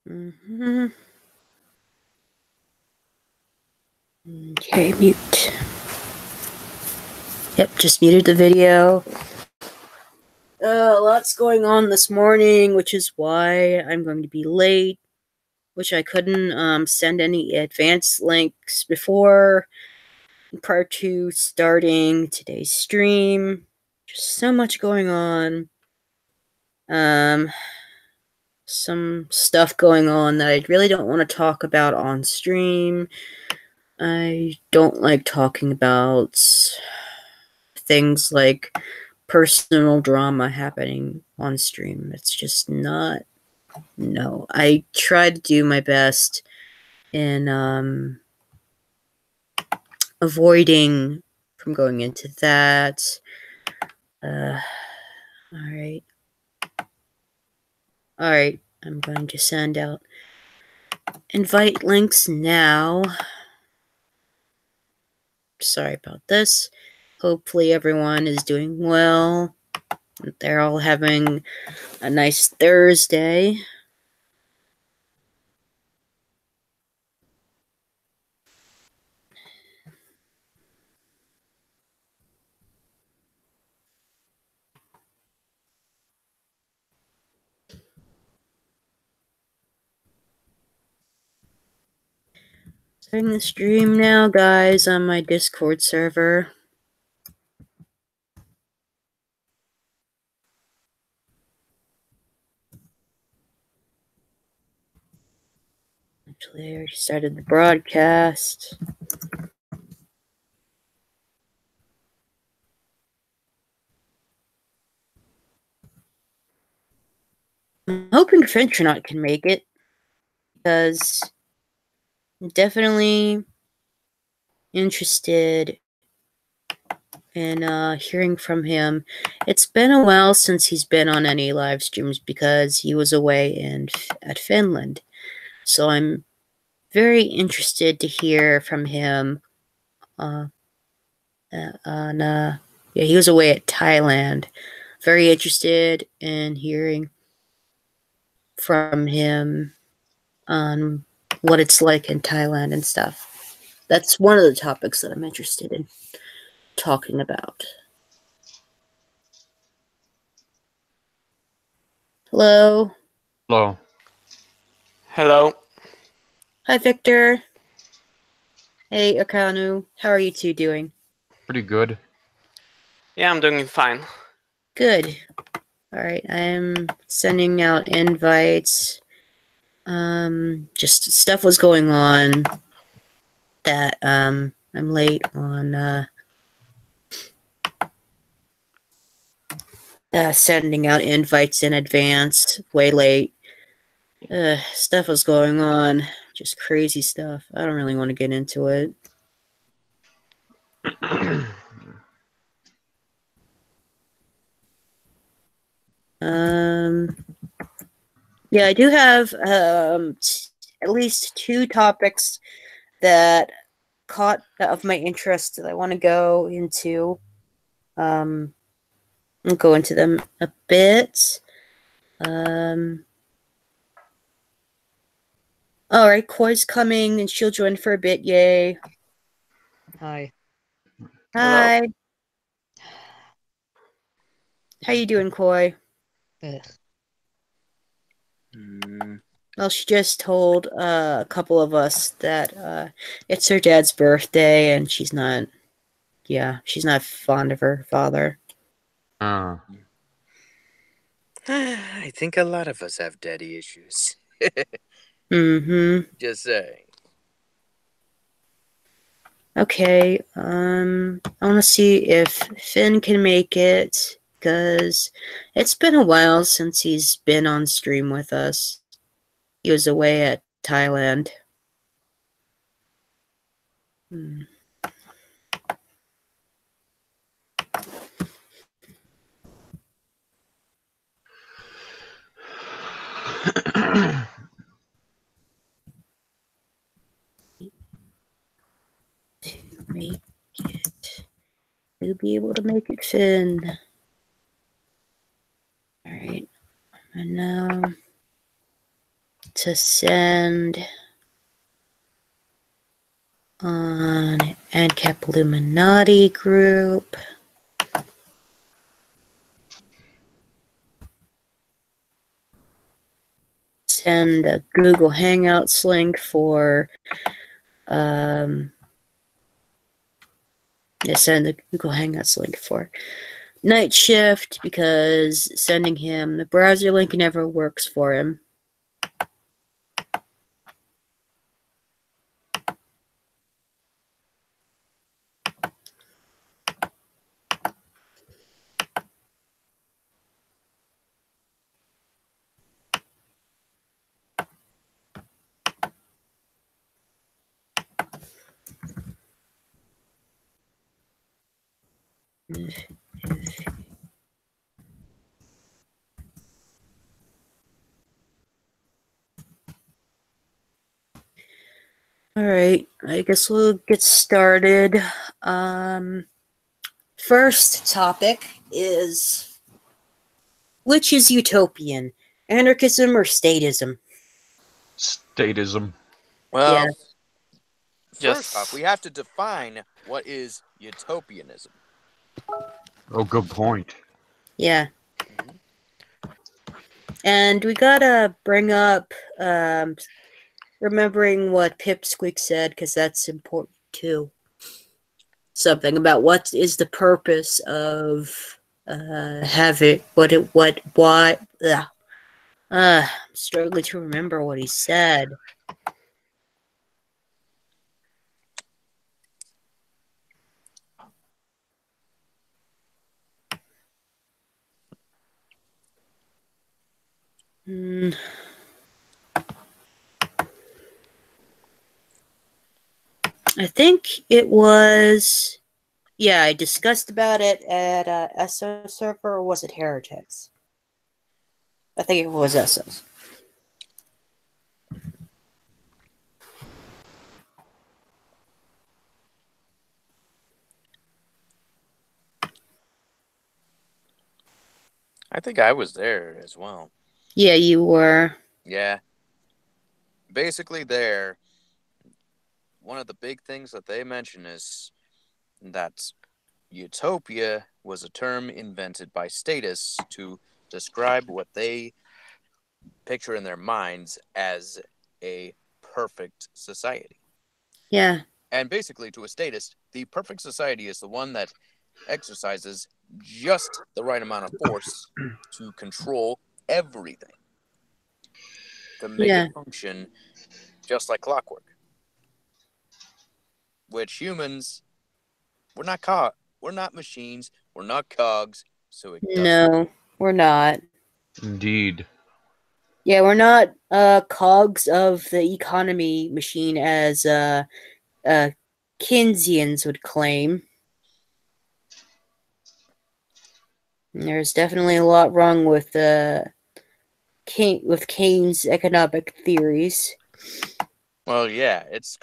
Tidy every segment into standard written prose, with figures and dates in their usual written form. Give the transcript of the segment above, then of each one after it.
Mm-hmm. Okay, mute. Yep, just muted the video. Lots going on this morning, which is why I'm going to be late, which I couldn't send any advance links before, prior to starting today's stream. Just so much going on. Some stuff going on that I really don't want to talk about on stream. I don't like talking about things like personal drama happening on stream. It's just not. No, I try to do my best in avoiding from going into that. All right. All right. I'm going to send out invite links now. Sorry about this. Hopefully everyone is doing well. They're all having a nice Thursday. Starting the stream now, guys, on my Discord server. Actually, I already started the broadcast. I'm hoping Fintronaut can make it, because I'm definitely interested in hearing from him. It's been a while since he's been on any live streams because he was away at Finland. So I'm very interested to hear from him yeah, he was away at Thailand. Very interested in hearing from him on what it's like in Thailand and stuff. That's one of the topics that I'm interested in talking about. Hello. Hello. Hello. Hi, Victor. Hey, Akanu. How are you two doing? Pretty good. Yeah, I'm doing fine. Good. All right, I'm sending out invites. Just stuff was going on that I'm late on sending out invites in advance. Way late. Stuff was going on. Just crazy stuff. I don't really want to get into it. Yeah, I do have at least two topics that caught of my interest that I want to go into. I'll go into them a bit. All right, Koi's coming, and she'll join for a bit. Yay! Hi. Hi. Hello. How you doing, Koi? Ugh. Well, she just told a couple of us that it's her dad's birthday, and she's not fond of her father. I think a lot of us have daddy issues. Mm-hmm. Just saying. Okay, I want to see if Finn can make it, because it's been a while since he's been on stream with us. He was away at Thailand. To make it. You'll be able to make it, Finn. Alright. And now to send on ANCAP Illuminati group. Send a Google Hangouts link for send the Google Hangouts link for Night Shift, because sending him the browser link never works for him. All right, I guess we'll get started. First topic is, which is utopian, anarchism or statism? Statism. Well, Yeah. first Yes. off, we have to define what is utopianism. Oh, good point. Yeah. And we gotta bring up remembering what Pipsqueak said, because that's important too. Something about what is the purpose of having why. I'm struggling to remember what he said. I think it was, yeah, I discussed about it at SO server, or was it Heretics? I think it was SOs. I think I was there as well. Yeah, you were. Yeah. Basically, one of the big things that they mention is that utopia was a term invented by statists to describe what they picture in their minds as a perfect society. Yeah. And basically, to a statist, the perfect society is the one that exercises just the right amount of force to control everything, to make Yeah. it function just like clockwork. Which humans, we're not machines, we're not cogs, so it doesn't. No, we're not. Indeed. Yeah, we're not cogs of the economy machine, as Keynesians would claim. There's definitely a lot wrong with Keynes' economic theories. Well, yeah, it's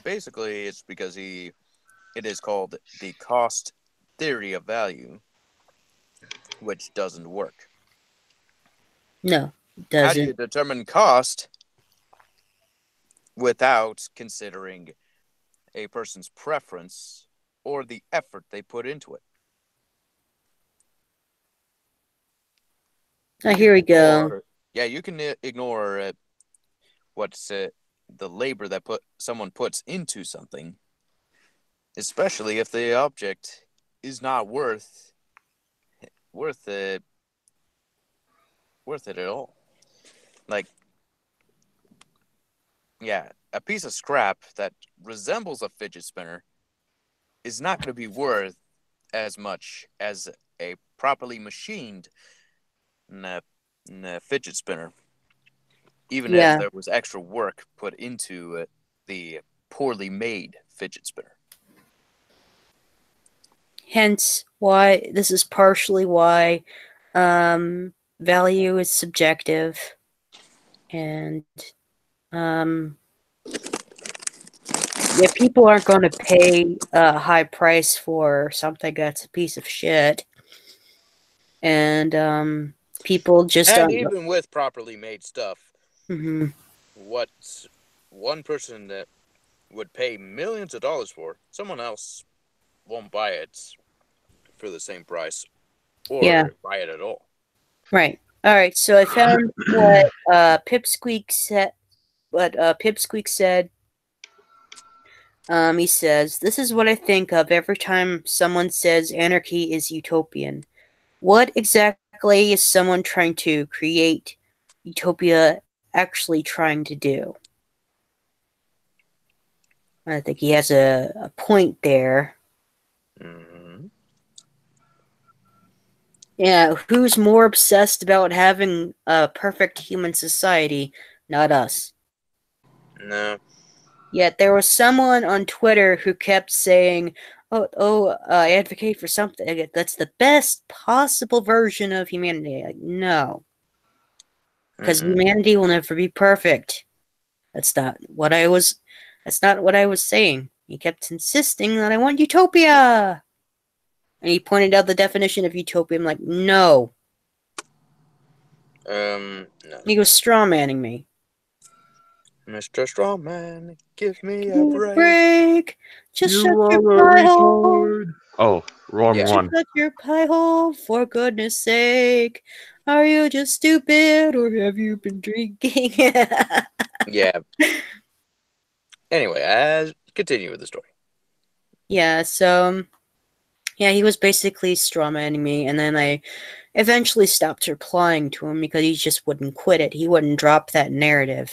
basically it's because it is called the cost theory of value, which doesn't work. No, it How do you doesn't. determine cost without considering a person's preference or the effort they put into it? Oh, here we go. You can ignore what's the labor that someone puts into something, especially if the object is not worth it at all. Like, yeah, a piece of scrap that resembles a fidget spinner is not going to be worth as much as a properly machined fidget spinner, even if there was extra work put into the poorly made fidget spinner. Hence why this is partially why value is subjective, and yeah, people aren't going to pay a high price for something that's a piece of shit. And people just And don't. even with properly made stuff, Mm-hmm. what one person that would pay millions of dollars for, someone else won't buy it for the same price or buy it at all. Right. All right. So I found what Pipsqueak said. What Pipsqueak said. He says, "This is what I think of every time someone says anarchy is utopian. What exactly is someone trying to create utopia actually trying to do?" I think he has a point there. Mm-hmm. Yeah, who's more obsessed about having a perfect human society? Not us. No. Yet there was someone on Twitter who kept saying, I advocate for something that's the best possible version of humanity." Like, no, because humanity will never be perfect. That's not what I was. That's not what I was saying. He kept insisting that I want utopia, and he pointed out the definition of utopia. I'm like, no. No. He was strawmanning me. Mr. Strawman, give me a break. Break. Just You shut your are a pie hole. retard. Oh, wrong Yeah. one. Shut your pie hole, for goodness sake. Are you just stupid, or have you been drinking? Yeah. Anyway, continue with the story. Yeah, so yeah, he was basically strawmanning me, and then I eventually stopped replying to him because he just wouldn't quit it. He wouldn't drop that narrative.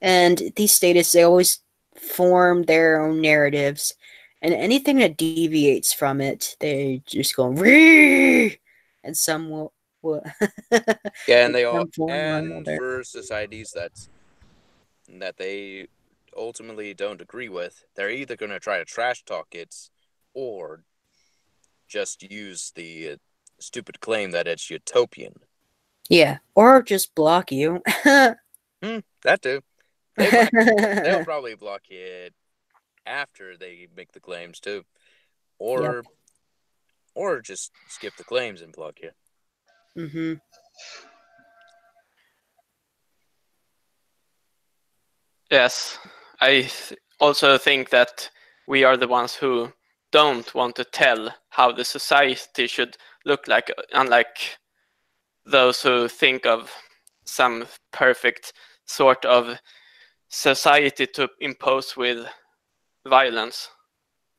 And these statists, they always form their own narratives, and anything that deviates from it, they just go Ree! And some will Yeah, and they all some form or and another. for societies that they ultimately don't agree with, they're either going to try to trash talk it or just use the stupid claim that it's utopian. Yeah, or just block you. That too. They'll probably block it after they make the claims too, or just skip the claims and block you. Mm-hmm. Yes, I also think that we are the ones who don't want to tell how the society should look like, unlike those who think of some perfect sort of society to impose with violence.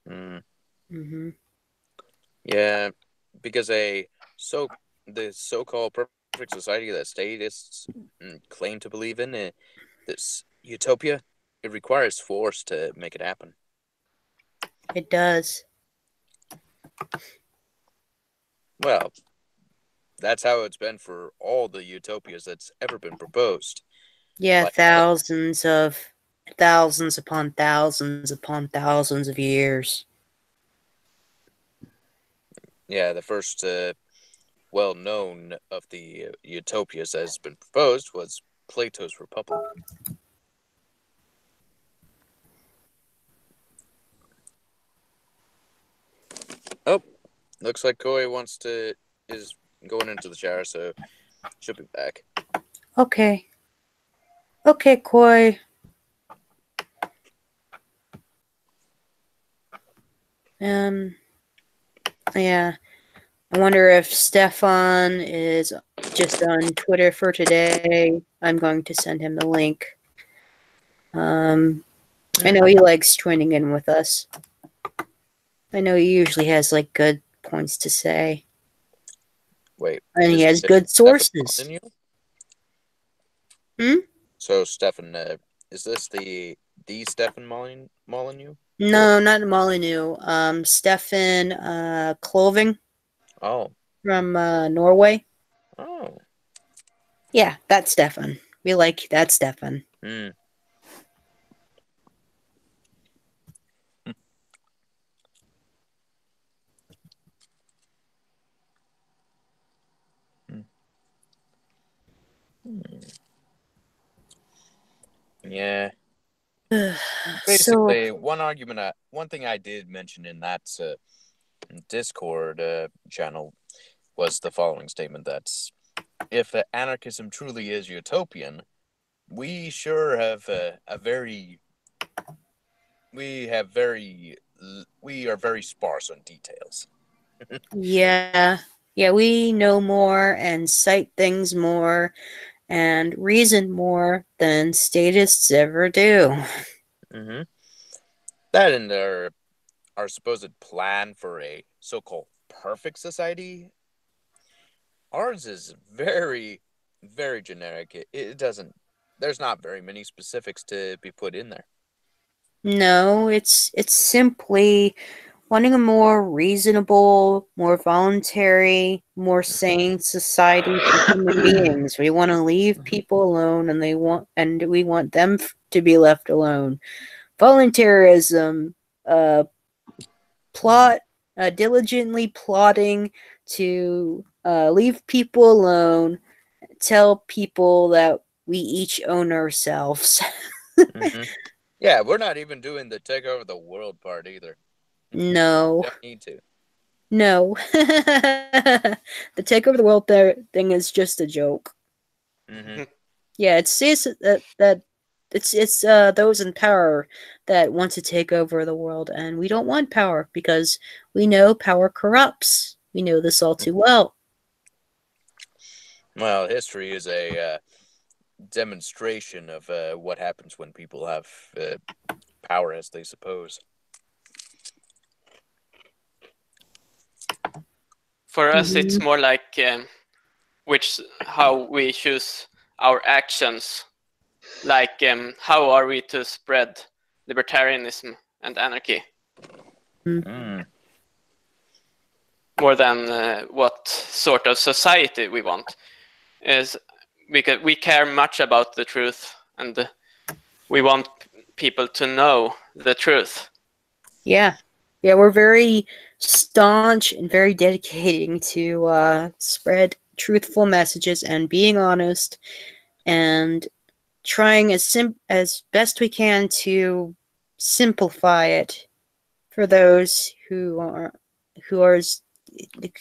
Mm-hmm. Yeah, because the so-called perfect society that statists claim to believe in, this utopia, it requires force to make it happen. It does. Well, that's how it's been for all the utopias that's ever been proposed. Yeah, Like, thousands upon thousands of years. yeah, the first well-known of the utopias that has been proposed was Plato's Republic. Oh, looks like Koi is going into the shower, so she'll be back. Okay. Okay, Koi. Yeah. I wonder if Stefan is just on Twitter for today. I'm going to send him the link. I know he likes joining in with us. I know he usually has like good points to say. Wait, And he has good sources. So, Stefan, is this the Stefan Molyneux? No, not Molyneux. Stefan Clothing. Oh. From Norway. Oh. Yeah, that's Stefan. We like that Stefan. Yeah. Basically, one thing I did mention in that Discord channel was the following statement: that's if anarchism truly is utopian, we sure have we are very sparse on details. Yeah. Yeah, we know more and cite things more and reason more than statists ever do. Mm-hmm. That and our supposed plan for a so-called perfect society, ours is very, very generic. It doesn't. There's not very many specifics to be put in there. No, it's simply wanting a more reasonable, more voluntary, more sane society for human beings. We want to leave people alone, and we want them to be left alone. Voluntarism, plot, diligently plotting to leave people alone, tell people that we each own ourselves. Mm-hmm. Yeah, we're not even doing the take over the world part either. No. Don't need to. No. The take over the world thing is just a joke. Mm-hmm. Yeah, it's that it's those in power that want to take over the world, and we don't want power because we know power corrupts. We know this all too well. Well, history is a demonstration of what happens when people have power as they suppose. For us, it's more like how we choose our actions. Like, how are we to spread libertarianism and anarchy? Mm. More than what sort of society we want. Is because we care much about the truth, and we want people to know the truth. Yeah. Yeah, we're very staunch and very dedicating to spread truthful messages and being honest and trying as best we can to simplify it for those who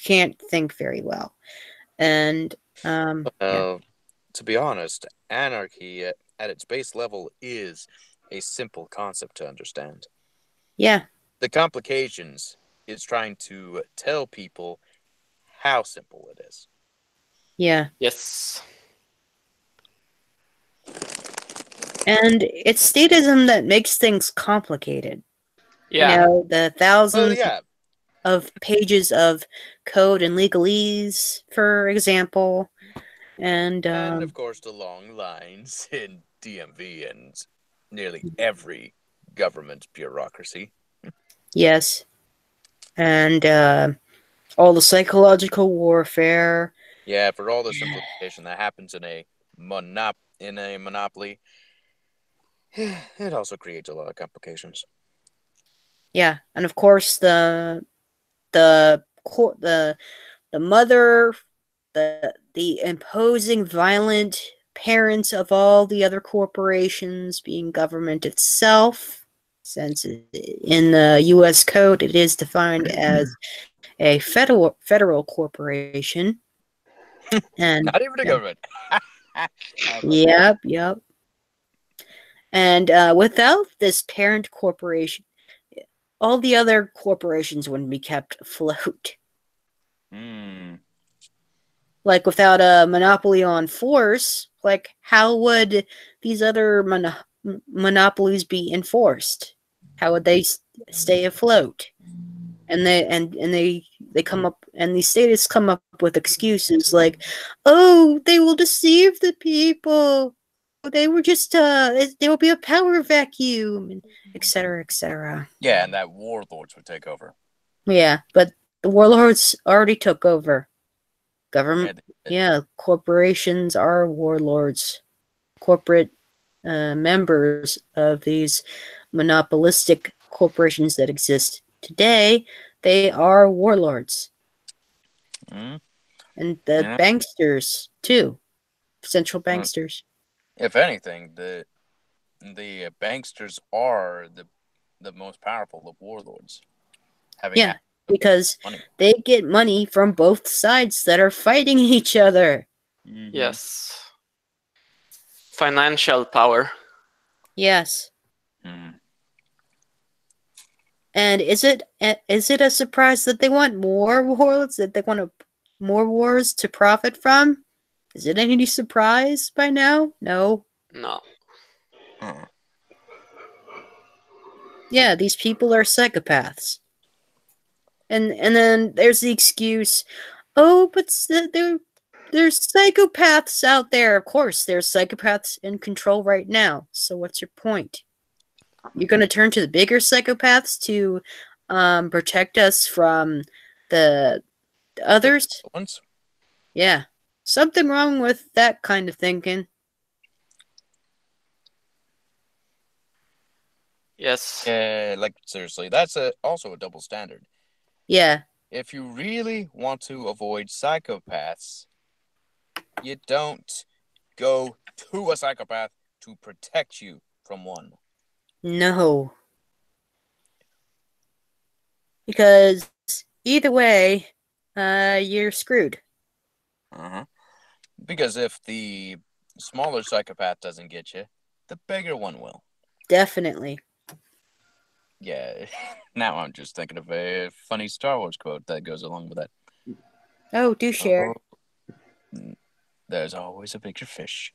can't think very well. And yeah. To be honest, anarchy at its base level is a simple concept to understand. Yeah. The complications is trying to tell people how simple it is. Yeah. Yes. And it's statism that makes things complicated. Yeah. You know, the thousands Well, yeah. of pages of code and legalese, for example. And of course, the long lines in DMV and nearly every government bureaucracy. yes. And all the psychological warfare. Yeah, for all the simplification that happens in a monopoly, it also creates a lot of complications. Yeah, and of course the mother, the imposing violent parents of all the other corporations being government itself, since in the U.S. code it is defined as a federal corporation. And not even a government. Yep. And without this parent corporation, all the other corporations wouldn't be kept afloat. Like, without a monopoly on force, like, how would these other monopolies be enforced? How would they stay afloat? And they come up, and these statists come up with excuses like, "Oh, they will deceive the people. They were just there will be a power vacuum," etc., etc. Yeah, and that warlords would take over. Yeah, but the warlords already took over. Government, yeah, corporations are warlords. Corporate members of these monopolistic corporations that exist today, they are warlords. And the banksters, too. Central banksters. If anything, the banksters are the most powerful of warlords. because Money. they get money from both sides that are fighting each other. Yes. Financial power. Yes. Mhm. And is it a surprise that they want more wars? That they want more wars to profit from? Is it any surprise by now? No. No. Huh. Yeah, these people are psychopaths. And then there's the excuse, oh, but there's psychopaths out there. Of course, there's psychopaths in control right now. So what's your point? You're going to turn to the bigger psychopaths to protect us from the others? Once. Yeah. Something wrong with that kind of thinking. Yes. Yeah, like seriously, that's also a double standard. Yeah. If you really want to avoid psychopaths, you don't go to a psychopath to protect you from one. No. Because either way, you're screwed. Uh-huh. Because if the smaller psychopath doesn't get you, the bigger one will. Definitely. Yeah. Now I'm just thinking of a funny Star Wars quote that goes along with that. Oh, do share. There's always a bigger fish.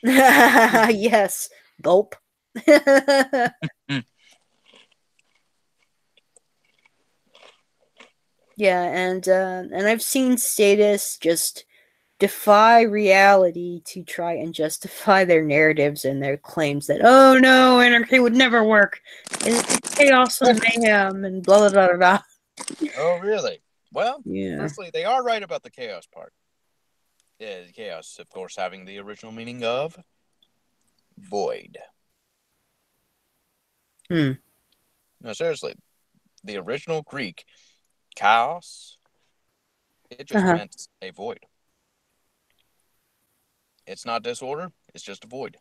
Yes. Gulp. Yeah, and I've seen Status just defy reality to try and justify their narratives and their claims that, oh no, anarchy would never work. It's chaos and mayhem and blah blah blah blah. Oh, really? Well, Yeah. firstly, they are right about the chaos part. Yeah, chaos, of course, having the original meaning of void. Hmm. No, seriously, the original Greek, chaos, it just meant a void. It's not disorder, it's just a void.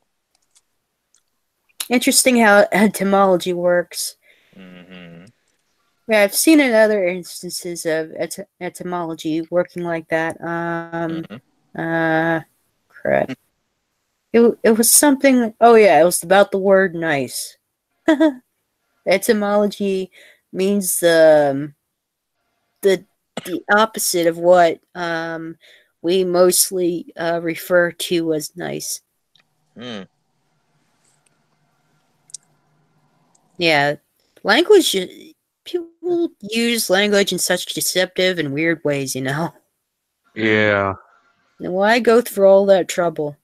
Interesting how etymology works. Mm-hmm. Yeah, I've seen in other instances of etymology working like that. Crap. It was something. Oh yeah, it was about the word nice. Etymology means the opposite of what we mostly refer to as nice. Mm. Yeah, language. People use language in such deceptive and weird ways, you know. Yeah. Why go through all that trouble?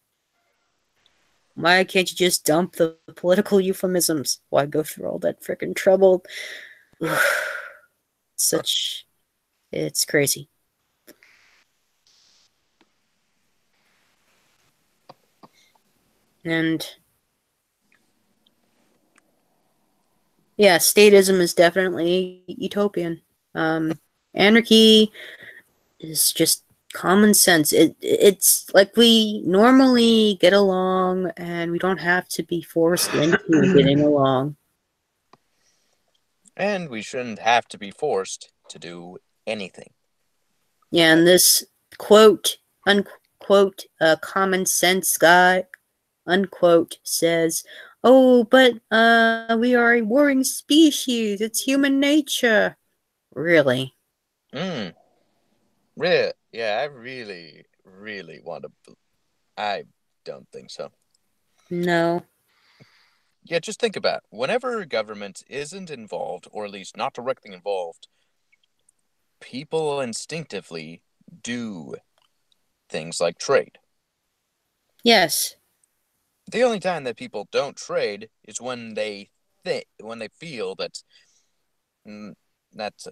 Why can't you just dump the political euphemisms? Why go through all that freaking trouble? It's crazy. And yeah, statism is definitely utopian. Anarchy is just common sense. It's like we normally get along and we don't have to be forced into getting along. And we shouldn't have to be forced to do anything. Yeah, and this quote, unquote, common sense guy, unquote, says, oh, but we are a warring species. It's human nature. Really? Mm. Really? Yeah, I really, really want to. I don't think so. No. Yeah, just think about it. Whenever government isn't involved, or at least not directly involved, people instinctively do things like trade. Yes. The only time that people don't trade is when they feel that that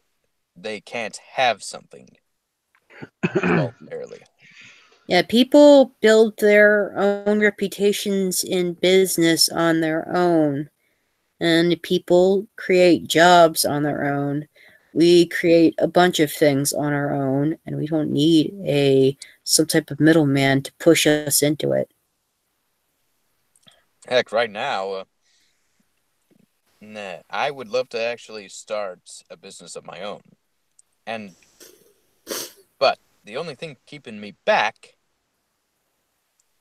they can't have something voluntarily. Yeah, people build their own reputations in business on their own, and people create jobs on their own. We create a bunch of things on our own, and we don't need some type of middleman to push us into it. Heck, right now, Nah, I would love to actually start a business of my own. But the only thing keeping me back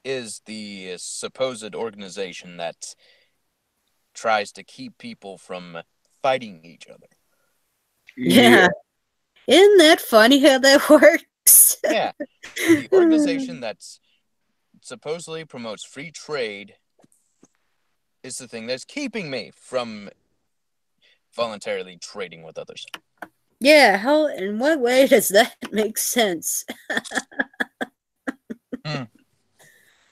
is the supposed organization that tries to keep people from fighting each other. Yeah. Isn't that funny how that works? Yeah. The organization that supposedly promotes free trade is the thing that's keeping me from voluntarily trading with others. Yeah, how, in what way does that make sense?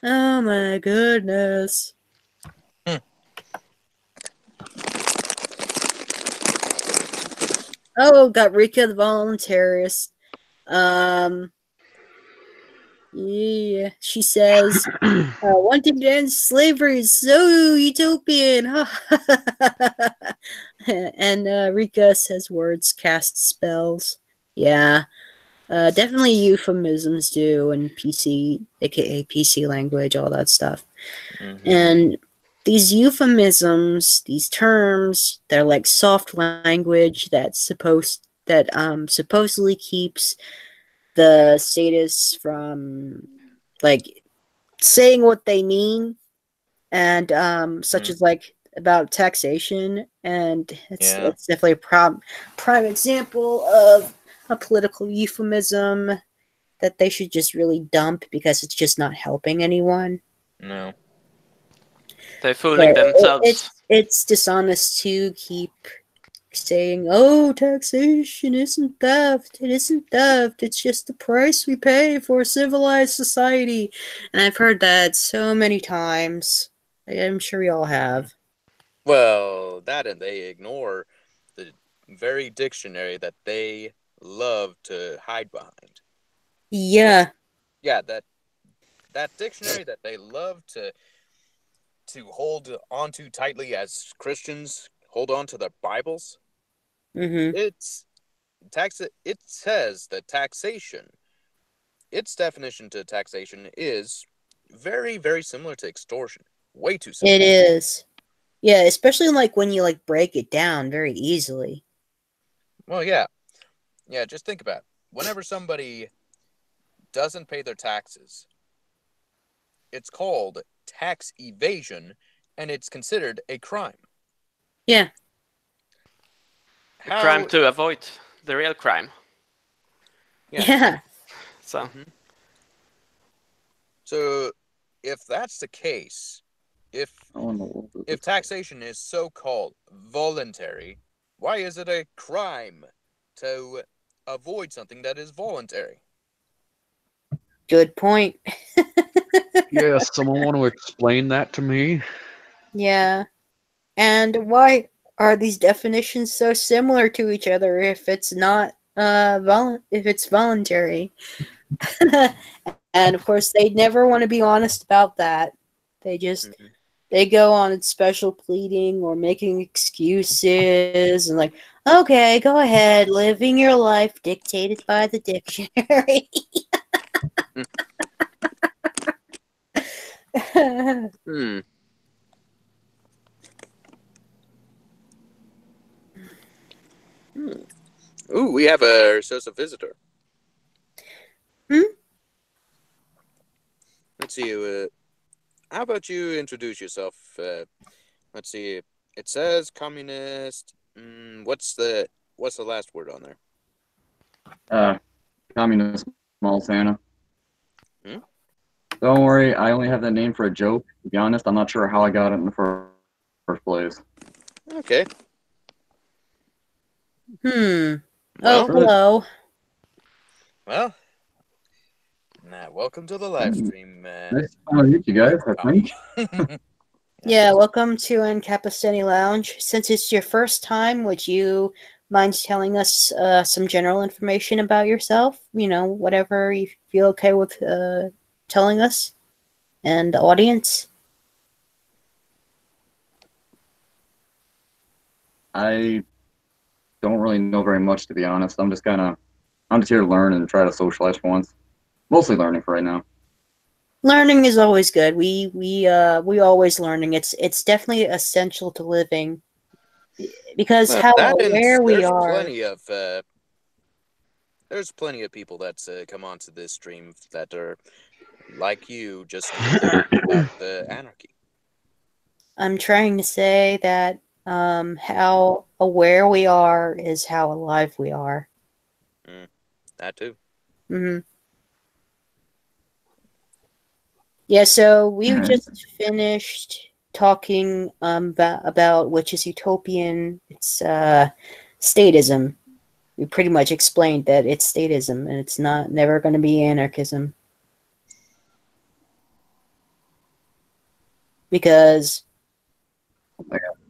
Oh my goodness. Oh, got Rika the voluntarist. Yeah, she says, wanting to end slavery is so utopian. And Rika says words, cast spells. Yeah, definitely euphemisms do, and PC, aka PC language, all that stuff. Mm-hmm. And these euphemisms, these terms, they're like soft language that supposedly keeps the status from like saying what they mean, and such as like about taxation, and it's definitely a prime example of a political euphemism that they should just really dump because it's just not helping anyone. No. They're fooling themselves. It's dishonest to keep saying, oh, taxation isn't theft. It isn't theft. It's just the price we pay for a civilized society. And I've heard that so many times. I'm sure we all have. Well, that and they ignore the very dictionary that they love to hide behind. Yeah. Yeah, that dictionary that they love to hold onto tightly as Christians hold on to their Bibles. Mm-hmm. It says that taxation, its definition to taxation is very, very similar to extortion. Way too similar. It is. Yeah, especially like when you like break it down very easily. Well, yeah. Yeah, just think about it. Whenever somebody doesn't pay their taxes, it's called tax evasion, and it's considered a crime. Yeah. A crime to avoid the real crime. Yeah. So. So, if that's the case, if taxation is so-called voluntary, why is it a crime to avoid something that is voluntary? Good point. Yeah, someone want to explain that to me? Yeah. And why are these definitions so similar to each other if it's not if it's voluntary? And of course they never want to be honest about that. They just they go on special pleading or making excuses and like, okay, go ahead, living your life dictated by the dictionary. Ooh, we have a visitor. Let's see. How about you introduce yourself? Let's see. It says communist. What's the last word on there? Communist Small Santa. Don't worry, I only have that name for a joke. To be honest, I'm not sure how I got it in the first place. Okay. Well, Oh, hello. Well, welcome to the live stream. Nice to meet you guys, I think. Yeah, welcome to Ancapistani Lounge. Since it's your first time, would you mind telling us some general information about yourself? You know, whatever you feel okay with telling us and the audience. I don't really know very much, to be honest. I'm just here to learn and try to socialize for once. Mostly learning for right now. Learning is always good. We always learning. It's definitely essential to living. because Well, how that and aware we there's are. plenty of people that come onto this stream that are like you, just about anarchy. I'm trying to say that how aware we are is how alive we are. That too. Mm-hmm. Yeah, so we just finished talking about which is Utopian. It's statism. We pretty much explained that it's statism, and it's never going to be anarchism. Because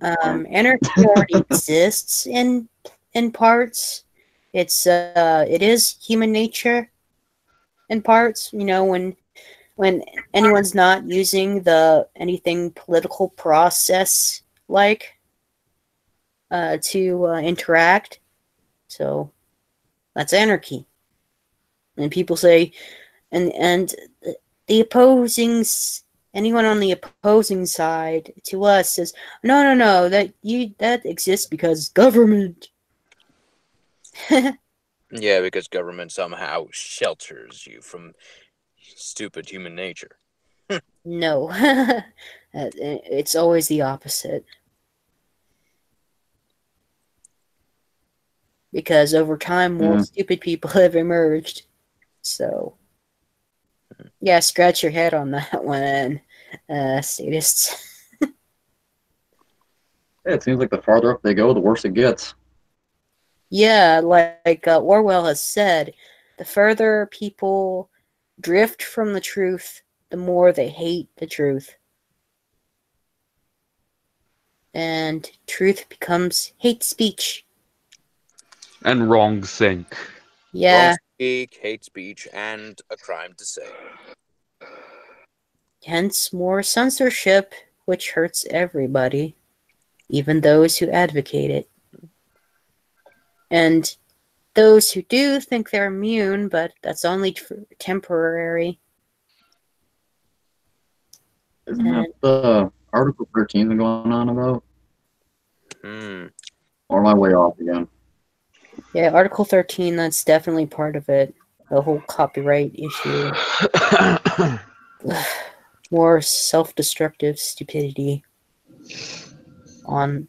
anarchy already exists in parts. It is human nature in parts. You know, when anyone's not using anything political process like to interact, so that's anarchy. And people say, and the anyone on the opposing side to us says, no, that exists because government. Yeah, because government somehow shelters you from stupid human nature. No, it's always the opposite. Because over time, more stupid people have emerged. So, yeah, scratch your head on that one, statists. Yeah, it seems like the farther up they go, the worse it gets. Yeah, like Orwell has said, the further people drift from the truth, the more they hate the truth. And truth becomes hate speech. And wrong sync. Yeah. Wrong speak, hate speech, and a crime to say. Hence more censorship, which hurts everybody, even those who advocate it. And those who do think they're immune, but that's only temporary. Isn't that the Article 13 been going on about? Or am I way off again? Yeah, Article 13, that's definitely part of it. The whole copyright issue. More self-destructive stupidity onto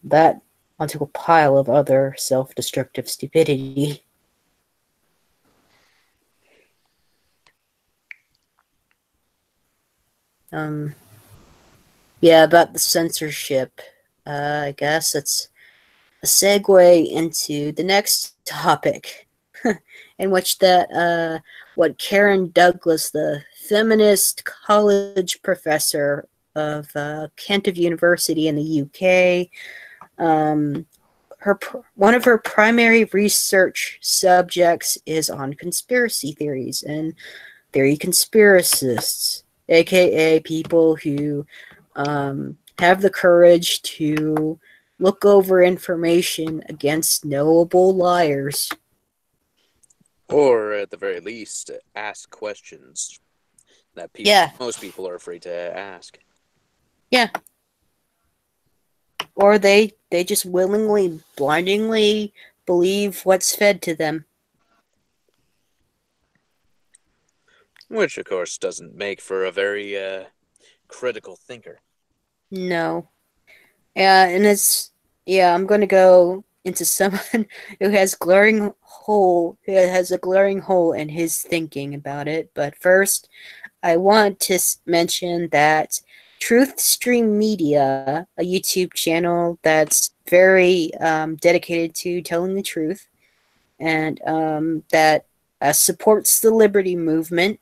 a pile of other self-destructive stupidity. Yeah, about the censorship. I guess it's a segue into the next topic, in which what Karen Douglas, the feminist college professor of Kent University in the UK, one of her primary research subjects is on conspiracy theories and theory conspiracists, aka people who have the courage to look over information against knowable liars. Or at the very least, ask questions that most people are afraid to ask. Yeah. Or they just willingly, blindingly believe what's fed to them. Which, of course, doesn't make for a very critical thinker. No. And I'm going to go into someone who has a glaring hole in his thinking about it. But first, I want to mention that Truthstream Media, a YouTube channel that's very dedicated to telling the truth and that supports the liberty movement,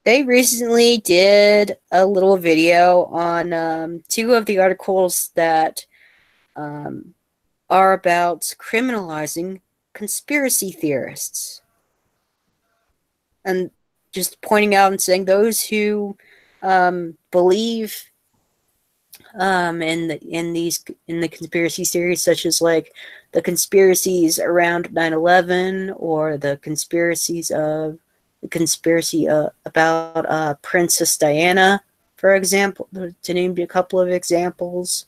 they recently did a little video on two of the articles that are about criminalizing conspiracy theorists. And just pointing out and saying those who believe in the conspiracy theories, such as like the conspiracies around 9/11 or the conspiracy about Princess Diana, for example, to name a couple of examples.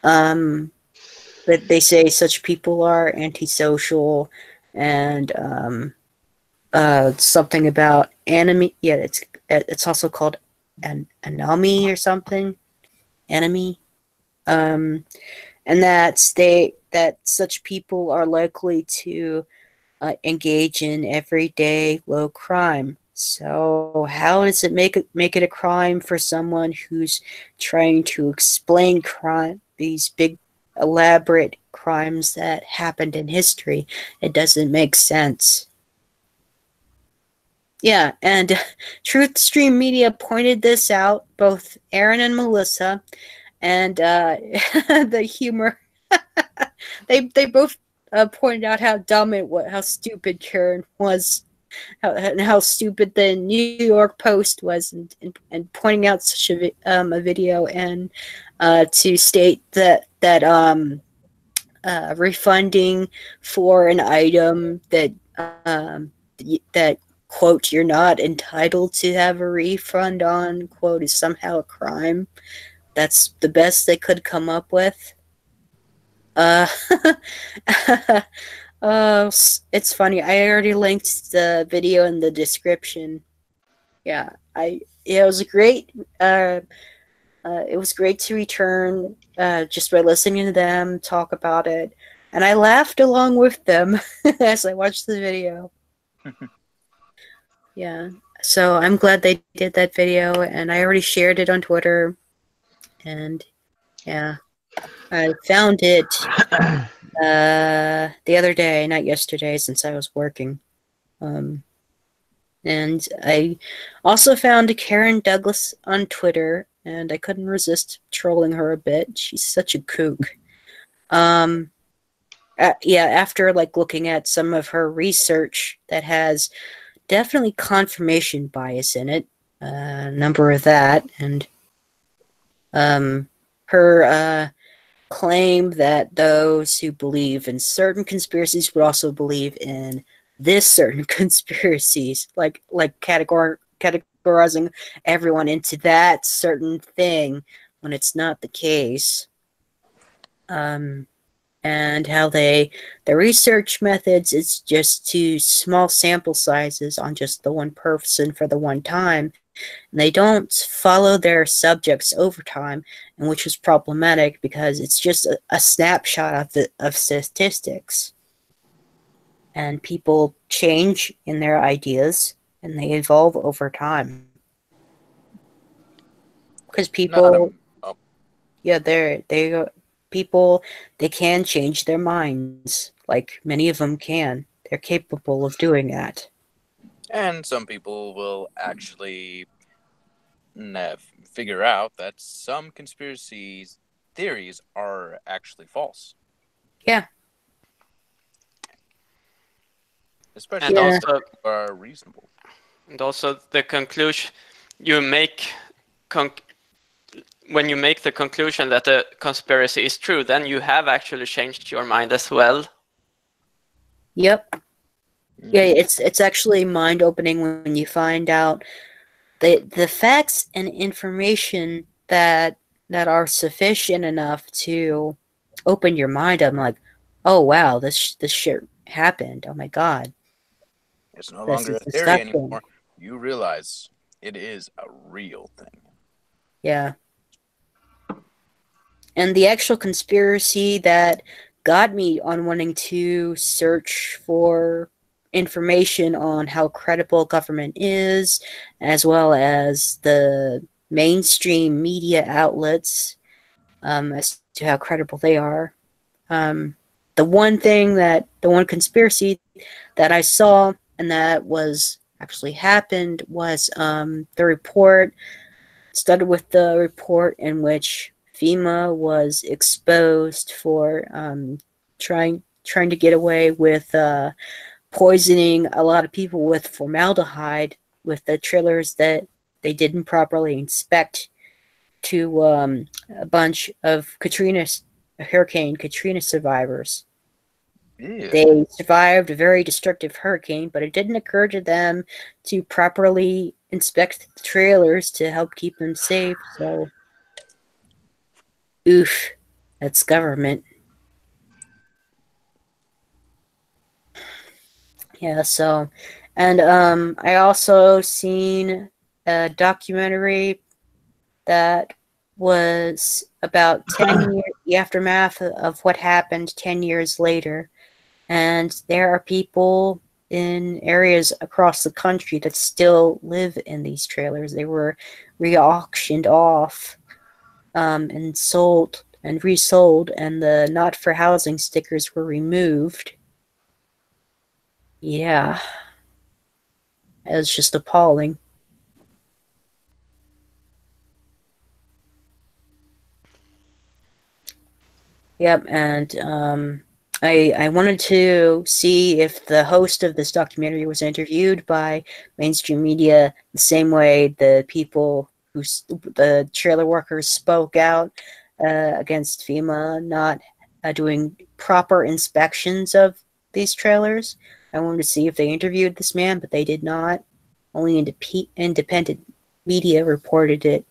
But they say such people are antisocial, and something about enemy. Yeah, it's also called an enemy or something. Enemy. And that such people are likely to engage in everyday low crime. So how does it make it a crime for someone who's trying to explain crime, these big elaborate crimes that happened in history? It doesn't make sense. Yeah, and Truthstream Media pointed this out, both Aaron and Melissa, and the humor. they both pointed out how dumb how stupid Karen was, how stupid the New York Post was, and pointing out such a video, and to state that refunding for an item that quote you're not entitled to have a refund on, quote, is somehow a crime. That's the best they could come up with. It's funny. I already linked the video in the description. Yeah, it was great. It was great to return just by listening to them talk about it, and I laughed along with them as I watched the video. Yeah, so I'm glad they did that video, and I already shared it on Twitter, and yeah, I found it the other day, not yesterday, since I was working. And I also found Karen Douglas on Twitter, and I couldn't resist trolling her a bit. She's such a kook. Yeah, after like looking at some of her research that has definitely confirmation bias in it, a number of that, and her claim that those who believe in certain conspiracies would also believe in this certain conspiracies, like categorizing everyone into that certain thing when it's not the case. And how the research methods is just too small sample sizes on just the one person for the one time. And they don't follow their subjects over time, and which is problematic because it's just a snapshot of statistics. And people change in their ideas, and they evolve over time. Because people, yeah, people, they can change their minds. Like many of them can. They're capable of doing that. And some people will actually figure out that some conspiracy theories are actually false. Yeah. Especially and those that are reasonable. And also the conclusion you make when you make the conclusion that the conspiracy is true, then you have actually changed your mind as well. Yep. Yeah, it's actually mind-opening when you find out the facts and information that are sufficient enough to open your mind up. I'm like, oh wow, this shit happened. Oh my god. It's no longer a theory anymore. You realize it is a real thing. Yeah. And the actual conspiracy that got me on wanting to search for information on how credible government is, as well as the mainstream media outlets, as to how credible they are. The one conspiracy that I saw and that was actually happened was the report. Started with the report in which FEMA was exposed for trying to get away with poisoning a lot of people with formaldehyde with the trailers that they didn't properly inspect to a bunch of Hurricane Katrina survivors. Yeah. They survived a very destructive hurricane, but it didn't occur to them to properly inspect the trailers to help keep them safe. So, oof. That's government. Yeah, so, and I also seen a documentary that was about 10 years, the aftermath of what happened 10 years later. And there are people in areas across the country that still live in these trailers. They were re-auctioned off and sold and resold, and the not for housing stickers were removed. Yeah, it was just appalling. Yep, and I wanted to see if the host of this documentary was interviewed by mainstream media the same way the people the trailer workers spoke out against FEMA not doing proper inspections of these trailers. I wanted to see if they interviewed this man, but they did not. Only independent media reported it.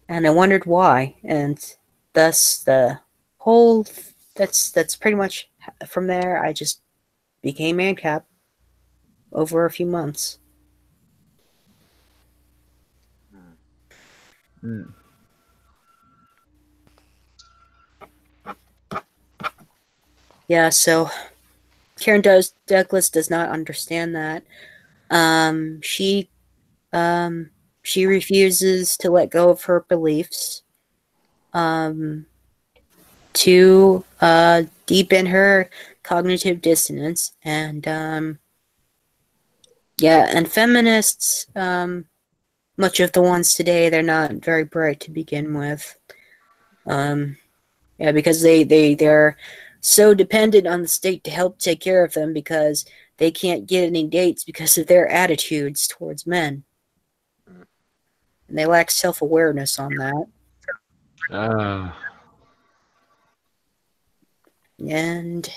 And I wondered why, and thus the whole that's pretty much from there. I just became ANCAP over a few months. Hmm. Yeah, so Karen Douglas does not understand that. She refuses to let go of her beliefs. To deepen her cognitive dissonance, and yeah, and feminists, much of the ones today, they're not very bright to begin with. Yeah, because they're so dependent on the state to help take care of them because they can't get any dates because of their attitudes towards men. And they lack self-awareness on that. And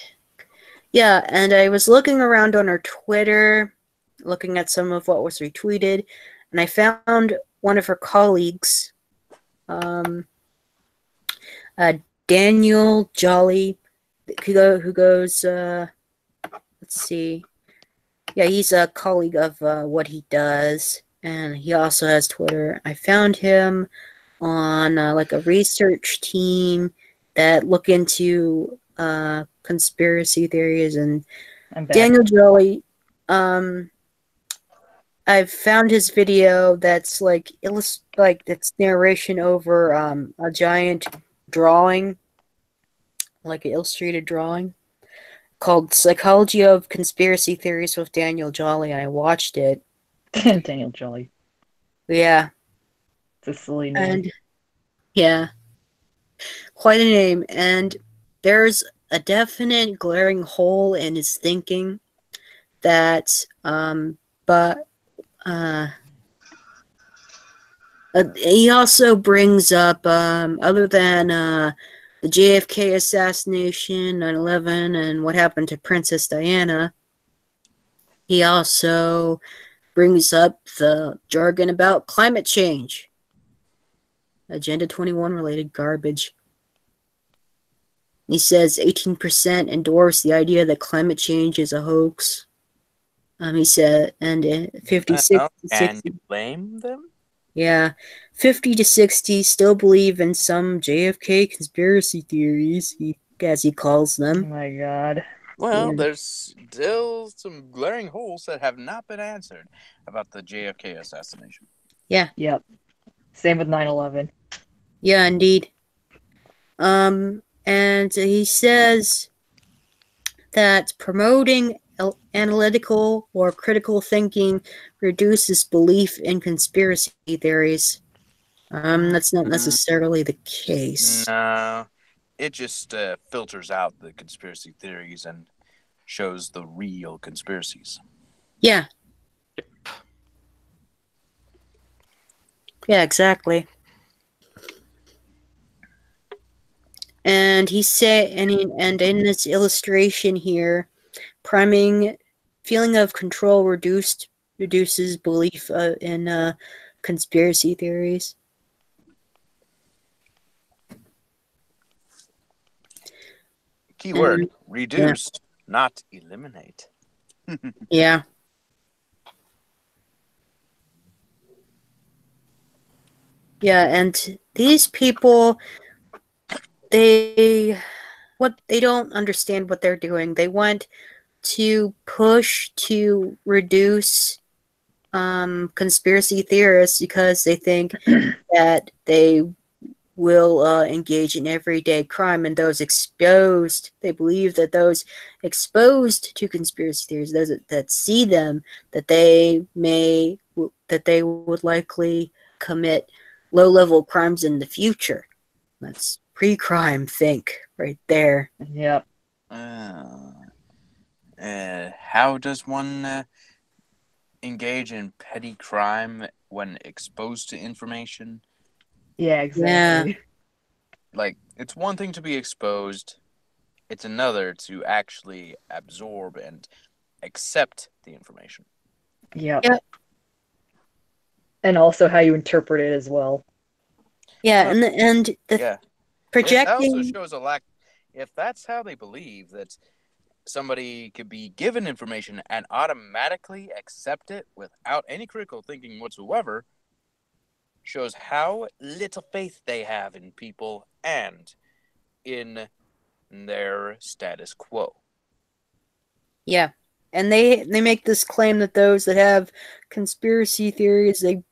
yeah, and I was looking around on her Twitter, looking at some of what was retweeted, and I found one of her colleagues, Daniel Jolly, who goes, let's see, yeah, he's a colleague of What He Does, and he also has Twitter. I found him on like a research team that look into conspiracy theories, and Daniel Jolly, I've found his video that's like that's narration over a giant drawing, like an illustrated drawing, called Psychology of Conspiracy Theories with Daniel Jolly, and I watched it. Daniel Jolly. Yeah. It's a silly name. And yeah. Quite a name. And there's a definite glaring hole in his thinking that he also brings up, other than the JFK assassination, 9/11, and what happened to Princess Diana, he also brings up the jargon about climate change. Agenda 21 related garbage. He says 18% endorse the idea that climate change is a hoax. He said, and 56 to 60. Can you blame them? Yeah, 50 to 60 still believe in some JFK conspiracy theories, as he calls Oh them. my god. Well, Yeah. there's still some glaring holes that have not been answered about the JFK assassination. Yeah. Yep. Same with 9/11. Yeah, indeed. And he says that promoting analytical or critical thinking reduces belief in conspiracy theories. That's not necessarily the case. No, it just filters out the conspiracy theories and shows the real conspiracies. Yeah. Yeah, exactly. And he said, and in this illustration here, priming feeling of control reduces belief in conspiracy theories. Keyword, reduce, not eliminate. Yeah. Yeah, and these people, they don't understand what they're doing. They want to push to reduce conspiracy theorists because they think that they will engage in everyday crime, and they believe that those exposed to conspiracy theories, those that see them, that they would likely commit low-level crimes in the future. That's pre-crime think right there. Yep. How does one engage in petty crime when exposed to information? Yeah, exactly. Like, it's one thing to be exposed, it's another to actually absorb and accept the information. Yep. Yep. And also how you interpret it as well. Yeah, and the Yeah. projecting. It also shows a lack. If that's how they believe that somebody could be given information and automatically accept it without any critical thinking whatsoever, shows how little faith they have in people and in their status quo. Yeah, and they make this claim that those that have conspiracy theories, they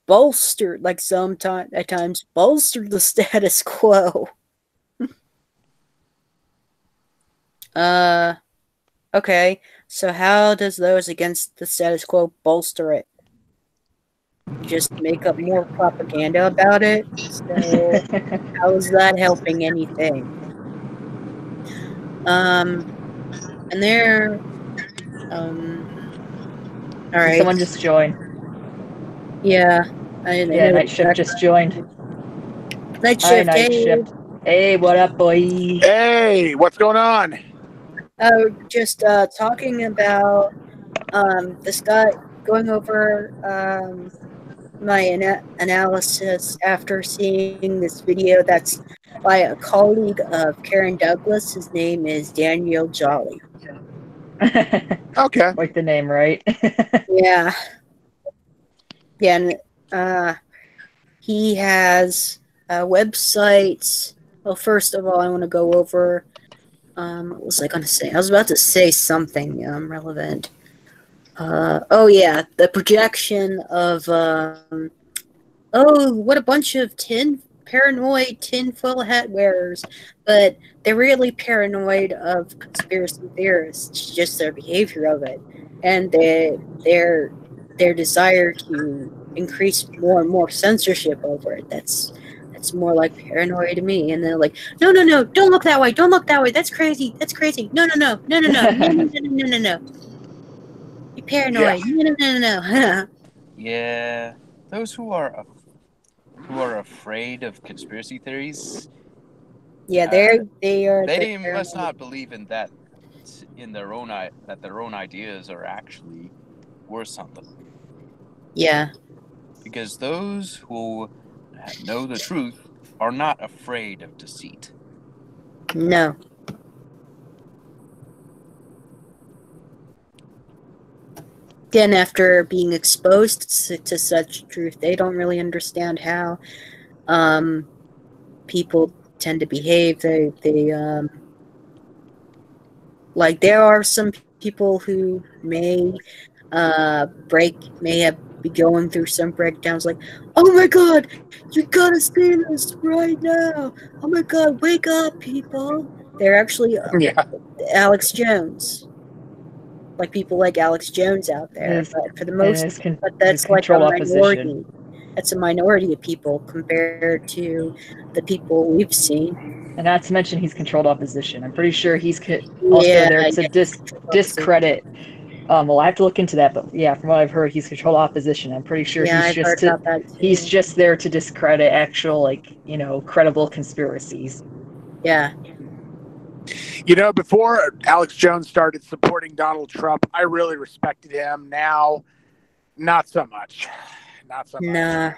bolster, like at times bolster the status quo. Okay, so how does those against the status quo bolster it? Just make up more propaganda about it? So how is that helping anything? And they're all right. Someone just joined. Yeah, I Yeah, know Night Shift exactly. just joined. Night Hi, Shift. Night Hey. Shift. Hey, what up, boy? Hey, what's going on? Just talking about this guy, going over my analysis after seeing this video that's by a colleague of Karen Douglas. His name is Daniel Jolly. Okay. Like the name, right? Yeah. Yeah, and he has websites. Well, first of all, I want to go over. What was I going to say? I was about to say something relevant. Oh yeah, the projection of what a bunch of paranoid tinfoil hat wearers, but they're really paranoid of conspiracy theorists. It's just their behavior of it, and their desire to increase more and more censorship over it. That's more like paranoia to me. And they're like, no, don't look that way, that's crazy, no, no. You're paranoid. Yeah. No. Yeah, those who are afraid of conspiracy theories, Yeah, they are. they must not believe in that their own ideas are actually worth something. Yeah. Because those who know the truth are not afraid of deceit. No. Again, after being exposed to such truth, they don't really understand how people tend to behave. They like, there are some people who may be going through some breakdowns, like, oh my god, you gotta see this right now, oh my god, wake up, people. They're actually Alex Jones, like people like Alex Jones out there, but for the most, but that's like a minority. That's a minority of people compared to the people we've seen. And not to mention, he's controlled opposition. I'm pretty sure he's also there to discredit. Well, I have to look into that, but yeah, from what I've heard, he's controlled opposition. I'm pretty sure he's just there to discredit actual, credible conspiracies. Yeah. You know, before Alex Jones started supporting Donald Trump, I really respected him. Now, not so much. Nah.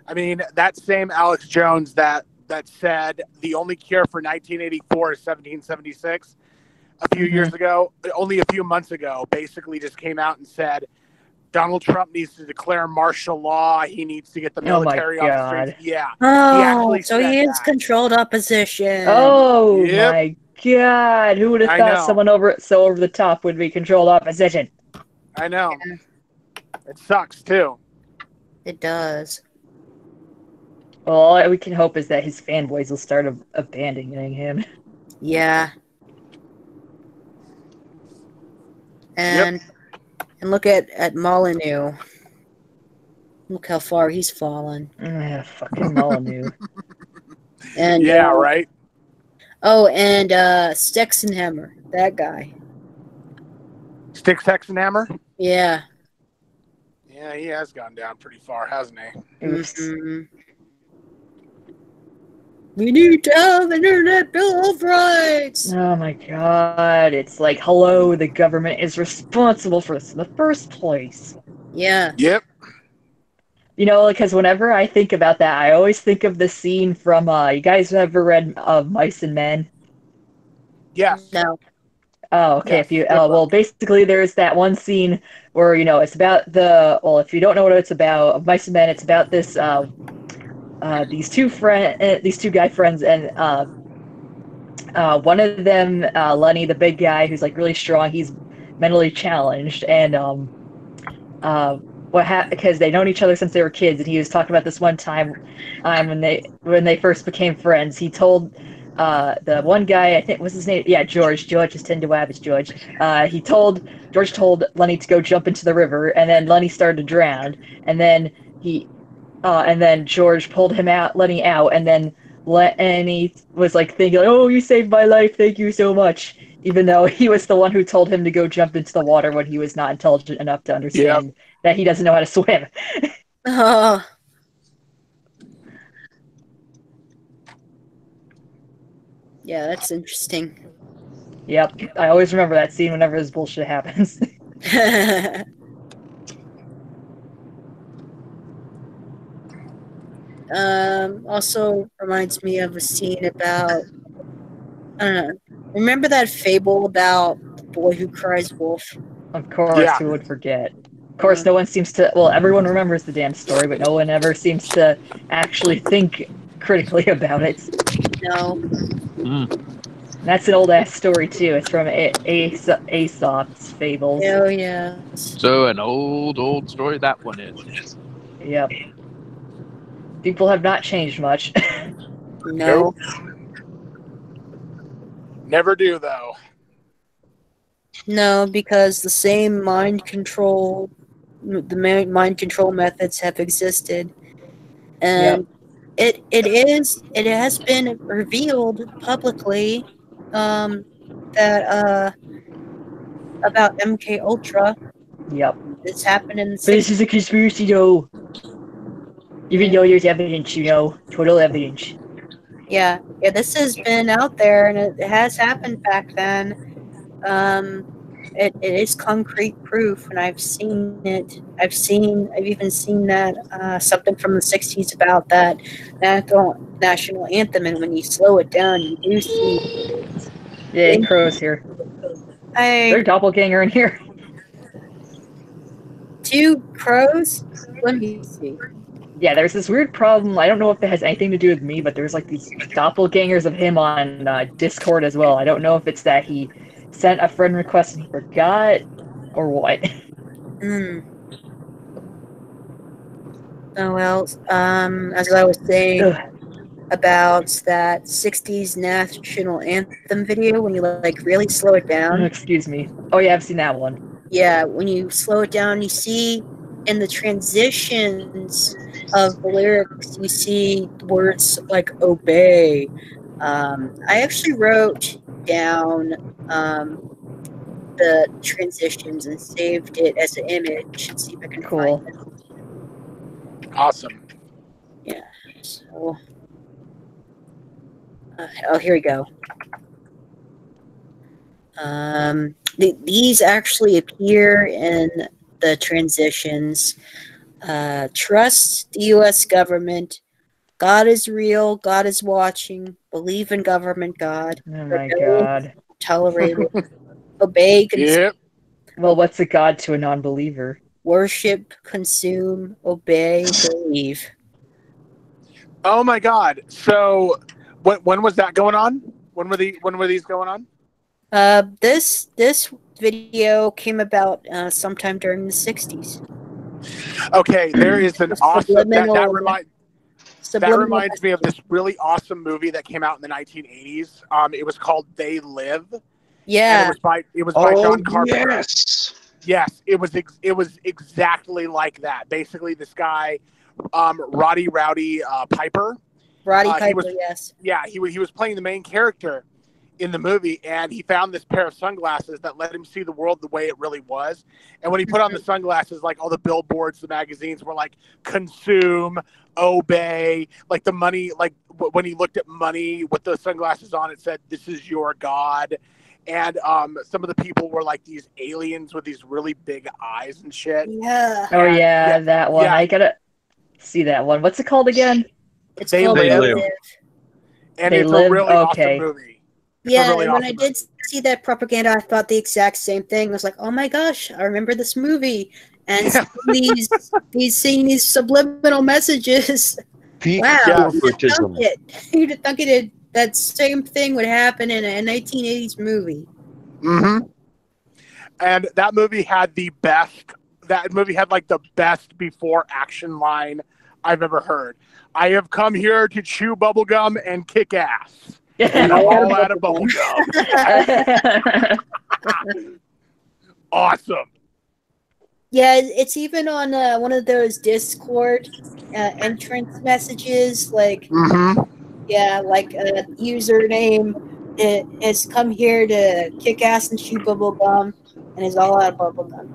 I mean, that same Alex Jones that that said the only cure for 1984 is 1776 a few years ago, only a few months ago, basically just came out and said Donald Trump needs to declare martial law. He needs to get the military off the streets. Yeah. Oh, so he is controlled opposition. Oh my God! Who would have thought someone over the top would be controlled opposition? I know. Yeah. It sucks too. It does. Well, all we can hope is that his fanboys will start abandoning him. Yeah. And look at Molyneux. Look how far he's fallen. Yeah, fucking Molyneux. And right. Oh, and Stexenhammer, that guy. Stexenhammer? Yeah. Yeah, he has gone down pretty far, hasn't he? Mm-hmm. We need to have an Internet Bill of Rights! Oh my God, it's like, hello, the government is responsible for this in the first place. Yeah. Yep. You know, because whenever I think about that, I always think of the scene from, you guys ever read Mice and Men? Yes. No. Oh, okay. Yes. If you, well, basically, there's that one scene where, you know, it's about if you don't know what it's about, Mice and Men, it's about this, these two guy friends, and one of them, Lenny, the big guy, who's like really strong, he's mentally challenged, and what happened, because they've known each other since they were kids, and he was talking about this one time when they first became friends. He told the one guy, I think, what's his name? Yeah, George is 10 to Wabbits, George. George told Lenny to go jump into the river, and then Lenny started to drown, and then George pulled Lenny out, and then Lenny was like thinking, "Oh, you saved my life, thank you so much," even though he was the one who told him to go jump into the water when he was not intelligent enough to understand that he doesn't know how to swim. Yeah, that's interesting. Yep, I always remember that scene whenever this bullshit happens. Also reminds me of a scene about, I don't know, remember that fable about the boy who cries wolf? Of course, who would forget? Of course, no one seems to, well, everyone remembers the damn story, but no one ever seems to actually think critically about it. No. That's an old-ass story, too. It's from Aesop's Fables. Oh, yeah. So, an old story that one is. Yep. People have not changed much. No. Never do, though. No, because the same mind control methods have existed. And it has been revealed publicly that about MK Ultra. Yep. It's happened in the But this is a conspiracy, though. Even though there's evidence, you know, total evidence. Yeah, this has been out there, and it has happened back then. It is concrete proof, and I've seen it. I've even seen that something from the 60s about that national anthem, and when you slow it down, you do see. Yeah, Crow's here. There's a doppelganger in here. 2 crows? Let me see. Yeah, there's this weird problem. I don't know if it has anything to do with me, but there's like these doppelgangers of him on Discord as well. I don't know if it's that he sent a friend request and he forgot, or what. Oh well, as I was saying about that 60s national anthem video, when you like really slow it down. Excuse me. Oh yeah, I've seen that one. Yeah, when you slow it down, you see in the transitions of the lyrics, you see words like obey. I actually wrote down the transitions and saved it as an image. Let's see if I can find it. Awesome. Yeah. So, here we go. These actually appear in the transitions. Trust the U.S. government. God is real. God is watching. Believe in government God. Oh my God. Tolerate it. Obey. Yep. Well, what's a God to a non-believer? Worship. Consume. Obey. Believe. Oh my God! So, when was that going on? When were these going on? This video came about sometime during the 60s. Okay, there is an awesome that reminds me of this really awesome movie that came out in the 1980s. It was called They Live. Yeah. And it was by John Carpenter. Yes. Yes, it was exactly like that. Basically, this guy, Roddy Rowdy Piper. Roddy Piper, yes. Yeah, he was playing the main character in the movie, and he found this pair of sunglasses that let him see the world the way it really was. And when he put on the sunglasses, like all the billboards, the magazines were like consume, obey, like the money, like when he looked at money with the sunglasses on, it said, "This is your God." And some of the people were like these aliens with these really big eyes and shit. Yeah. Oh yeah, that one. Yeah. I gotta see that one. What's it called again? It's called They Live. And it's a really awesome movie. Yeah, and when I did see that propaganda, I thought the exact same thing. I was like, "Oh my gosh, I remember this movie." And seeing these subliminal messages. Wow, you'd thunk it. That same thing would happen in a 1980s movie. Mm-hmm. And that movie had the best. That movie had like the best before action line I've ever heard. I have come here to chew bubblegum and kick ass. And I'm all out of bubblegum. Awesome. Yeah, it's even on one of those Discord entrance messages. Like, yeah, like a username has come here to kick ass and chew bubblegum and is all out of bubblegum.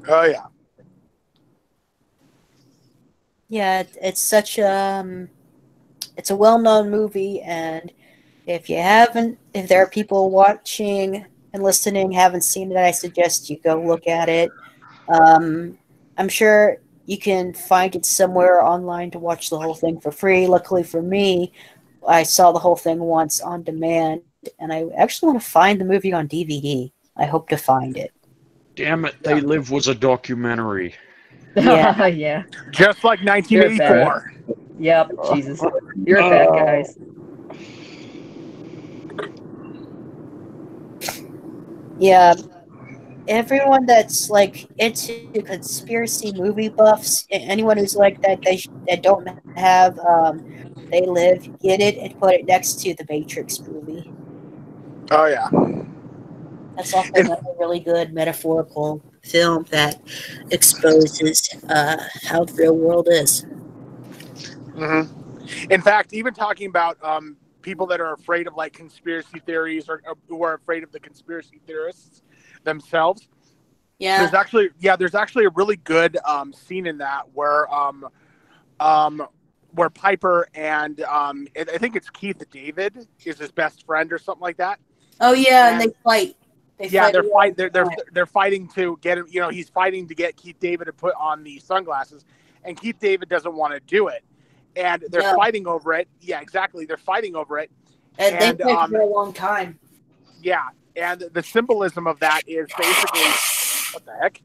Oh, yeah. Yeah, it's such it's a well-known movie, and if there are people watching and listening haven't seen it, I suggest you go look at it. I'm sure you can find it somewhere online to watch the whole thing for free. Luckily for me, I saw the whole thing once on demand, and I actually want to find the movie on DVD. I hope to find it. Damn it, They Live was a documentary. Yeah. Yeah. Just like 1984. Yep, Jesus. You're a bad guys. Yeah. Everyone that's like into conspiracy movie buffs, anyone who's like that, that don't have They Live, get it and put it next to the Matrix movie. Oh yeah. That's also another really good metaphorical film that exposes how the real world is. In fact, even talking about people that are afraid of like conspiracy theories or who are afraid of the conspiracy theorists themselves. Yeah. There's actually a really good scene in that where Piper and I think it's Keith David is his best friend or something like that. Oh yeah, and they fight. They're fighting to get him. You know, he's fighting to get Keith David to put on the sunglasses, and Keith David doesn't want to do it, and they're fighting over it. Yeah, exactly. They're fighting over it, and they fight for a long time. Yeah, and the symbolism of that is basically what the heck.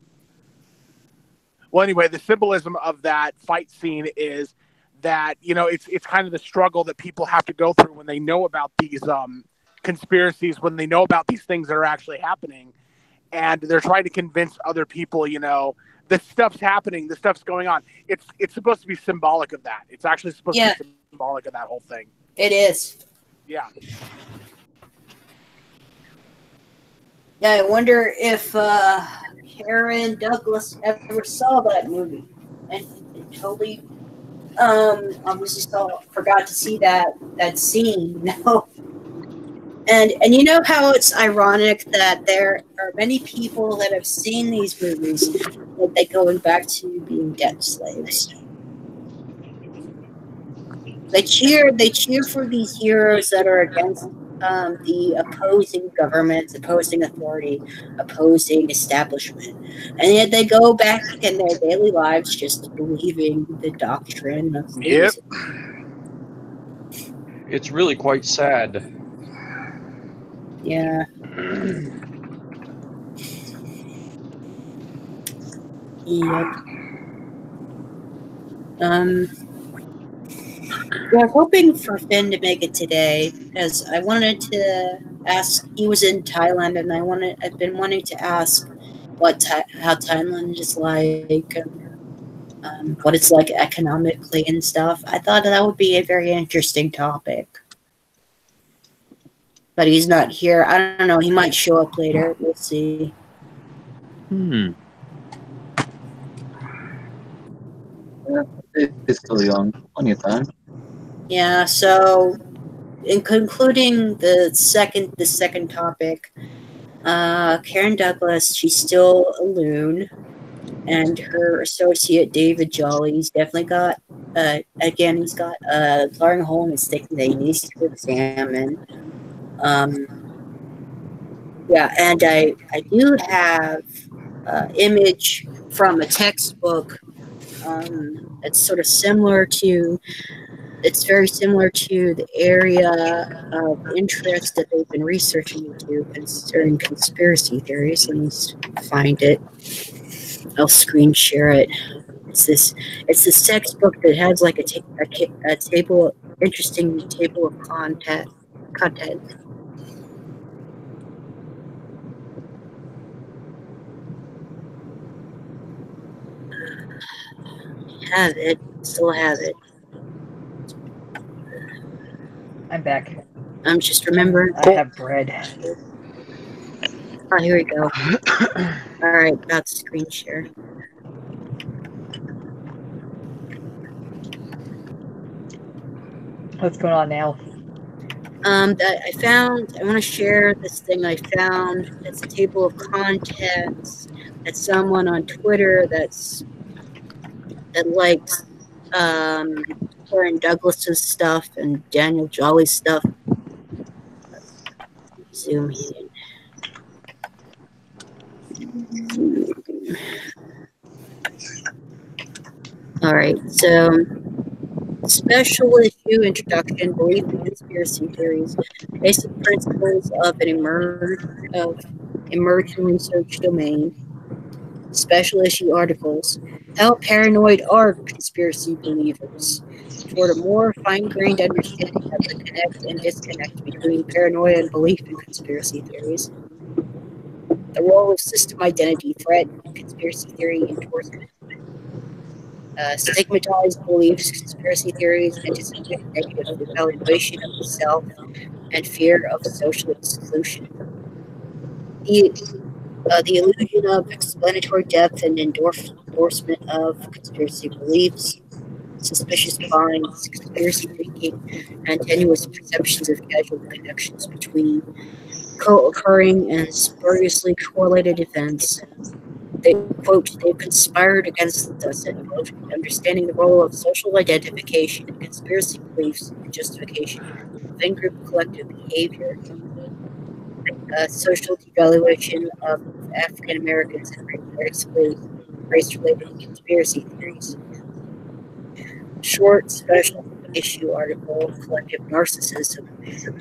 Well, anyway, the symbolism of that fight scene is that it's kind of the struggle that people have to go through when they know about these conspiracies, when they know about these things that are actually happening, and they're trying to convince other people, this stuff's happening, this stuff's going on. It's supposed to be symbolic of that. It's actually supposed to be symbolic of that whole thing. It is. Yeah. Yeah, I wonder if Karen Douglas ever saw that movie and totally obviously forgot to see that scene, And you know how it's ironic that there are many people that have seen these movies, but they're going back to being debt slaves. They cheer for these heroes that are against the opposing government, opposing authority, opposing establishment. And yet they go back in their daily lives just believing the doctrine of Yep. It's really quite sad. Yeah. Yep. We're hoping for Finn to make it today, because I wanted to ask. He was in Thailand, and I've been wanting to ask how Thailand is like, what it's like economically and stuff. I thought that would be a very interesting topic, but he's not here. I don't know. He might show up later. We'll see. Yeah, it's still young. Plenty of time. Yeah. So, in concluding the second topic, Karen Douglas, she's still a loon, and her associate David Jolly's definitely got. Again, he's got a glaring hole in his thinking that he needs to examine. Yeah, and I do have image from a textbook. It's sort of similar to. It's very similar to the area of interest that they've been researching into concerning conspiracy theories. Let me find it. I'll screen share it. It's this textbook that has like a table, interesting table of content. Have it. Still have it. I'm back. I'm just remembering. I have bread. Oh, here we go. All right, about to screen share. What's going on now? That I found. I want to share this thing I found. It's a table of contents. That's someone on Twitter that likes Karen Douglas's stuff and Daniel Jolly's stuff. Zoom in. All right, so special issue introduction: belief in conspiracy theories, basic principles of an emerging research domain. Special issue articles: how paranoid are conspiracy believers? Toward a more fine-grained understanding of the connect and disconnect between paranoia and belief in conspiracy theories. The role of system identity threat in conspiracy theory endorsement. Stigmatized beliefs, conspiracy theories, anticipated negative evaluation of the self, and fear of social exclusion. The illusion of explanatory depth and endorsement of conspiracy beliefs, suspicious finds, conspiracy thinking, and tenuous perceptions of causal connections between co-occurring and spuriously correlated events. They, quote, they've conspired against us, end quote, understanding the role of social identification and conspiracy beliefs in justification of in-group collective behavior, social devaluation of African Americans and race-related conspiracy theories. Short special issue article: collective narcissism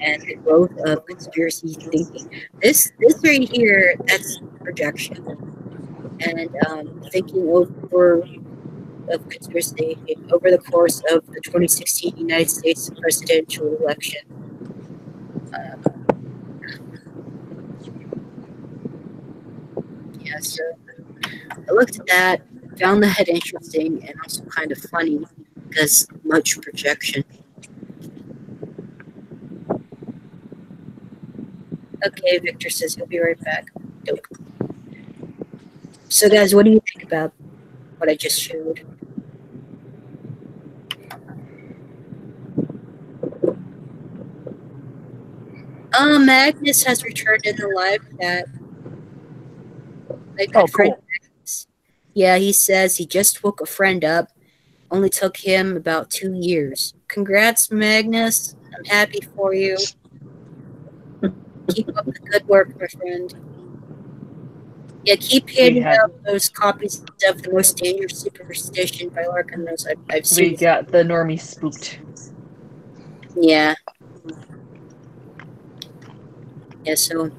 and the growth of conspiracy thinking. This right here, that's projection. And thinking over of conspiracy thinking over the course of the 2016 United States presidential election. Yeah, so I looked at that, found that interesting and also kind of funny because much projection. Okay, Victor says he'll be right back. Dope. So, guys, what do you think about what I just showed? Magnus has returned in the live chat. Oh, cool. Yeah, he says he just woke a friend up. Only took him about 2 years. Congrats, Magnus. I'm happy for you. Keep up the good work, my friend. Yeah, keep handing out those copies of The Most Dangerous Superstition by Larkin Rose. I've seen. We got the normie spooked. Yeah. Yeah, so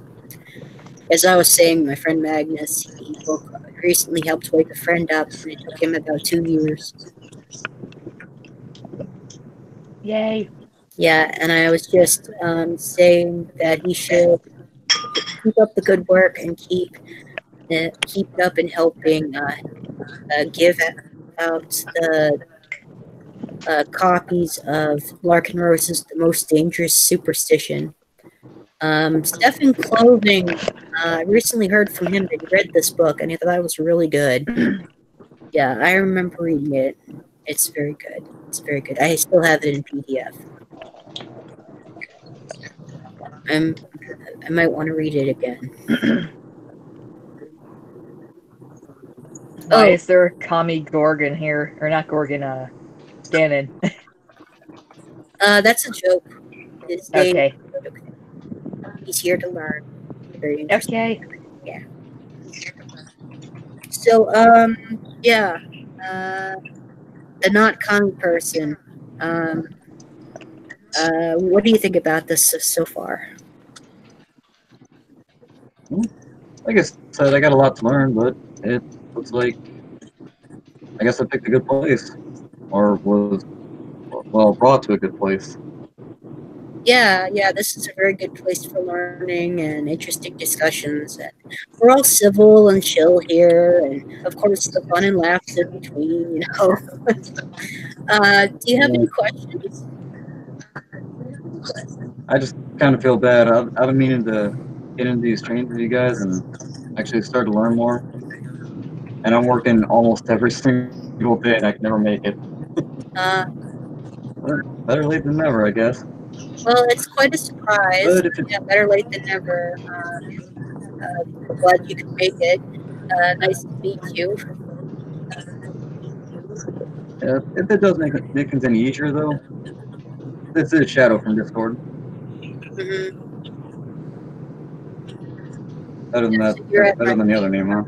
as I was saying, my friend Magnus, he recently helped wake a friend up, and it took him about 2 years. Yay. Yeah, and I was just saying that he should keep up the good work and keep it up in helping give out the copies of Larkin Rose's The Most Dangerous Superstition. Stephen Clothing, I recently heard from him that he read this book and he thought it was really good. Yeah, I remember reading it. It's very good. It's very good. I still have it in PDF. I might want to read it again. Why is there a commie Gorgon here? Or not Gorgon, Ganon. That's a joke. His name, okay. He's here to learn. Very interesting. Okay. Yeah. So, yeah. The not commie person. What do you think about this so far? Like I said, I got a lot to learn, but it looks like I guess I picked a good place, or was brought to a good place. Yeah, this is a very good place for learning and interesting discussions. And we're all civil and chill here, and of course the fun and laughs in between. Do you have any questions? I just kind of feel bad. I've been meaning to get into these trains with you guys and actually start to learn more. And I'm working almost every single day, and I can never make it. Better late than never, I guess. Well, it's quite a surprise. Yeah, better late than never. Glad you could make it. Nice to meet you. If it does make things any easier, though, this is Shadow from Discord. Mm-hmm. Better than that. Better than the other name, huh?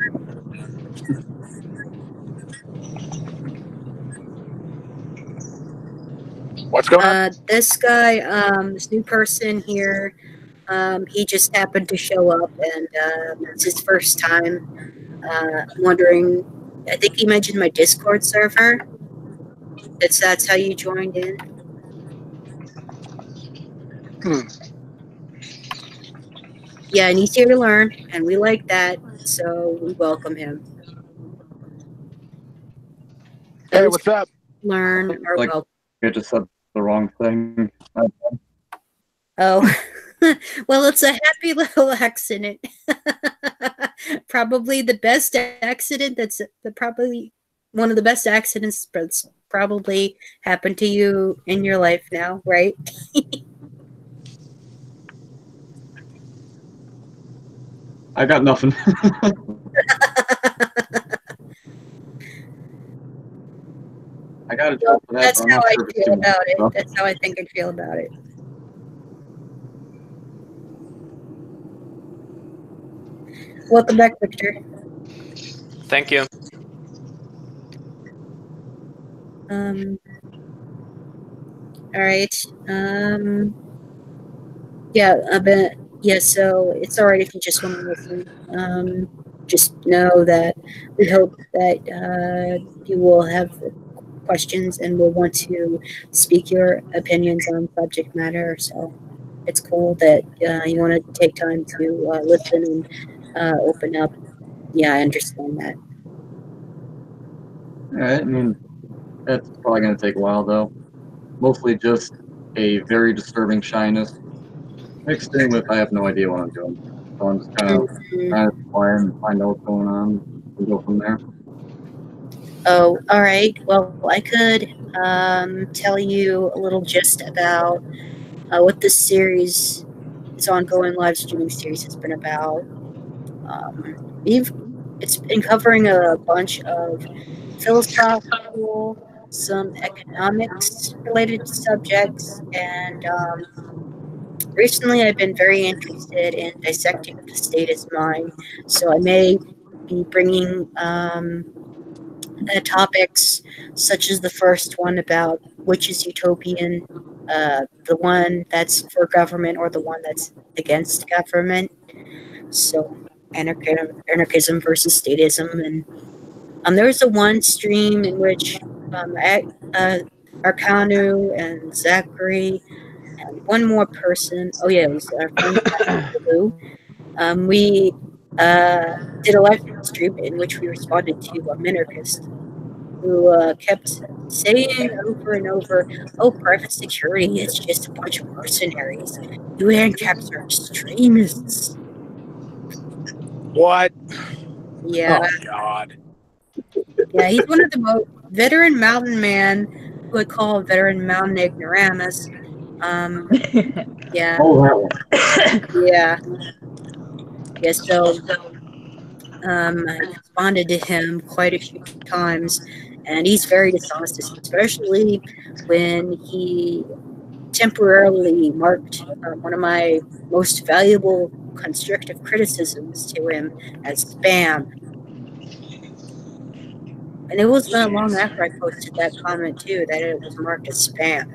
What's going on? This guy, this new person here, he just happened to show up, and it's his first time. I'm wondering, I think he mentioned my Discord server. That's how you joined in. Yeah, and he's here to learn, and we like that, so we welcome him. Hey, what's up? Learn or like, welcome. I just said the wrong thing. Oh, well, it's a happy little accident. Probably the best accident probably one of the best accidents that's probably happened to you in your life now, right? I got nothing. I got a joke for that. That's but I'm how not I sure feel about it. That's how I think I'd feel about it. Welcome back, Victor. Thank you. All right. Yeah, so it's all right if you just want to listen. Just know that we hope that you will have questions and will want to speak your opinions on subject matter. So it's cool that you want to take time to listen and open up. Yeah, I understand that. All right. I mean, that's probably going to take a while, though. Mostly just a very disturbing shyness mixed in with I have no idea what I'm doing. So I'm just kind of trying to inquire and find out what's going on and go from there. Oh, all right. Well, I could tell you a little gist about what this series, this ongoing live streaming series, has been about. It's been covering a bunch of philosophical, some economics related subjects, and recently I've been very interested in dissecting the statist mind, so I may be bringing topics such as the first one about which is utopian, the one that's for government or the one that's against government. So anarchism versus statism, and there's a one stream in which Arcanu and Zachary and one more person. Oh yeah, it was our friend Blue. We did a live stream in which we responded to a minarchist who kept saying over and over, "Oh, private security is just a bunch of mercenaries. You ANCAPs are extremists." What? Yeah. Oh God. Yeah, he's one of the most veteran mountain man who I call a veteran mountain ignoramus. Yeah. Oh, that one. Yeah. Yeah, so I responded to him quite a few times, and he's very dishonest, especially when he temporarily marked one of my most valuable constructive criticisms to him as spam. And it was not long after I posted that comment, too, that it was marked as spam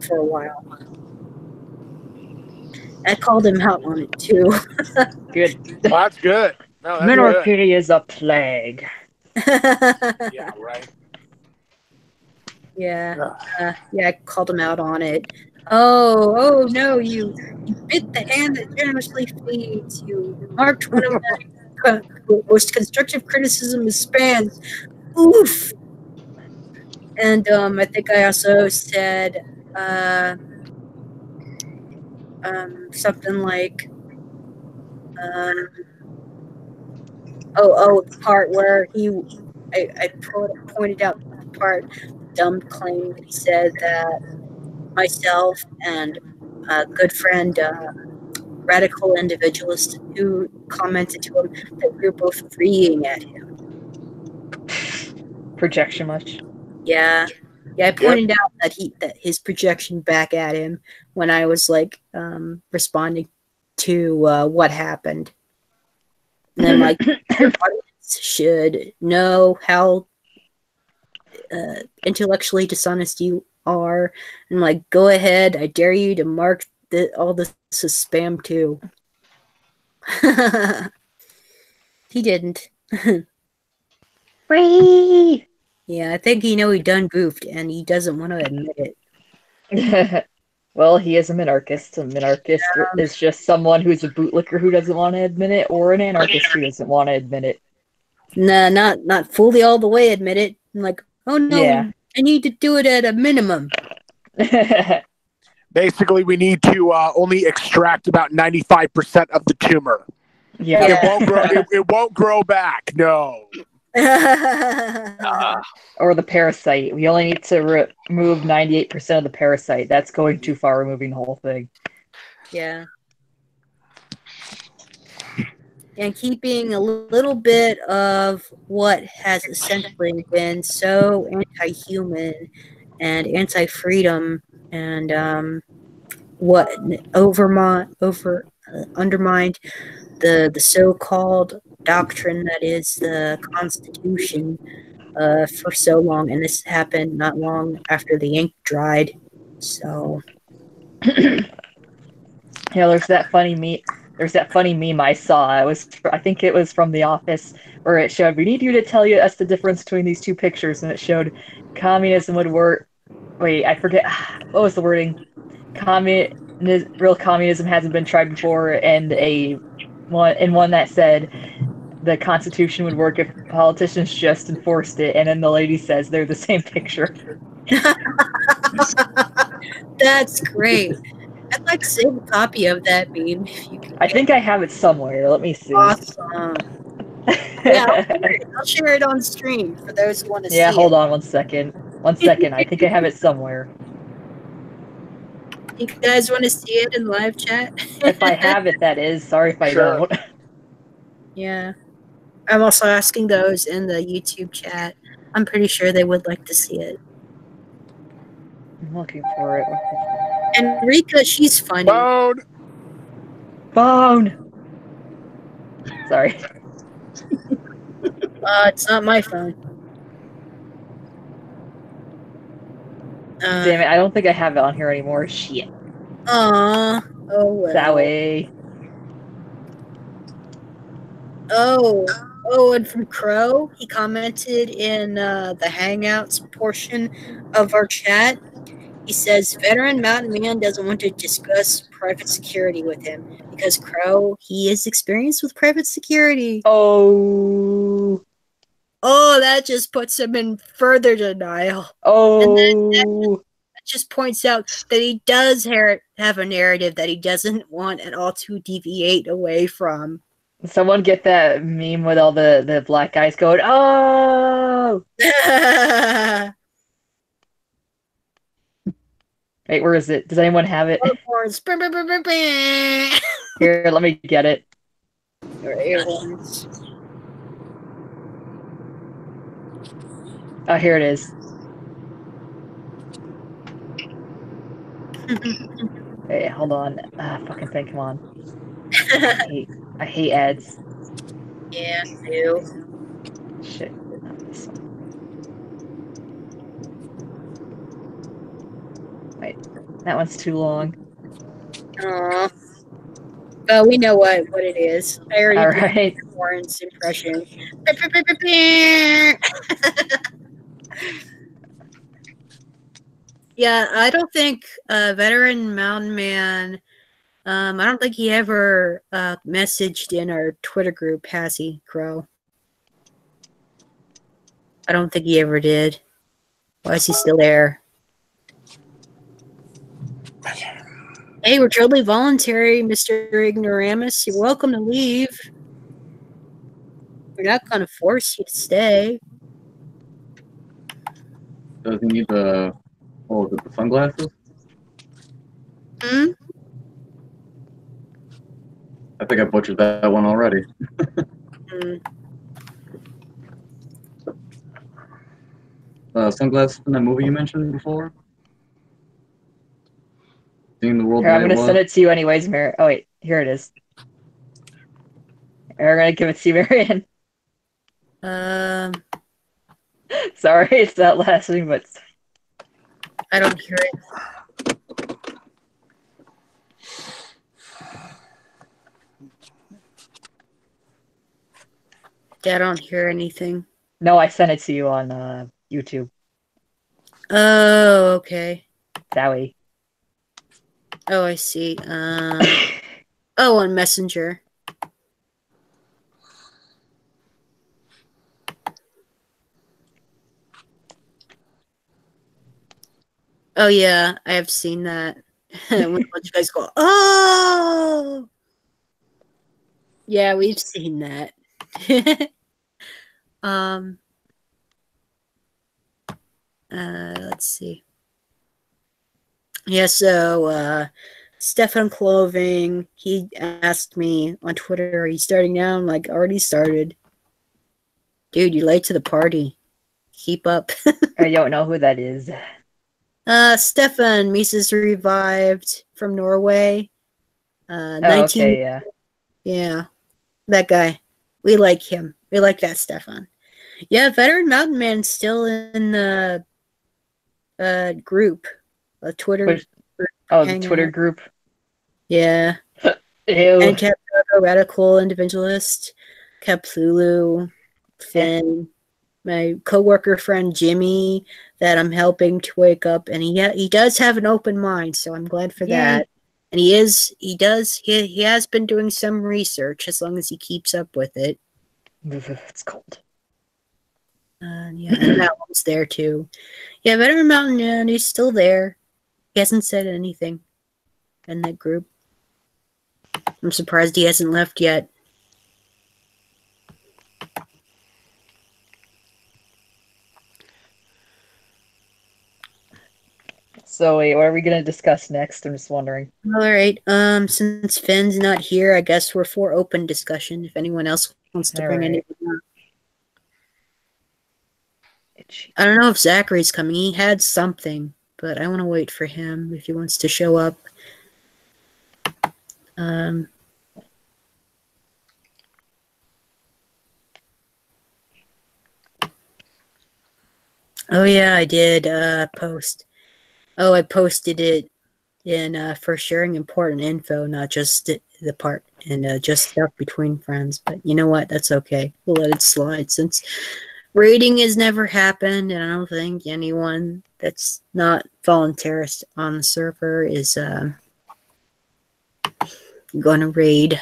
for a while. I called him out on it, too. Good. Well, that's good. No, that's Minarchy is a plague. Yeah, right. Yeah, I called him out on it. Oh no, you bit the hand that generously feeds. You marked one of my most constructive criticism as spans. Oof. And I think I also said something like the part where I pointed out the part, dumb claim that he said that myself and a good friend, radical individualist, who commented to him that we were both agreeing at him. Projection much? Yeah, I pointed out that his projection back at him when I was like responding to what happened. And then like your audience should know how intellectually dishonest you are, and like, go ahead, I dare you to mark all this as spam too. He didn't. Free! Yeah, I think he done goofed, and he doesn't want to admit it. Well, he is a minarchist. A minarchist is just someone who's a bootlicker who doesn't want to admit it, or an anarchist who doesn't want to admit it. Nah, not fully all the way admit it. I'm like, oh no, yeah. I need to do it at a minimum. Basically, we need to only extract about 95% of the tumor. Yeah. It won't grow back. No. Or the parasite. We only need to remove 98% of the parasite. That's going too far, removing the whole thing. Yeah. And keeping a little bit of what has essentially been so anti-human and anti-freedom, and what undermined the so-called doctrine that is the Constitution for so long. And this happened not long after the ink dried. So yeah, there's that funny meme I saw. I think it was from The Office, where it showed, we need you to tell us the difference between these two pictures, and it showed communism would work. Wait, I forget what was the wording. Real communism hasn't been tried before, and one that said the Constitution would work if politicians just enforced it, and then the lady says they're the same picture. That's great. I'd like to save a copy of that meme if you can. I think I have it somewhere. Let me see. Awesome. Yeah, I'll share it on stream for those who want to see it. Yeah, hold on 1 second. 1 second. I think I have it somewhere. You guys want to see it in live chat? If I have it, that is. Sorry if I don't. Yeah. I'm also asking those in the YouTube chat. I'm pretty sure they would like to see it. I'm looking for it. And Rika, she's funny. Phone. Sorry. It's not my phone. Damn it, I don't think I have it on here anymore. Shit. Oh well. That way. Oh, and from Crow, he commented in the Hangouts portion of our chat. He says, veteran Mountain Man doesn't want to discuss private security with him because Crow, he is experienced with private security. Oh, that just puts him in further denial. And that just points out that he does have a narrative that he doesn't want at all to deviate away from. Someone get that meme with all the black guys going, oh! Wait, where is it? Does anyone have it? Here, let me get it. Oh, here it is. Hey, hold on. Fucking thing, come on. I hate ads. Yeah, I do. Shit. Not this one. Wait, that one's too long. Aww. Well, we know what it is. I already did Warren's impression. Yeah, I don't think veteran Mountain Man. I don't think he ever messaged in our Twitter group, has he, Crow? I don't think he ever did. Why is he still there? Hey, we're totally voluntary, Mr. Ignoramus. You're welcome to leave. We're not going to force you to stay. Does he need the sunglasses? Hmm? I think I butchered that one already. Sunglasses in that movie you mentioned before? Seeing the world Here, the I'm way gonna it send was? it to you anyways, Mary. Oh wait, here it is. I'm gonna give it to you, Marianne. Sorry, it's not lasting, but I don't hear it. I don't hear anything. no, I sent it to you on YouTube. Oh, okay. Zowie. Oh, I see. Oh, on Messenger. Oh yeah, I have seen that. When a bunch of guys go, oh, yeah, we've seen that. Let's see. Yeah, so Stefan Clothing, he asked me on Twitter, are you starting now? I'm like, already started. Dude, you're late to the party. Keep up. I don't know who that is. Stefan Mises Revived from Norway. 19. Okay, yeah. Yeah, that guy. We like him. We like that Stefan. Yeah, Veteran Mountain Man's still in the group. A Twitter group. The Twitter group? Yeah. Ew. And kept a radical individualist, kept Lulu, Finn, my coworker friend Jimmy that I'm helping to wake up, and he does have an open mind, so I'm glad for that. And he has been doing some research as long as he keeps up with it. It's cold. Yeah, and that one's there too. Yeah, Veteran Mountain Man, he's still there. He hasn't said anything in that group. I'm surprised he hasn't left yet. So wait, what are we gonna discuss next? I'm just wondering. All right. Since Finn's not here, I guess we're for open discussion. If anyone else wants to bring anything up. I don't know if Zachary's coming. He had something, but I want to wait for him if he wants to show up. Oh yeah, I did post. Oh, I posted it in for sharing important info, not just the part and just stuff between friends. But you know what? That's okay. We'll let it slide since raiding has never happened, and I don't think anyone that's not voluntarist on the server is going to raid.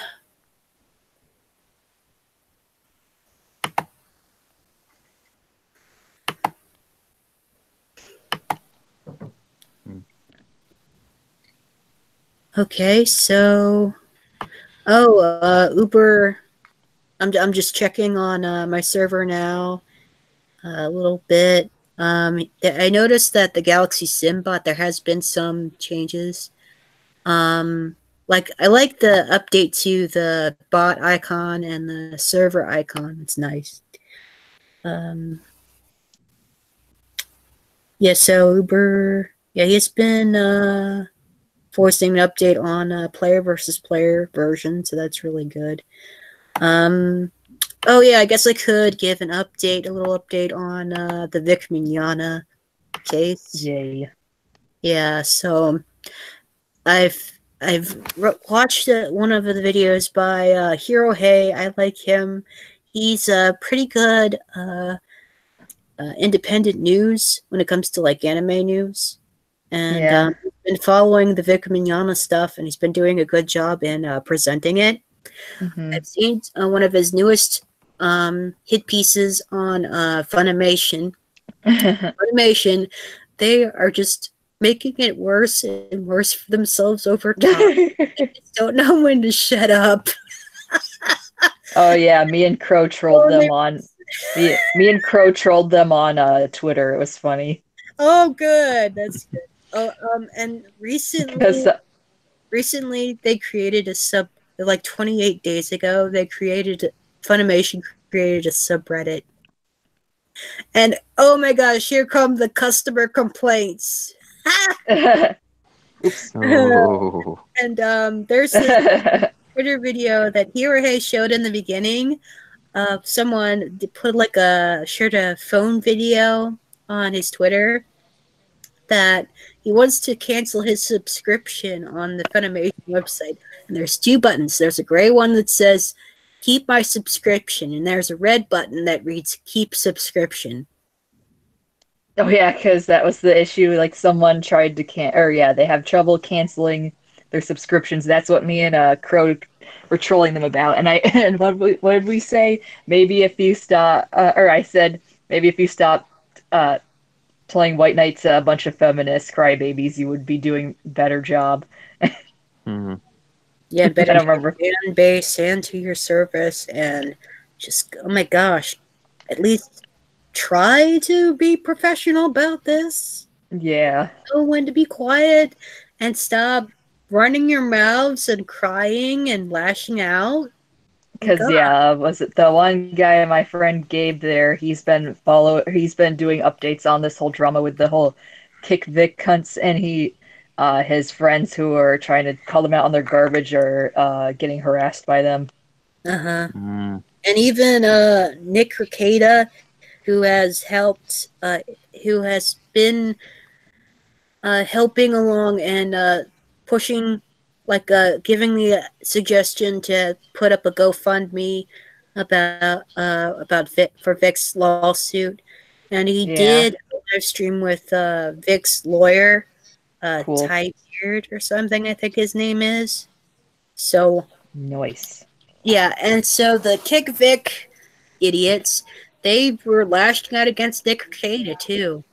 Okay, so Uber. I'm just checking on my server now a little bit. I noticed that the Galaxy Sim bot, there has been some changes. Like I like the update to the bot icon and the server icon. It's nice. Yeah, so Uber, yeah, he's been forcing an update on player versus player version, so that's really good. Oh yeah, I guess I could give an update, a little update on the Vic Mignogna case. Yay. Yeah, so I've watched one of the videos by Hero Hey. I like him. He's pretty good independent news when it comes to like anime news. And he's been following the Vic Mignogna stuff, and he's been doing a good job in presenting it. I've seen one of his newest hit pieces on Funimation. Funimation, they are just making it worse and worse for themselves over time. They just don't know when to shut up. Oh yeah, me and Crow trolled them on me and Crow trolled them on Twitter. It was funny. Oh, good. That's good. Oh, and recently they created a like 28 days ago. Funimation created a subreddit, and oh my gosh, here come the customer complaints. Oops. Oh. And there's this Twitter video that Hirohe showed in the beginning. Someone shared a phone video on his Twitter that he wants to cancel his subscription on the Funimation website. And there's two buttons. There's a gray one that says keep my subscription, and there's a red button that reads keep subscription. Oh yeah, because that was the issue. Like someone tried to they have trouble canceling their subscriptions. That's what me and Crow were trolling them about. And what did we say? Maybe if you stop, I said maybe if you stop playing White Knights, a bunch of feminist crybabies, you would be doing a better job. Yeah, better I don't remember. fan base and to your service, and just oh my gosh, at least try to be professional about this. Yeah. Know when to be quiet and stop running your mouths and crying and lashing out. Because was it the one guy, my friend Gabe there, he's been doing updates on this whole drama with the whole kick Vic cunts, and his friends who are trying to call them out on their garbage are getting harassed by them. And even Nick Ricada, who has been helping along and pushing, giving the suggestion to put up a GoFundMe for Vic's lawsuit, and he did a live stream with Vic's lawyer, Cool. Ty Beard or something, I think his name is. So nice. Yeah, and so the Kick Vic idiots, they were lashing out against Nick Ricada too.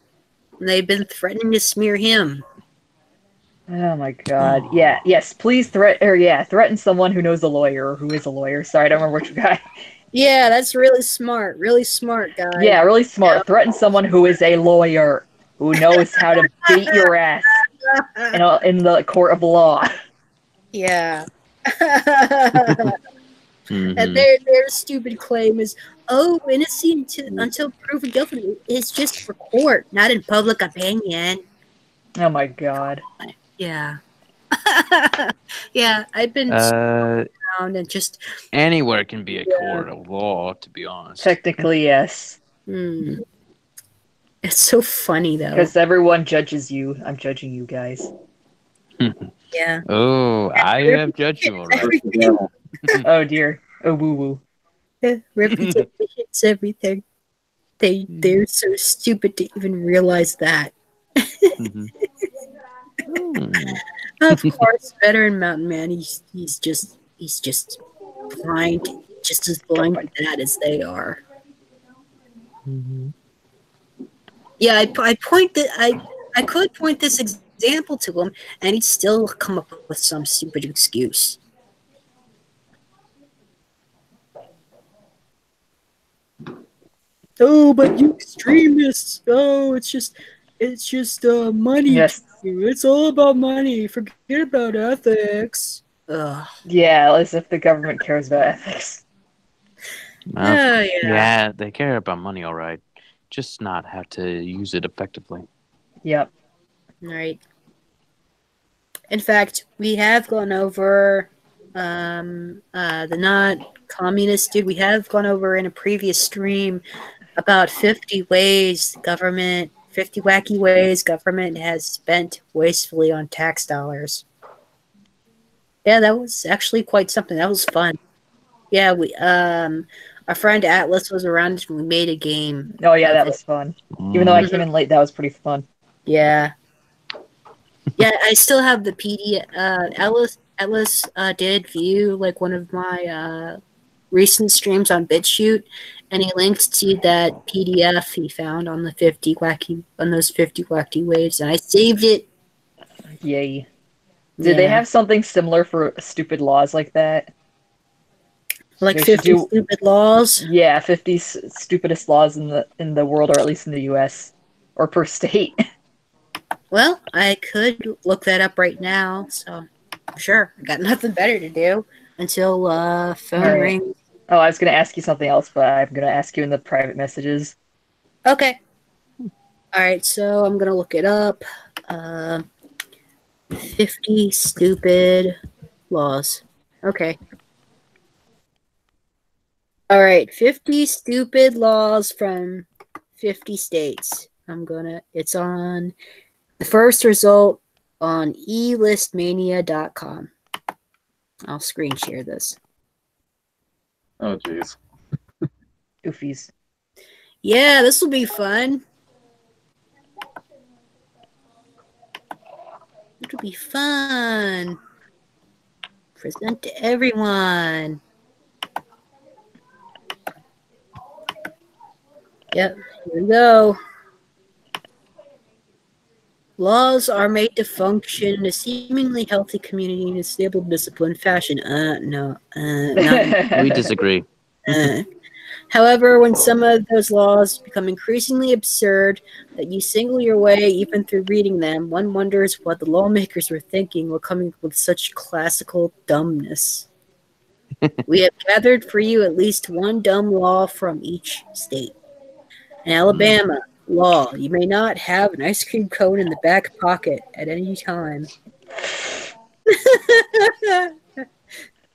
And they've been threatening to smear him. Oh my god. Yeah, yes, please threaten someone who knows a lawyer or who is a lawyer. Sorry, I don't remember which guy. Yeah, that's really smart guy. Yeah, really smart. Yeah. Threaten someone who is a lawyer, who knows how to beat your ass in the court of law. Yeah. And their stupid claim is, innocent until proven guilty is just for court, not in public opinion. Oh my god. Yeah. Yeah, I've been around and just anywhere can be a court of law, to be honest. Technically, yes. It's so funny though. Because everyone judges you. I'm judging you guys. Yeah. Oh, I have judged you already. Oh dear. Oh woo woo. Reputation's everything. They're so stupid to even realize that. Of course, veteran mountain man. He's just blind, just as blind to that as they are. Yeah, I could point this example to him, and he'd still come up with some stupid excuse. Oh, but you extremists! Oh, it's just money. Yes. It's all about money. Forget about ethics. Ugh. Yeah, as if the government cares about ethics. Yeah, they care about money, all right. Just not how to use it effectively. Yep. Right. In fact, we have gone over the not communist dude. We have gone over in a previous stream about 50 wacky ways government has spent wastefully on tax dollars. Yeah, that was actually quite something. That was fun. Yeah, we our friend Atlas was around and we made a game. Oh yeah, that was fun. Even though I came in late, that was pretty fun. Yeah. Yeah, I still have the PDF. Atlas did view like one of my recent streams on BitChute, and he linked to that PDF he found on those 50 wacky waves, and I saved it. Yay! Did they have something similar for stupid laws like that? Like 50 stupid laws? Yeah, 50 stupidest laws in the world, or at least in the U.S. or per state. Well, I could look that up right now, so sure. I got nothing better to do until phone rings. Oh, I was going to ask you something else, but I'm going to ask you in the private messages. Okay. Alright, so I'm going to look it up. 50 stupid laws. Okay. Alright, 50 stupid laws from 50 states. It's on the first result on elistmania.com. I'll screen share this. Oh, jeez. Goofies. Yeah, this will be fun. It'll be fun. Present to everyone. Yep, here we go. Laws are made to function in a seemingly healthy community in a stable, disciplined fashion. We disagree. However, when some of those laws become increasingly absurd, that you single your way even through reading them, one wonders what the lawmakers were thinking while coming up with such classical dumbness. We have gathered for you at least one dumb law from each state. In Alabama, law, you may not have an ice cream cone in the back pocket at any time.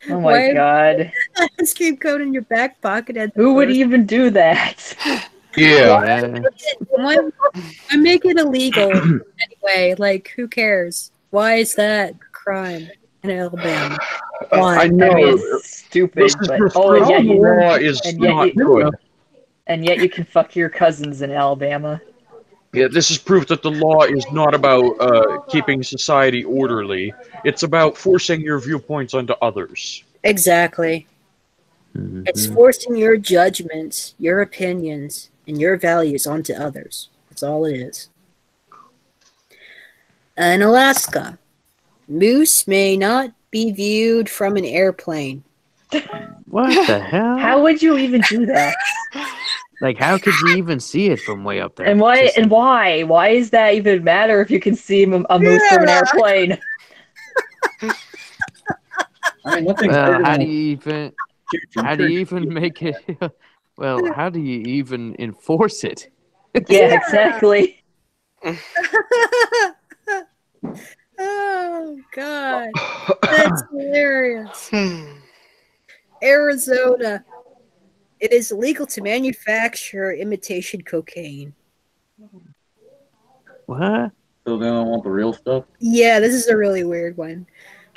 Oh my god. Ice cream cone in your back pocket. Who would even do that? Yeah. Why make it illegal anyway? Like, who cares? Why is that a crime in Alabama? Why? I know. I mean, it's stupid, but and yet you, law is not good. And yet you can fuck your cousins in Alabama. Yeah, this is proof that the law is not about keeping society orderly. It's about forcing your viewpoints onto others. Exactly. Mm-hmm. It's forcing your judgments, your opinions, and your values onto others. That's all it is. In Alaska, moose may not be viewed from an airplane. What the hell? How would you even do that? Like, how could you even see it from way up there? And why? And why? Why does that even matter if you can see a moose from an airplane? I mean, nothing's how do you even make it? Well, how do you even enforce it? Yeah, exactly. Oh, God. That's hilarious. Arizona. It is illegal to manufacture imitation cocaine. What? So they don't want the real stuff? Yeah, this is a really weird one.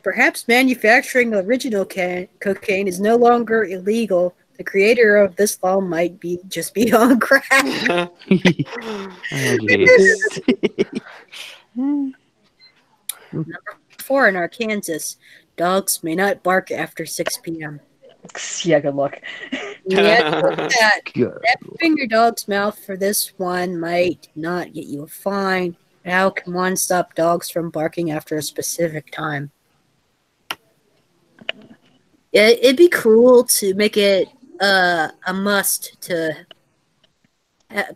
Perhaps manufacturing original cocaine is no longer illegal. The creator of this law might just be on crack. Oh, jeez. Number 4 in Arkansas. Dogs may not bark after 6 p.m. Yeah, good luck. Yeah, tapping your dog's mouth for this one might not get you a fine. How can one stop dogs from barking after a specific time? It'd be cruel to make it a must to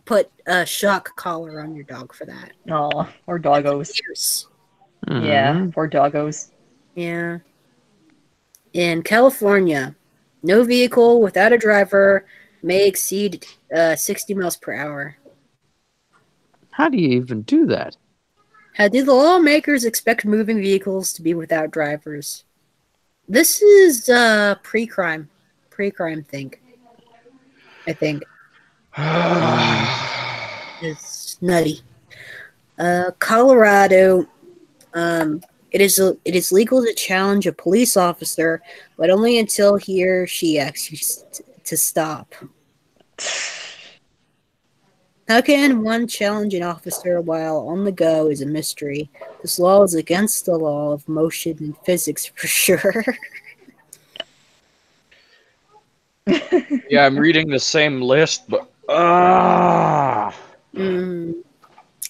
put a shock collar on your dog for that. Oh, or doggos. Yeah, poor doggos. Yeah. In California, no vehicle without a driver may exceed 60 miles per hour. How do you even do that? How do the lawmakers expect moving vehicles to be without drivers? This is pre-crime. Pre-crime thing. I think. It's nutty. Colorado, it is legal to challenge a police officer, but only until he or she asks you to stop. How can one challenge an officer while on the go is a mystery. This law is against the law of motion and physics for sure. Yeah, I'm reading the same list, but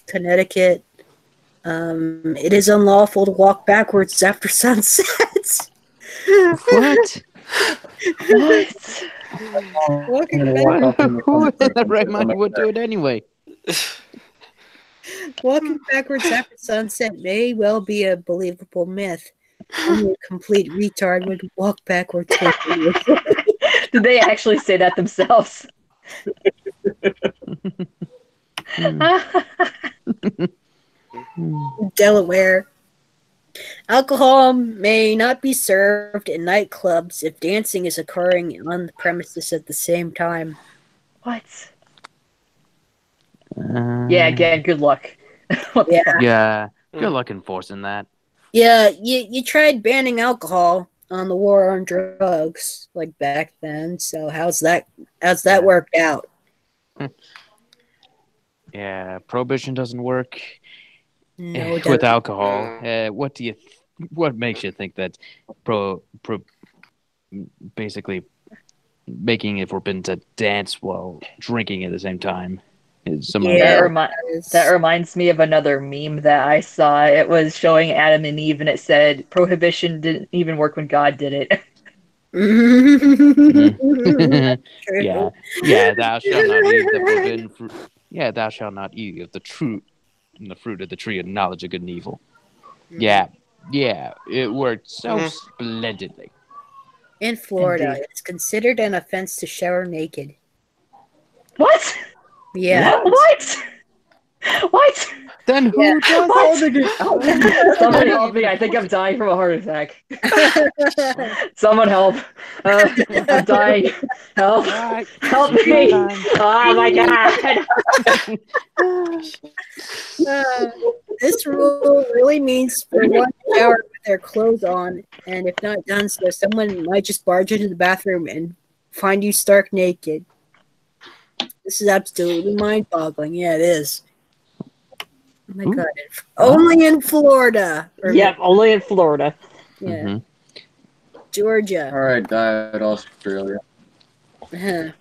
Connecticut. It is unlawful to walk backwards after sunset. What? What? Walking Who in their right mind would do it anyway? Walking backwards after sunset may well be a believable myth. Only a complete retard would walk backwards. Did they actually say that themselves? Delaware. Alcohol may not be served in nightclubs if dancing is occurring on the premises at the same time. What? Yeah, again, good luck. Yeah, good luck enforcing that. Yeah, you tried banning alcohol on the war on drugs like back then. So how's that worked out? Yeah, prohibition doesn't work No, with alcohol. What makes you think that basically making it forbidden to dance while drinking at the same time is some that reminds me of another meme that I saw. It was showing Adam and Eve, and it said, "Prohibition didn't even work when God did it." Yeah. Thou shalt not eat the forbidden fruit. Yeah, thou shalt not eat of the fruit of the tree of knowledge of good and evil. Yeah, it worked so splendidly. In Florida, Indeed. it's considered an offense to shower naked. What? Yeah. What? What? Then who does it? Somebody help me. I think I'm dying from a heart attack. Someone help. I'm dying. Help. Help me. Oh my god. This rule really means for one to shower with their clothes on, and if not done so, someone might just barge into the bathroom and find you stark naked. This is absolutely mind-boggling. Yeah, it is. Oh my god. Only in Florida. Yep, only in Florida. Yeah. Georgia. All right, died Australia. In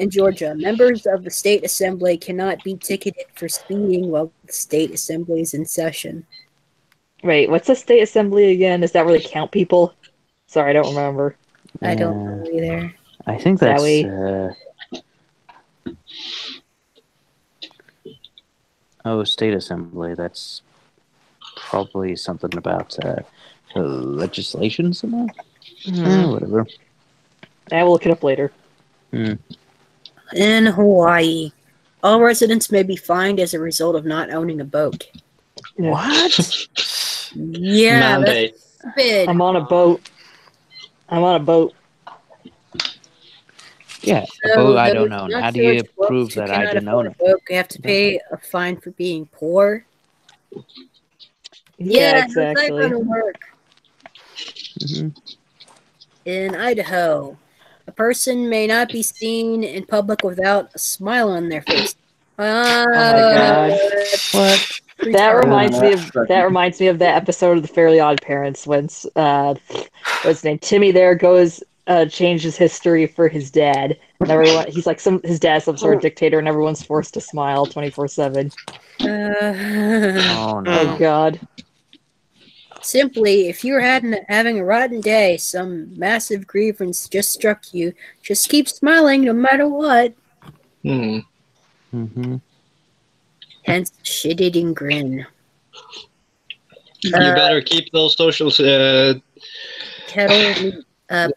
Georgia, members of the state assembly cannot be ticketed for speeding while the state assembly is in session. Wait, what's the state assembly again? Is that where they count people? Sorry, I don't remember. I don't know either. I think that's state assembly. That's probably something about legislation somewhere. Whatever. I will look it up later. In Hawaii, all residents may be fined as a result of not owning a boat. What? Yeah, Mandate. that's stupid. I'm on a boat. I'm on a boat. Yeah, a So boat I those don't own. not How do George you folks prove who that I cannot didn't afford own a him? boat have to pay a fine for being poor? Yeah, how's that exactly. gonna work? In Idaho, a person may not be seen in public without a smile on their face. Oh my god. What? That reminds me of Second. that episode of the Fairly Odd Parents when what's his name? Timmy there goes changes history for his dad. And everyone he's like his dad's some sort of dictator and everyone's forced to smile 24/7. Oh no. Oh god. Simply, if you're having a rotten day, some massive grievance just struck you, just keep smiling no matter what. Mm-hmm. Hence, shit-eating grin. You better keep those socials. Kettle meat,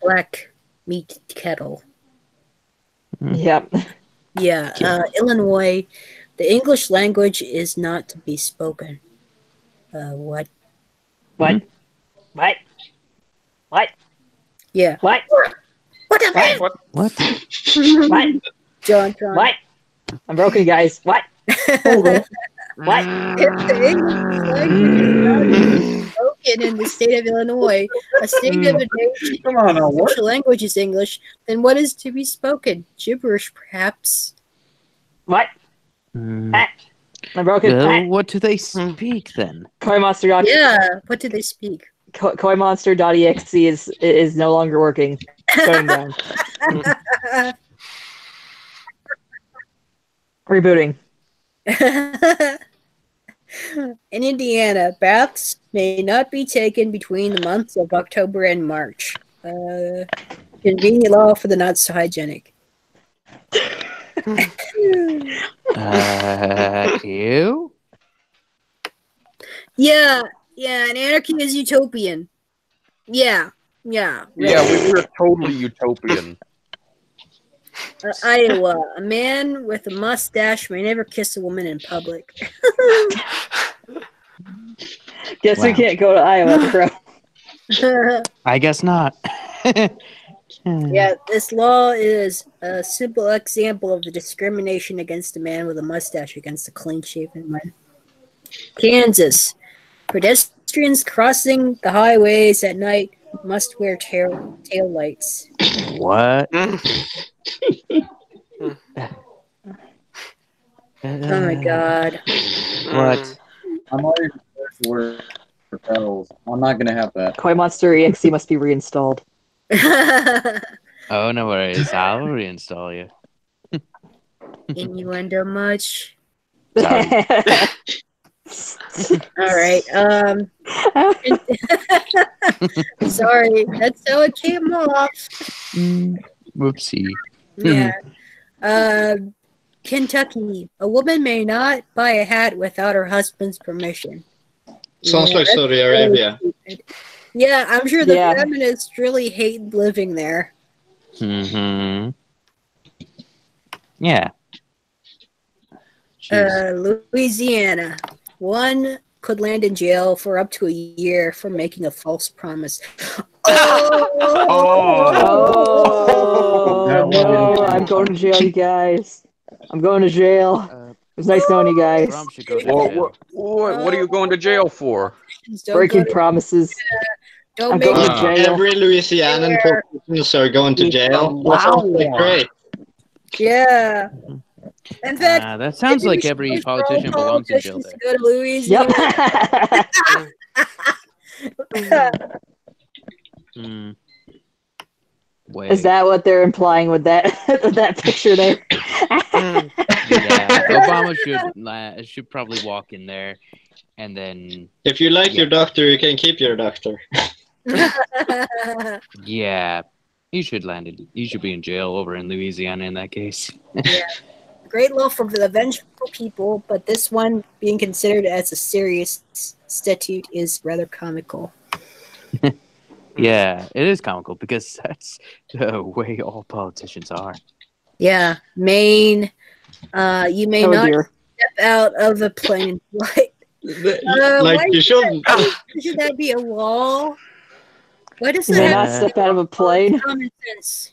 black meat kettle. Yep. Yeah, Illinois, the English language is not to be spoken. What? What? What? What? Yeah. What? What the fuck? What? What? What? John. What? I'm broken, guys. What? What? If the English language is not spoken in the state of Illinois, a state of a nation Come on, now, whose what? official language is English, then what is to be spoken? Gibberish, perhaps. What? Mm. I'm broken. Well, what do they speak then? Coinmonster. Yeah, what do they speak? Coinmonster.exe is no longer working. Going down. Rebooting. In Indiana, baths may not be taken between the months of October and March. Convenient law for the not so hygienic. You? Yeah, and anarchy is utopian. Yeah. Yeah, we're totally utopian. Iowa, a man with a mustache may never kiss a woman in public. Guess we can't go to Iowa, bro. I guess not. Yeah, this law is a simple example of the discrimination against a man with a mustache against a clean-shaven man. Kansas, pedestrians crossing the highways at night must wear tail lights. What? Oh my god. What? I'm already for pedals. I'm not gonna have that. Coinmonster.exe must be reinstalled. Oh, no worries. I'll reinstall you. Innuendo much? Sorry. Alright, sorry, that's how it came off. Whoopsie. Yeah. Kentucky, a woman may not buy a hat without her husband's permission. Sounds like that's Saudi really Arabia. stupid. Yeah, I'm sure the Yeah. feminists really hate living there. Mm-hmm. Yeah. Jeez. Louisiana, one could land in jail for up to a year for making a false promise. Oh, no, I'm going to jail, you guys. I'm going to jail. It was nice knowing you guys. Trump should go to jail. What are you going to jail for? Don't Breaking go to- promises. Don't I'm make going to it jail. Every Louisianan politicians are going to jail. That sounds like great. Yeah. In fact, That sounds maybe we like should every push for all politician belongs in jail politicians there. to go to Louisiana. Yep. Wait. Is that what they're implying with that with that picture there? Yeah, Obama should probably walk in there, and then If you like your doctor, you can keep your doctor. yeah, he should be in jail over in Louisiana in that case. Yeah. Great law for the vengeful people, but this one being considered as a serious statute is rather comical. Yeah, it is comical because that's the way all politicians are. Yeah, Maine, you may Oh not dear. step out of a plane in flight. Like you shouldn't. Should that be a law? Why does You that may have not to step be out of a plane. common sense?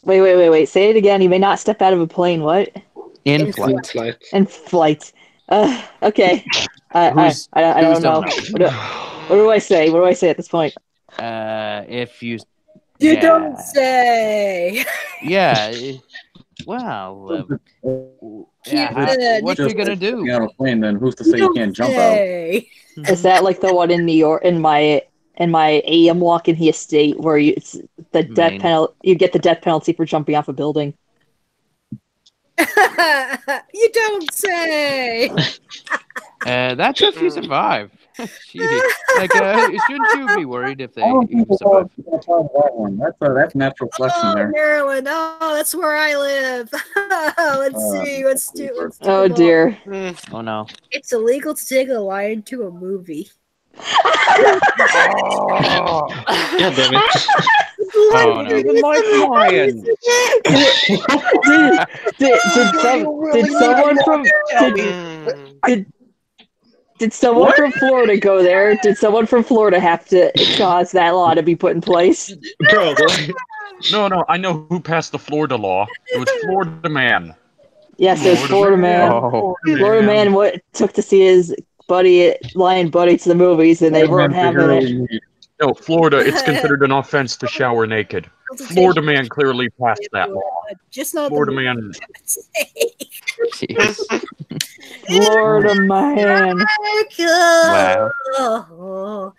Wait. Say it again. You may not step out of a plane. What? In In flight. Flight. In flight. Okay. I Who's don't know. What do I say? What do I say at this point? If you. You yeah. don't say. Yeah. Well. What are you gonna do? Getting out of a plane, then who's to You say you don't can't jump out? say. Is that like the one in New York in my AM walk in the estate where it's the death Maine. penalty? You get the death penalty for jumping off a building. You don't say. That's if you survive. Gee, like, shouldn't you be worried if I don't you think survive? that one. That's natural selection there. Maryland. Oh, that's where I live. Let's see. Let's do Oh them all. dear. Oh no. It's illegal to take a lion to a movie. God damn it. Oh no. Even like lions. Did someone from Florida go there? Did someone from Florida have to cause that law to be put in place? Probably. No, I know who passed the Florida law. It was Florida man. Yes, it was Florida man. Oh. Florida man took to see his lion buddy to the movies, and they weren't having it. No, Florida, it's considered an offense to shower naked. Florida man clearly passed that law. Just not Florida the man. Jeez. Florida man. Wow. Wow.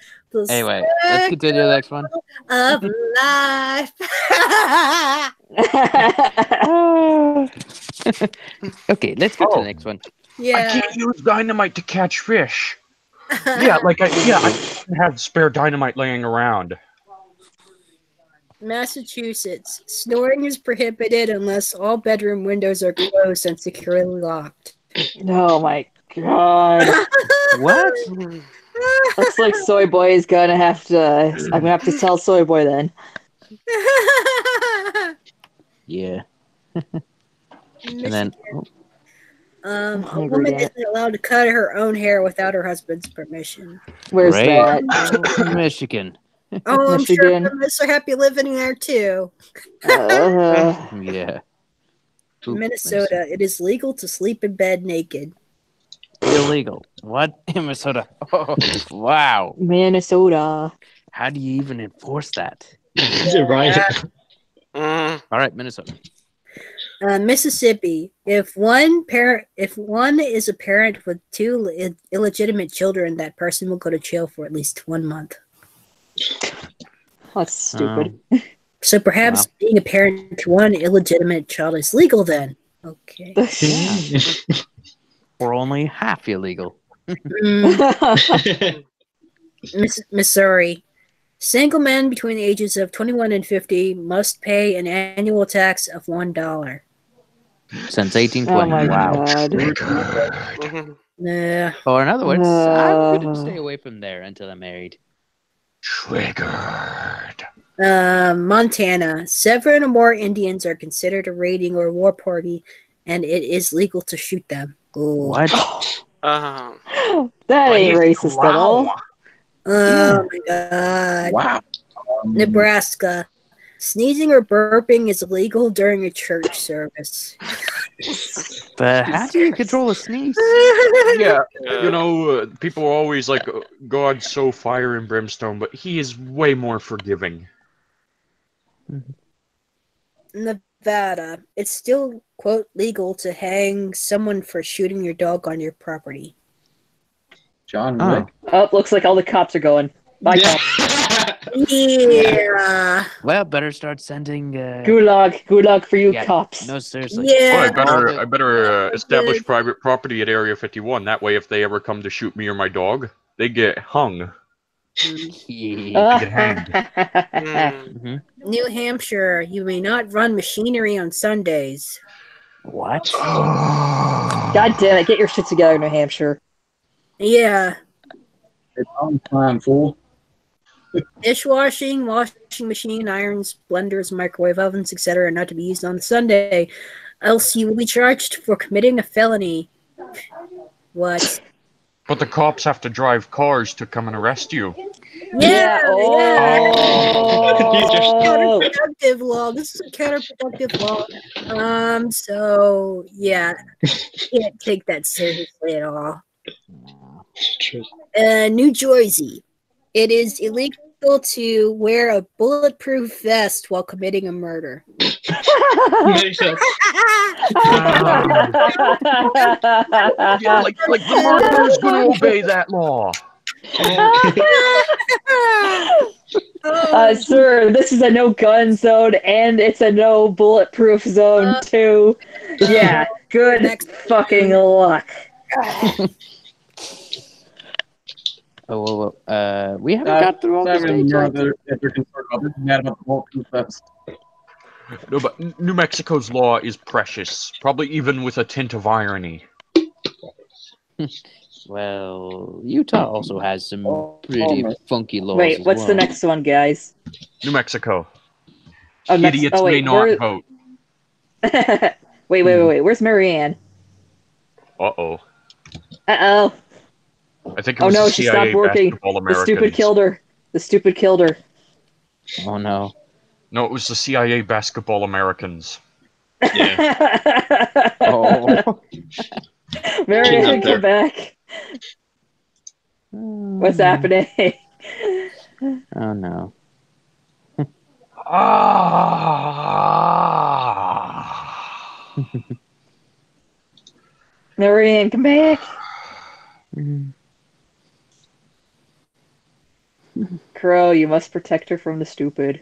Anyway, let's continue the next one. Of life. Okay, let's go to the next one. Yeah. I can't use dynamite to catch fish. I have spare dynamite laying around. Massachusetts. Snoring is prohibited unless all bedroom windows are closed and securely locked. Oh my god. What? Looks like Soy Boy is gonna have to. I'm gonna have to tell Soy Boy then. Yeah. And then a woman isn't allowed to cut her own hair without her husband's permission. Where's great. that? Michigan. Oh, I'm sure Michigan. feminists are happy living there too. Yeah. Minnesota, it is legal to sleep in bed naked. Illegal. What? In Minnesota? Oh, wow. Minnesota. How do you even enforce that? Right. All right, Minnesota. Mississippi, if one is a parent with two illegitimate children, that person will go to jail for at least 1 month. That's stupid. So perhaps being a parent to one illegitimate child is legal then. Okay. Yeah. Or only half illegal. Missouri. Single men between the ages of 21 and 50 must pay an annual tax of $1. Since 1820. Oh my wow. god. Or in other words, I'm going to stay away from there until I'm married. Triggered. Montana. 7 or more Indians are considered a raiding or war party, and it is legal to shoot them. Ooh. What? That ain't racist at all. Oh my god. Wow. Nebraska. Sneezing or burping is illegal during a church service. But how do you control a sneeze? Yeah, people are always like, God's so fire and brimstone, but he is way more forgiving. Nevada. It's still, quote, legal to hang someone for shooting your dog on your property. John Wick. Oh, looks like all the cops are going. Bye, cops. Yeah. Well, better start sending. Gulag for you, cops. No, seriously. Yeah. I better establish private property at Area 51. That way, if they ever come to shoot me or my dog, they get hung. They get hanged. New Hampshire. You may not run machinery on Sundays. What? God damn it! Get your shit together, New Hampshire. Yeah. It's on time, fool. Dishwashing, washing machine, irons, blenders, microwave ovens, etc. are not to be used on Sunday, else you will be charged for committing a felony. What? But the cops have to drive cars to come and arrest you. Yeah. Oh. Counterproductive law. This is a counterproductive law. So yeah, can't take that seriously at all. New Jersey. It is illegal to wear a bulletproof vest while committing a murder. Makes sense. Yeah, like the murderer's gonna obey that law. Sir, this is a no gun zone and it's a no bulletproof zone too. Yeah, good fucking luck. We haven't got through all the states yet. If you're concerned about this, mad about the bulletproof vest. No, but New Mexico's law is precious, probably even with a tint of irony. Well, Utah also has some pretty funky laws. Wait, what's the next one, guys? New Mexico. Oh, Idiots may not vote. wait. Where's Marianne? Uh-oh. Uh-oh. I think it was the she CIA stopped working. Basketball The stupid killed her. The stupid killed her. Oh, no. No, it was the CIA Basketball Americans. Yeah. Oh. Marianne, come back. What's happening? Oh, no. Marianne, come back. Crow, you must protect her from the stupid.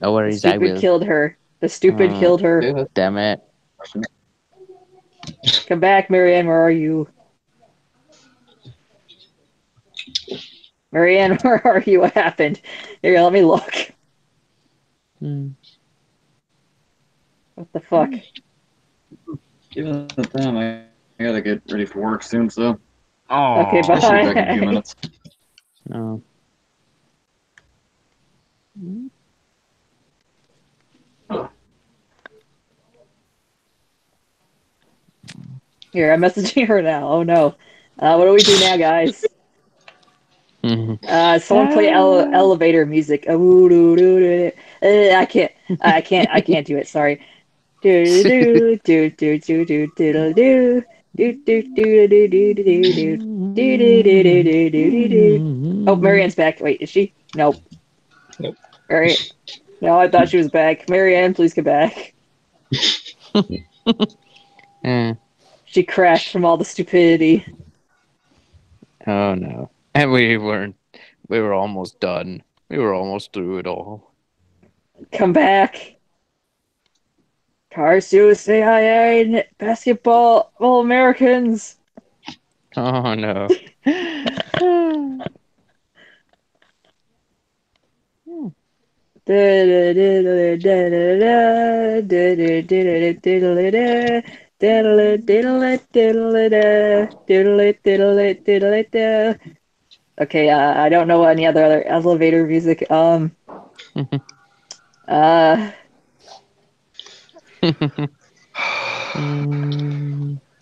No worries, the I will. stupid killed her. The stupid killed her. Damn it. Come back, Marianne, where are you? Marianne, where are you? What happened? Here, let me look. What the fuck? Given the time, I gotta get ready for work soon, so. Oh. Okay, bye. I'll see you back in a few minutes. No. Here, I'm messaging her now. Oh no. What do we do now, guys? Someone play elevator music. I can't do it. Sorry. Oh, Marianne's back. Wait, is she? Nope. Nope. Alright. No, I thought she was back. Marianne, please come back. She crashed from all the stupidity. Oh no. And we were almost done. We were almost through it all. Come back. Cars to CIA basketball all Americans. Oh no. Okay, I don't know any other elevator music.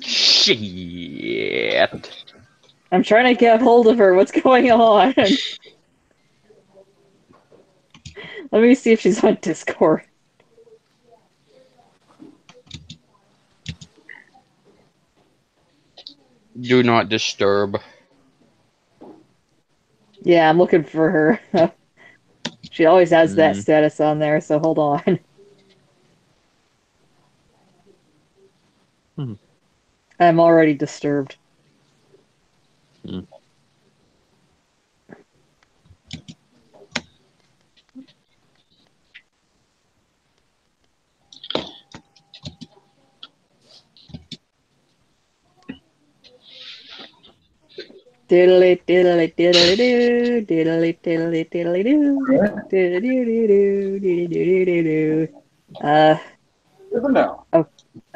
Shit. I'm trying to get hold of her. What's going on? Let me see if she's on Discord. Do not disturb. Yeah, I'm looking for her. She always has that status on there, so hold on. I'm already disturbed. Diddly diddly diddly doo, diddly diddly diddly doo, diddly doo doo doo doo doo doo.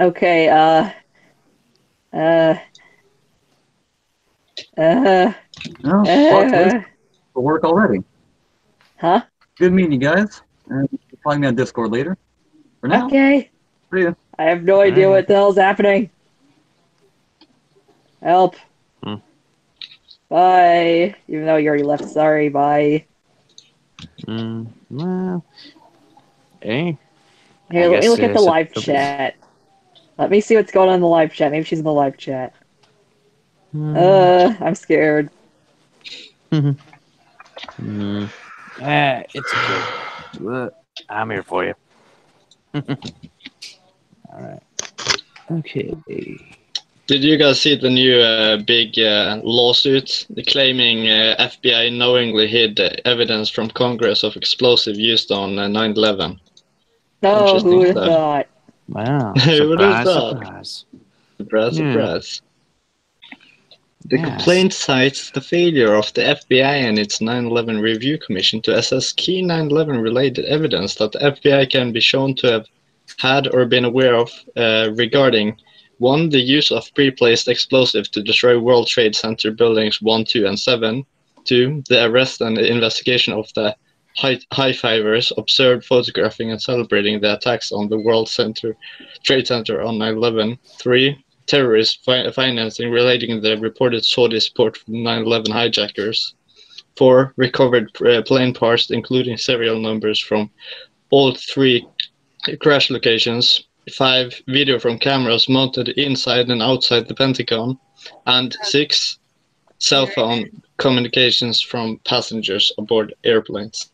Okay. For work already. Huh? Good meeting you guys. Find me on Discord later. For now. Okay. See ya. I have no idea what the hell's happening. Help. Bye. Even though you already left, sorry. Bye. Well, Here, let me look at the live chat. Let me see what's going on in the live chat. Maybe she's in the live chat. I'm scared. It's okay. I'm here for you. Alright. Okay. Did you guys see the new big lawsuit claiming FBI knowingly hid evidence from Congress of explosive used on 9/11? Oh, who would have thought? Wow. Who would have Surprise, thought? surprise. Surprise, Yeah. surprise. The Yes. complaint cites the failure of the FBI and its 9/11 Review Commission to assess key 9/11 related evidence that the FBI can be shown to have had or been aware of regarding 1. The use of pre-placed explosive to destroy World Trade Center buildings 1, 2, and 7. 2. The arrest and the investigation of the high-fivers observed photographing and celebrating the attacks on the World Trade Center on 9/11. 3. Terrorist financing relating to the reported Saudi support for 9/11 hijackers. 4. Recovered plane parts, including serial numbers from all 3 crash locations. 5. Video from cameras mounted inside and outside the Pentagon. And 6. Cell phone communications from passengers aboard airplanes.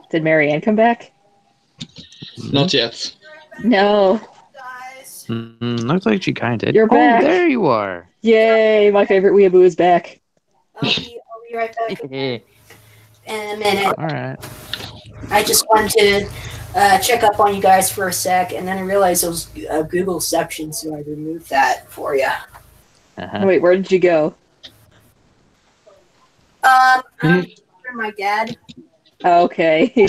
Did Marianne come back? Not yet. No. Looks like she kind of did. You're back. Oh, there you are. Yay! My favorite weeaboo is back. I'll be right back in a minute. All right. I just wanted to check up on you guys for a sec, and then I realized it was a Google section, so I removed that for you. Wait, where did you go? I'm for my dad. Okay.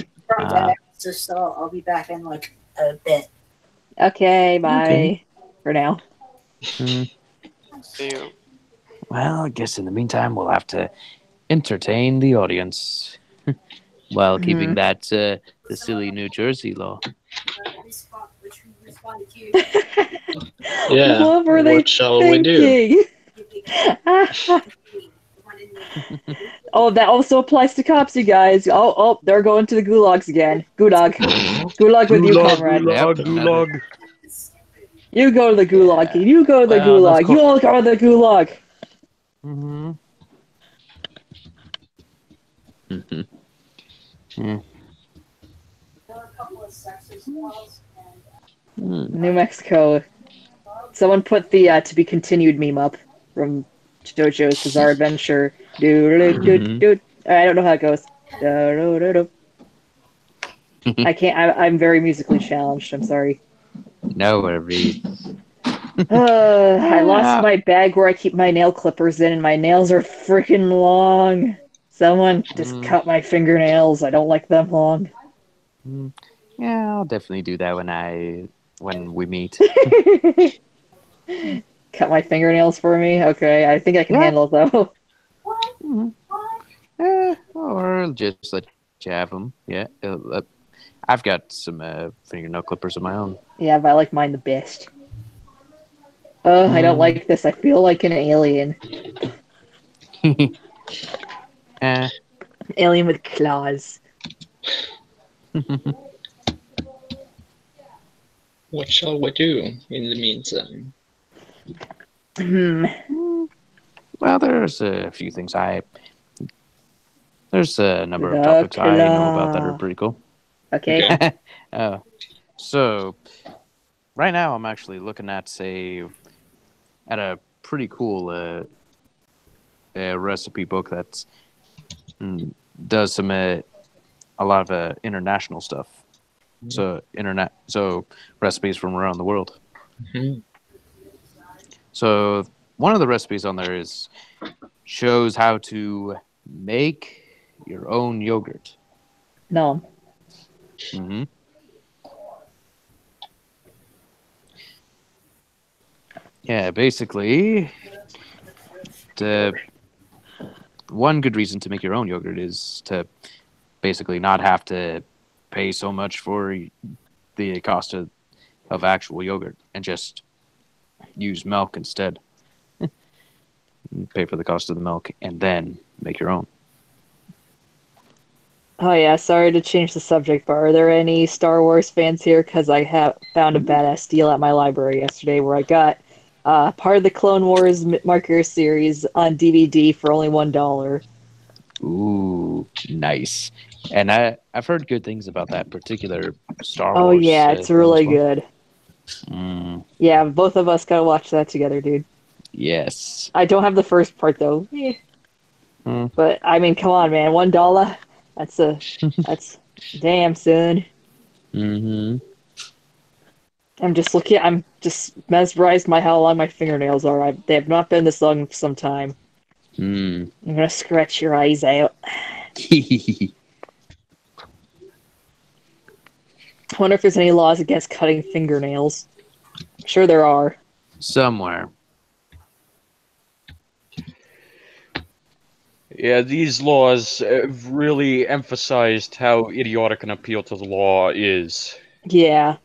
So I'll be back in like a bit. Okay, bye. Okay. For now. See you. Well, I guess in the meantime, we'll have to entertain the audience while keeping that the silly New Jersey law. Yeah. What were they What shall thinking? we do? Oh, that also applies to cops, you guys. Oh, they're going to the gulags again. Gulag. Gulag with you, comrade. Gulag. You go to the gulag. Yeah. You go to the Well, gulag. You all go to the gulag. New Mexico. Someone put the to be continued meme up from JoJo's Bizarre Adventure. I don't know how it goes. I can't. I'm very musically challenged. I'm sorry. No worries. I lost my bag where I keep my nail clippers in, and my nails are freaking long. Someone just cut my fingernails. I don't like them long. Yeah, I'll definitely do that when we meet. Cut my fingernails for me? Okay, I think I can handle it, though. Or just let you have them. Yeah, I've got some fingernail clippers of my own. Yeah, but I like mine the best. Oh, I don't like this. I feel like an alien. Alien with claws. What shall we do in the meantime? Well, there's a few things there's a number of topics I know about that are pretty cool. Okay. So, right now I'm actually looking at a pretty cool recipe book that does some a lot of international stuff. So recipes from around the world. So one of the recipes on there shows how to make your own yogurt. No. Yeah, basically, one good reason to make your own yogurt is to basically not have to pay so much for the cost of actual yogurt and just use milk instead. Pay for the cost of the milk and then make your own. Oh yeah, sorry to change the subject, but are there any Star Wars fans here? Because I have found a badass deal at my library yesterday where I got part of the Clone Wars marker series on DVD for only $1. Ooh, nice. And I've heard good things about that particular Star Wars. Oh yeah, it's really good. Mm. Yeah, both of us gotta watch that together, dude. Yes. I don't have the first part though. But I mean, come on, man, $1. That's damn, son. Mm-hmm. I'm just mesmerized by how long my fingernails are. They have not been this long for some time. I'm gonna scratch your eyes out. I wonder if there's any laws against cutting fingernails. I'm sure there are. Somewhere. Yeah, these laws have really emphasized how idiotic an appeal to the law is. Yeah.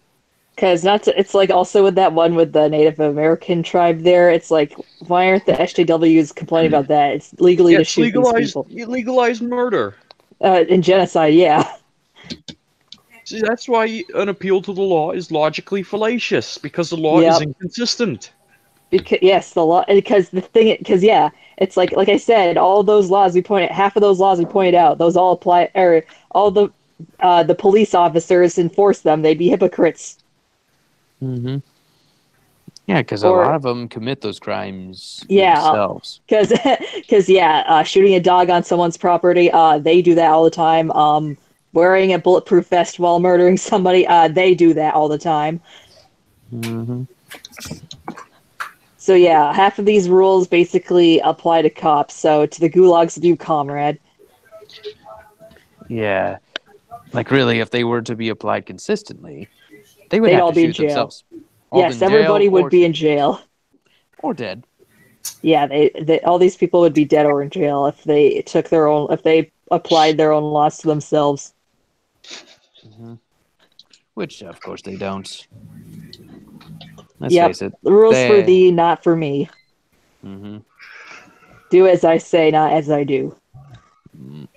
Because it's like also with that one with the Native American tribe there, it's like, why aren't the SJWs complaining about that? It's legally to shoot these people. Legalized murder. And genocide, yeah. See, that's why an appeal to the law is logically fallacious, because the law is inconsistent. Yes, the law, because yeah, it's like I said, all those laws half of those laws we pointed out, those all apply, or all the police officers enforce them, they'd be hypocrites. Mm-hmm. Yeah, because a lot of them commit those crimes themselves. Because shooting a dog on someone's property, they do that all the time. Wearing a bulletproof vest while murdering somebody, they do that all the time. Mm-hmm. So yeah, half of these rules basically apply to cops. So to the gulags of you, comrade. Yeah, like really, if they were to be applied consistently, they would They'd have all to be shoot in jail. themselves. Yes, everybody would be in jail. Or dead. Yeah, all these people would be dead or in jail if they applied their own laws to themselves. Mm-hmm. Which, of course, they don't. Let's face it. The rules for thee, not for me. Mm-hmm. Do as I say, not as I do. Mm.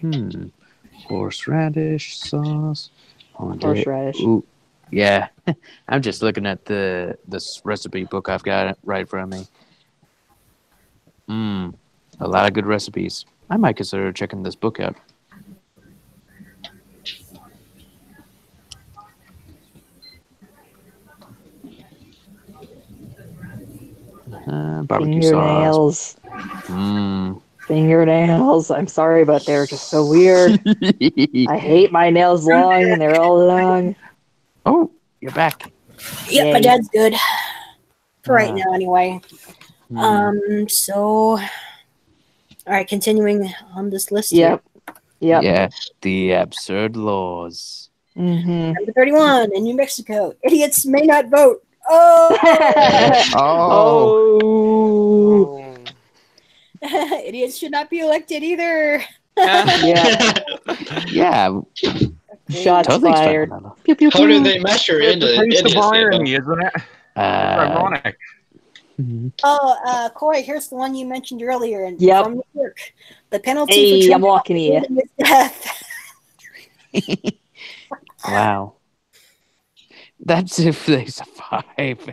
Mm-hmm. Horseradish sauce. Horseradish. Ooh, yeah. I'm just looking at this recipe book I've got right in front of me. A lot of good recipes. I might consider checking this book out. Barbecue Fingernails. sauce. Fingernails. I'm sorry, but they're just so weird. I hate my nails long, and they're all long. Oh, you're back. Yep, my dad's good. For right now, anyway. So... Alright, continuing on this list here. Yeah, the absurd laws. Mm-hmm. Number 31, in New Mexico. Idiots may not vote. Oh! Idiots should not be elected either. Yeah. Shots totally fired. How do they measure idiocy? Irony, isn't it? Ironic. Oh, Corey, here's the one you mentioned earlier from New York. The penalty for I'm walking here. is death. Wow. That's if they survive.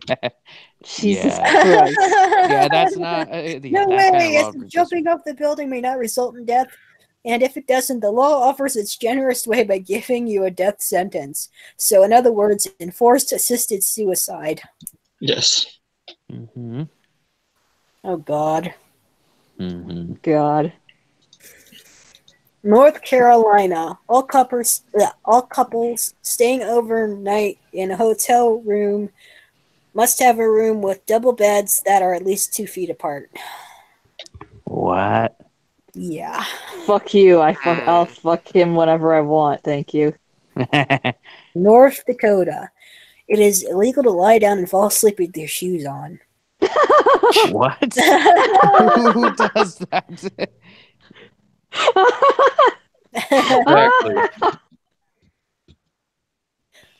Jesus Christ. Yeah, that's not... no way! Jumping off the building may not result in death. And if it doesn't, the law offers its generous way by giving you a death sentence. So, in other words, enforced assisted suicide. Yes. Mm-hmm. Oh, God. Mm-hmm. God. North Carolina. All couples staying overnight in a hotel room must have a room with double beds that are at least 2 feet apart. What? Yeah. Fuck you. I'll fuck him whenever I want. Thank you. North Dakota. It is illegal to lie down and fall asleep with your shoes on. What? Who does that? Exactly.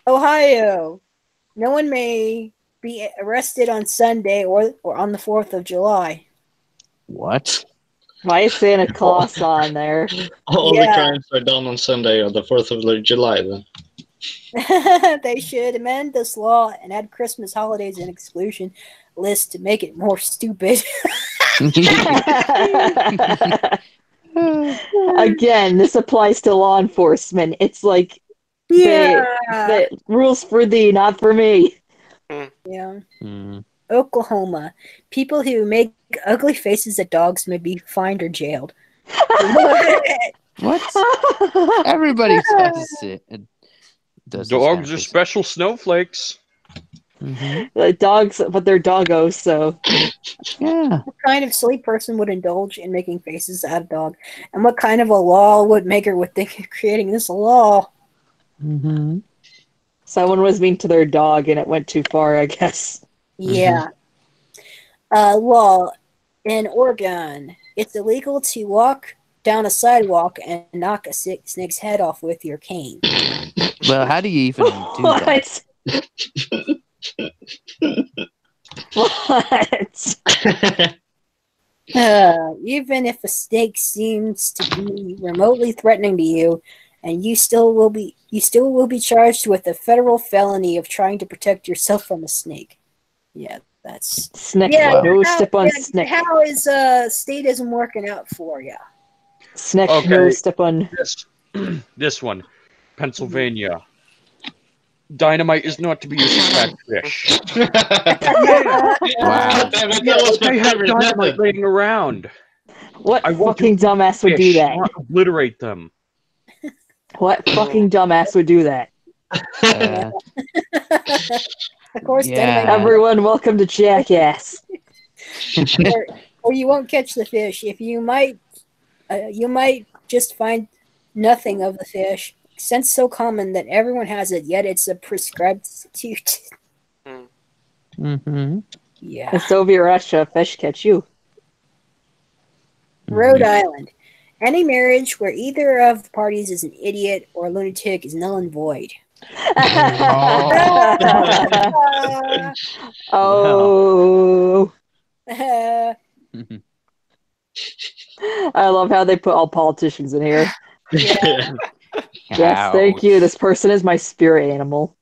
Ohio. No one may be arrested on Sunday or on the 4th of July. What? Why is Santa Claus on there? All the crimes are done on Sunday or the 4th of July, then. They should amend this law and add Christmas holidays and exclusion list to make it more stupid. Again, this applies to law enforcement. It's like the rules for thee, not for me. Yeah. Oklahoma. People who make ugly faces at dogs may be fined or jailed. What? Everybody does it. Dogs are special snowflakes. Dogs, but they're doggos, so. Yeah. What kind of silly person would indulge in making faces at a dog? And what kind of a law would maker would think of creating this law? Someone was mean to their dog and it went too far, I guess. Yeah. Law in Oregon. It's illegal to walk down a sidewalk and knock a snake's head off with your cane. Well, how do you even do that? What? Even if a snake seems to be remotely threatening to you, and you still will be charged with a federal felony of trying to protect yourself from a snake. Yeah, that's snake. Yeah, no step on snake. How is statism working out for you? Snake. No step on. This one, Pennsylvania. Dynamite is not to be used to catch fish. Wow. They have dynamite laying around. What fucking dumbass would do that? Not obliterate them. What fucking dumbass would do that? Of course, Yeah. Everyone, welcome to Jackass. or you won't catch the fish. If you might just find nothing of the fish. Since so common that everyone has it, yet it's a prescribed substitute. Yeah. In Soviet Russia, fish catch you. Rhode Island. Any marriage where either of the parties is an idiot or a lunatic is null and void. Oh. I love how they put all politicians in here. Yeah. Yes, thank you. This person is my spirit animal.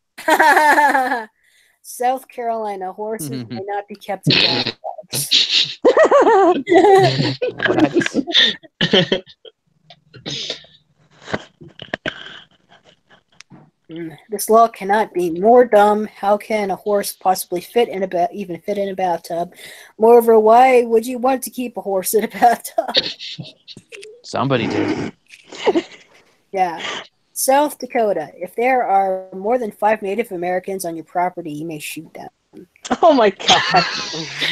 South Carolina, horses may not be kept in dogs. This law cannot be more dumb. How can a horse possibly fit in a bathtub? Moreover, why would you want to keep a horse in a bathtub? Somebody did. Yeah. South Dakota. If there are more than 5 Native Americans on your property, you may shoot them. Oh my god.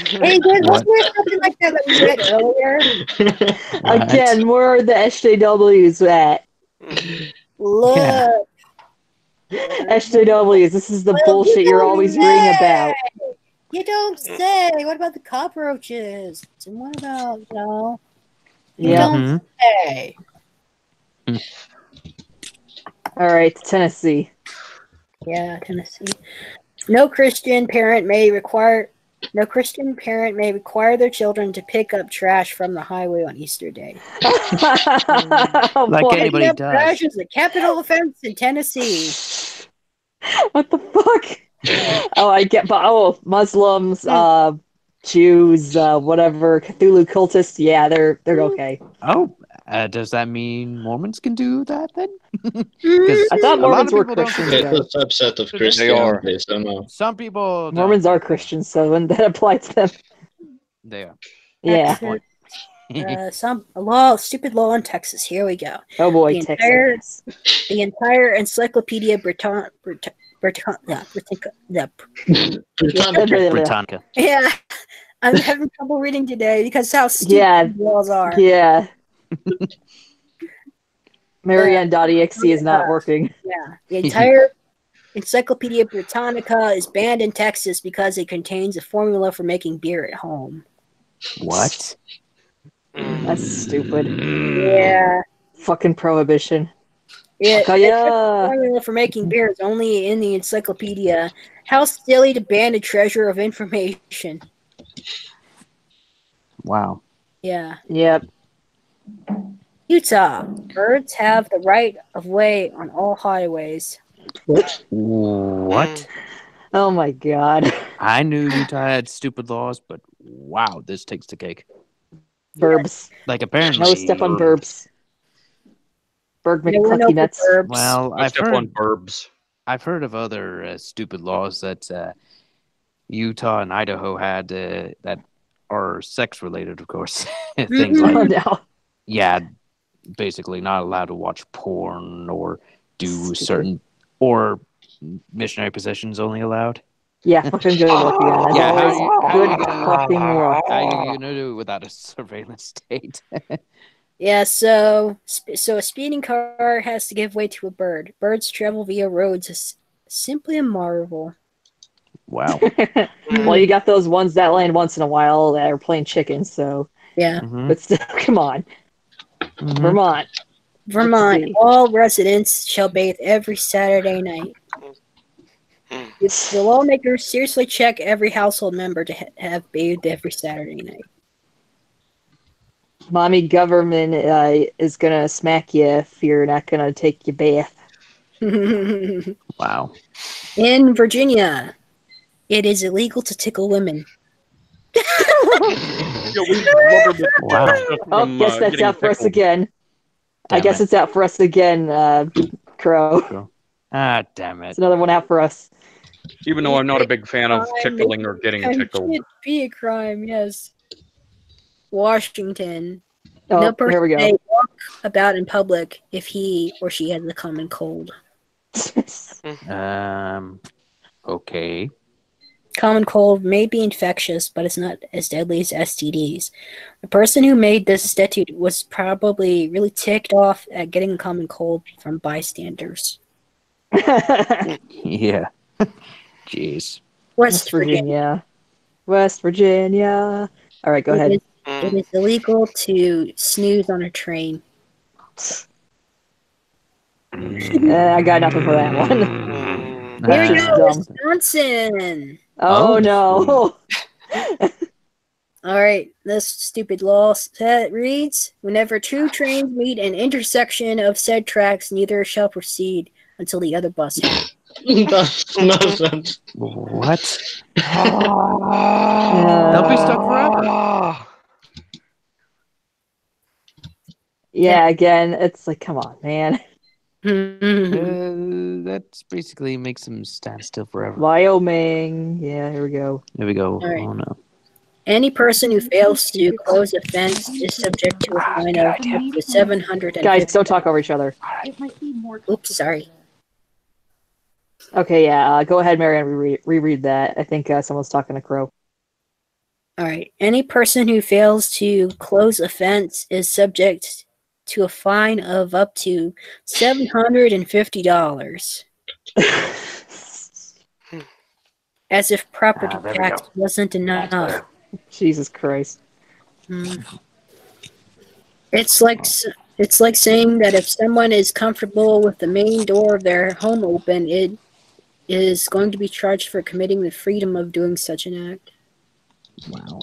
Hey, wasn't there something like that we read earlier? Again, where are the SJWs at? Look. SJWs, this is the bullshit you're always reading about. You don't say. What about the cockroaches? And what about, you don't say. Alright, Tennessee. Yeah, Tennessee. No Christian parent may require their children to pick up trash from the highway on Easter Day. Like anybody does. Trash is a capital offense in Tennessee. What the fuck? Oh, I get, but Muslims, Jews, whatever, Cthulhu cultists, yeah, they're okay. Oh, does that mean Mormons can do that then? I thought Mormons were Christians. It's a subset of Christianity, so no. Some people don't. Mormons are Christians, so when that applies to them. They are. Yeah. Stupid law in Texas. Here we go. Oh boy, Texas. The entire Encyclopedia Britannica. Yeah, I'm having trouble reading today because how stupid the laws are. Yeah. Marianne.exe is not working. Yeah, the entire Encyclopedia Britannica is banned in Texas because it contains a formula for making beer at home. What? That's stupid. Yeah. Fucking prohibition. Yeah, The formula for making beer is only in the encyclopedia. How silly to ban a treasure of information. Wow. Yeah. Yep. Utah. Birds have the right of way on all highways. What? Oh my god. I knew Utah had stupid laws, but wow, this takes the cake. Burbs. Like apparently, no step on burbs. Berg McClucky nuts. Well, I've step heard on burbs. I've heard of other stupid laws that Utah and Idaho had that are sex related, of course. Things like yeah, basically not allowed to watch porn or do certain or missionary possessions only allowed. Yeah, fucking good work again. Yeah, good fucking work. How you gonna do it without a surveillance state? Yeah, so a speeding car has to give way to a bird. Birds travel via roads is simply a marvel. Wow. Well, you got those ones that land once in a while that are playing chicken, so yeah. But still, come on, Vermont. All residents shall bathe every Saturday night. The lawmakers seriously check every household member to have bathed every Saturday night. Mommy government is gonna smack you if you're not gonna take your bath. Wow. In Virginia, it is illegal to tickle women. Wow. Oh, guess that's out for us again. I guess it's out for us again, Crow. Ah, damn it. It's another one out for us. Even though I'm not a big fan of tickling or getting tickled. It should be a crime, yes. Washington. Oh, no person here we go. may walk about in public if he or she has a common cold. Okay. Common cold may be infectious, but it's not as deadly as STDs. The person who made this statute was probably really ticked off at getting a common cold from bystanders. Yeah. Jeez. West Virginia. West Virginia. All right, go ahead. It is illegal to snooze on a train. I got nothing for that one. Here we go, Dumb. Wisconsin. Oh no. All right, this stupid law reads, whenever two trains meet an intersection of said tracks, neither shall proceed until the other bus hits. That's nonsense. What? They'll be stuck forever. Yeah, again, it's like, come on, man. That's basically makes them stand still forever. Wyoming. Yeah, here we go. Here we go. Right. Oh no. Any person who fails to close a fence is subject to a fine of up to $750. Guys, don't talk over each other. Oops, sorry. Okay, yeah, go ahead, Marianne, reread that. I think someone's talking to Crow. All right. Any person who fails to close a fence is subject to a fine of up to $750. As if property tax wasn't enough. Jesus Christ. It's like saying that if someone is comfortable with the main door of their home open, it is going to be charged for committing the freedom of doing such an act. Wow.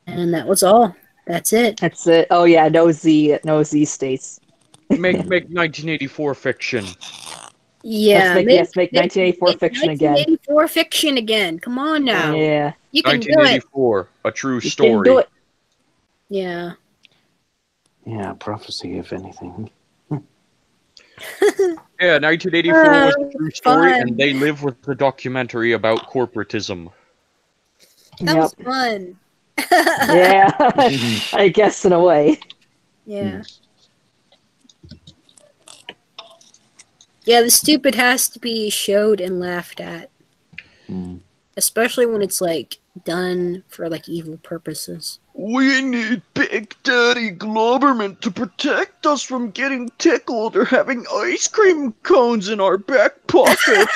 And that was all. That's it. That's it. Oh yeah, no Z states. Make 1984 fiction. Yeah. Make 1984 fiction again. 1984 fiction again. Come on now. Yeah. You can do it. 1984, a true story. You can do it. Yeah. Yeah, prophecy, if anything. Yeah, 1984 was a true story, fun. and they live with the documentary about corporatism. That was fun. Yeah. I guess in a way. Yeah. Yeah, the stupid has to be showed and laughed at. Especially when it's like done for like evil purposes. We need Big Daddy Globerman to protect us from getting tickled or having ice cream cones in our back pocket.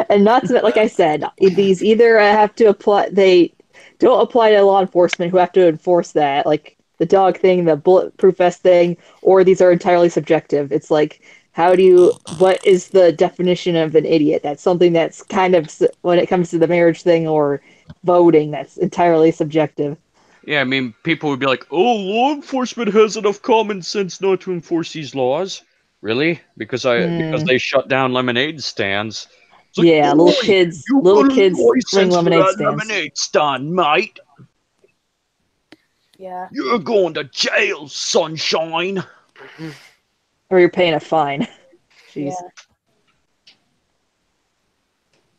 And not to, like I said, these either have to apply, they don't apply to law enforcement who have to enforce that, like the dog thing, the bulletproof vest thing, or these are entirely subjective. It's like, what is the definition of an idiot? That's something that's kind of, when it comes to the marriage thing or voting, that's entirely subjective. Yeah, I mean, people would be like, oh, law enforcement has enough common sense not to enforce these laws. Really? Because they shut down lemonade stands. It's like, Yeah, little kids bring lemonade stands. Lemonade stand, mate. Yeah. You're going to jail, sunshine. Or you're paying a fine. Jeez. Yeah.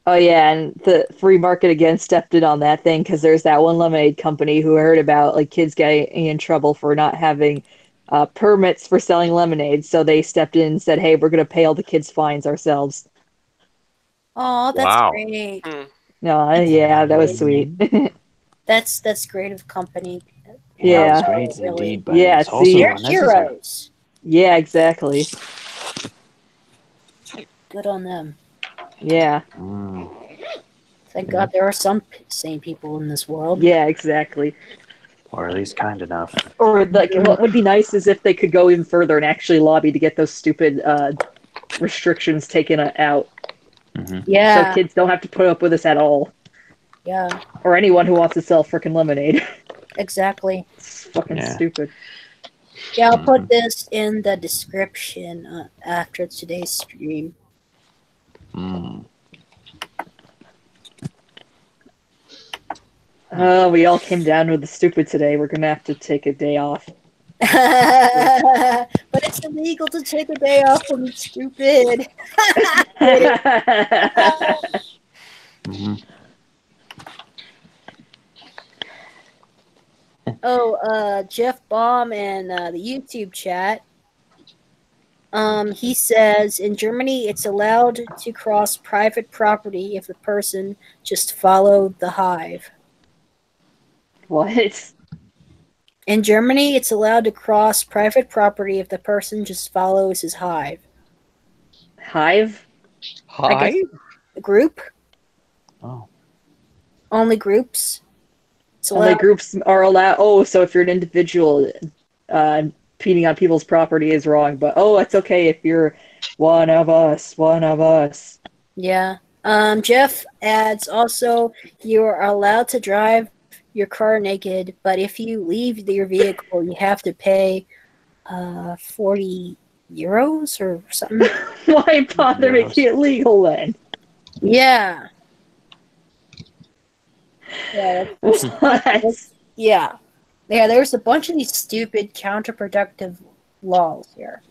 Oh yeah, and the free market again stepped in on that thing because there's that one lemonade company who heard about like kids getting in trouble for not having permits for selling lemonade, so they stepped in and said, "Hey, we're going to pay all the kids' fines ourselves." Oh, that's Wow. great. No, yeah, that was sweet. That's great of company. Yeah, it's great indeed, but yeah, it's also see, they're unnecessary. heroes. Yeah, exactly. Good on them. Yeah. Thank God there are some sane people in this world. Yeah, exactly. Or at least kind enough. Or like, what would be nice is if they could go even further and actually lobby to get those stupid restrictions taken out. Yeah. So kids don't have to put up with this at all. Yeah. Or anyone who wants to sell frickin' lemonade. Exactly. It's fucking stupid. Yeah, I'll put this in the description after today's stream. Oh, we all came down with the stupid today. We're gonna have to take a day off. But it's illegal to take a day off from stupid. Jeff Baum in the YouTube chat. He says in Germany it's allowed to cross private property if the person just followed the hive. What? In Germany, it's allowed to cross private property if the person just follows his hive. Hive? Hive? Group? Oh. Only groups? Only groups are allowed. Oh, so if you're an individual, impeding on people's property is wrong, but it's okay if you're one of us. Yeah. Jeff adds also, you are allowed to drive your car naked, but if you leave your vehicle, you have to pay 40 euros or something. Why bother making it legal then? Yeah. Yeah. Yeah, there's a bunch of these stupid counterproductive laws here.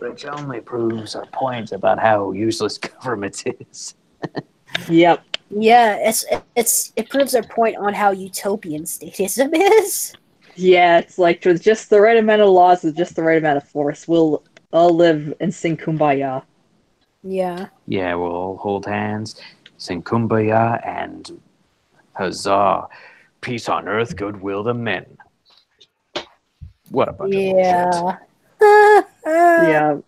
Which only proves our point about how useless government is. Yep. Yeah, it proves our point on how utopian statism is. Yeah, it's like with just the right amount of laws, with just the right amount of force, we'll all live and sing kumbaya. Yeah. Yeah, we'll all hold hands, sing kumbaya, and huzzah, peace on earth, goodwill to men. What a bunch of bullshit. Yeah.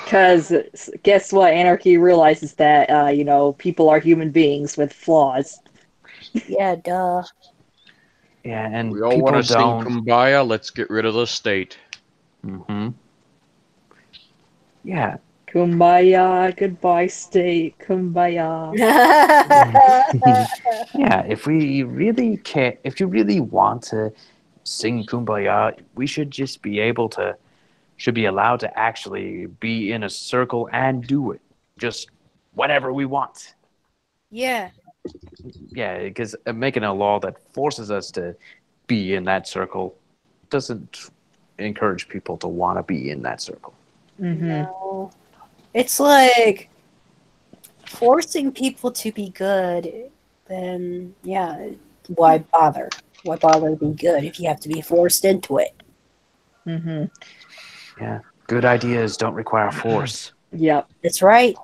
Because guess what? Anarchy realizes that, people are human beings with flaws. Yeah, duh. Yeah, and we all want to sing kumbaya. Let's get rid of the state. Yeah. Kumbaya, goodbye state, kumbaya. Yeah, if you really want to sing kumbaya, we should just be allowed to actually be in a circle and do it. Just whenever we want. Yeah. Yeah, because making a law that forces us to be in that circle doesn't encourage people to want to be in that circle. No. It's like forcing people to be good, then, yeah, why bother? Why bother to be good if you have to be forced into it? Yeah, good ideas don't require force. Yep. That's right.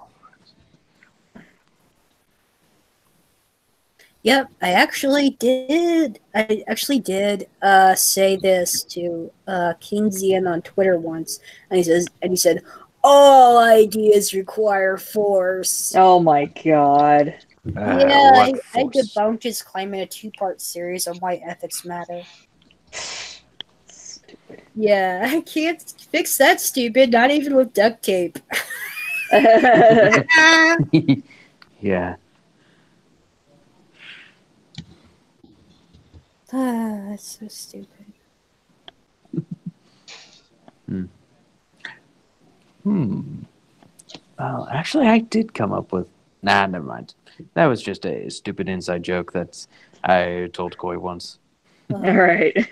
Yep, I actually did say this to Keynesian on Twitter once, and he said, all ideas require force. Oh my god. Yeah, I debunked his claim in a 2-part series on why ethics matter. Stupid. Yeah, I can't fix that, stupid, not even with duct tape. Yeah. That's so stupid. Well, actually, I did come up with. Nah, never mind. That was just a stupid inside joke that I told Koi once. Alright.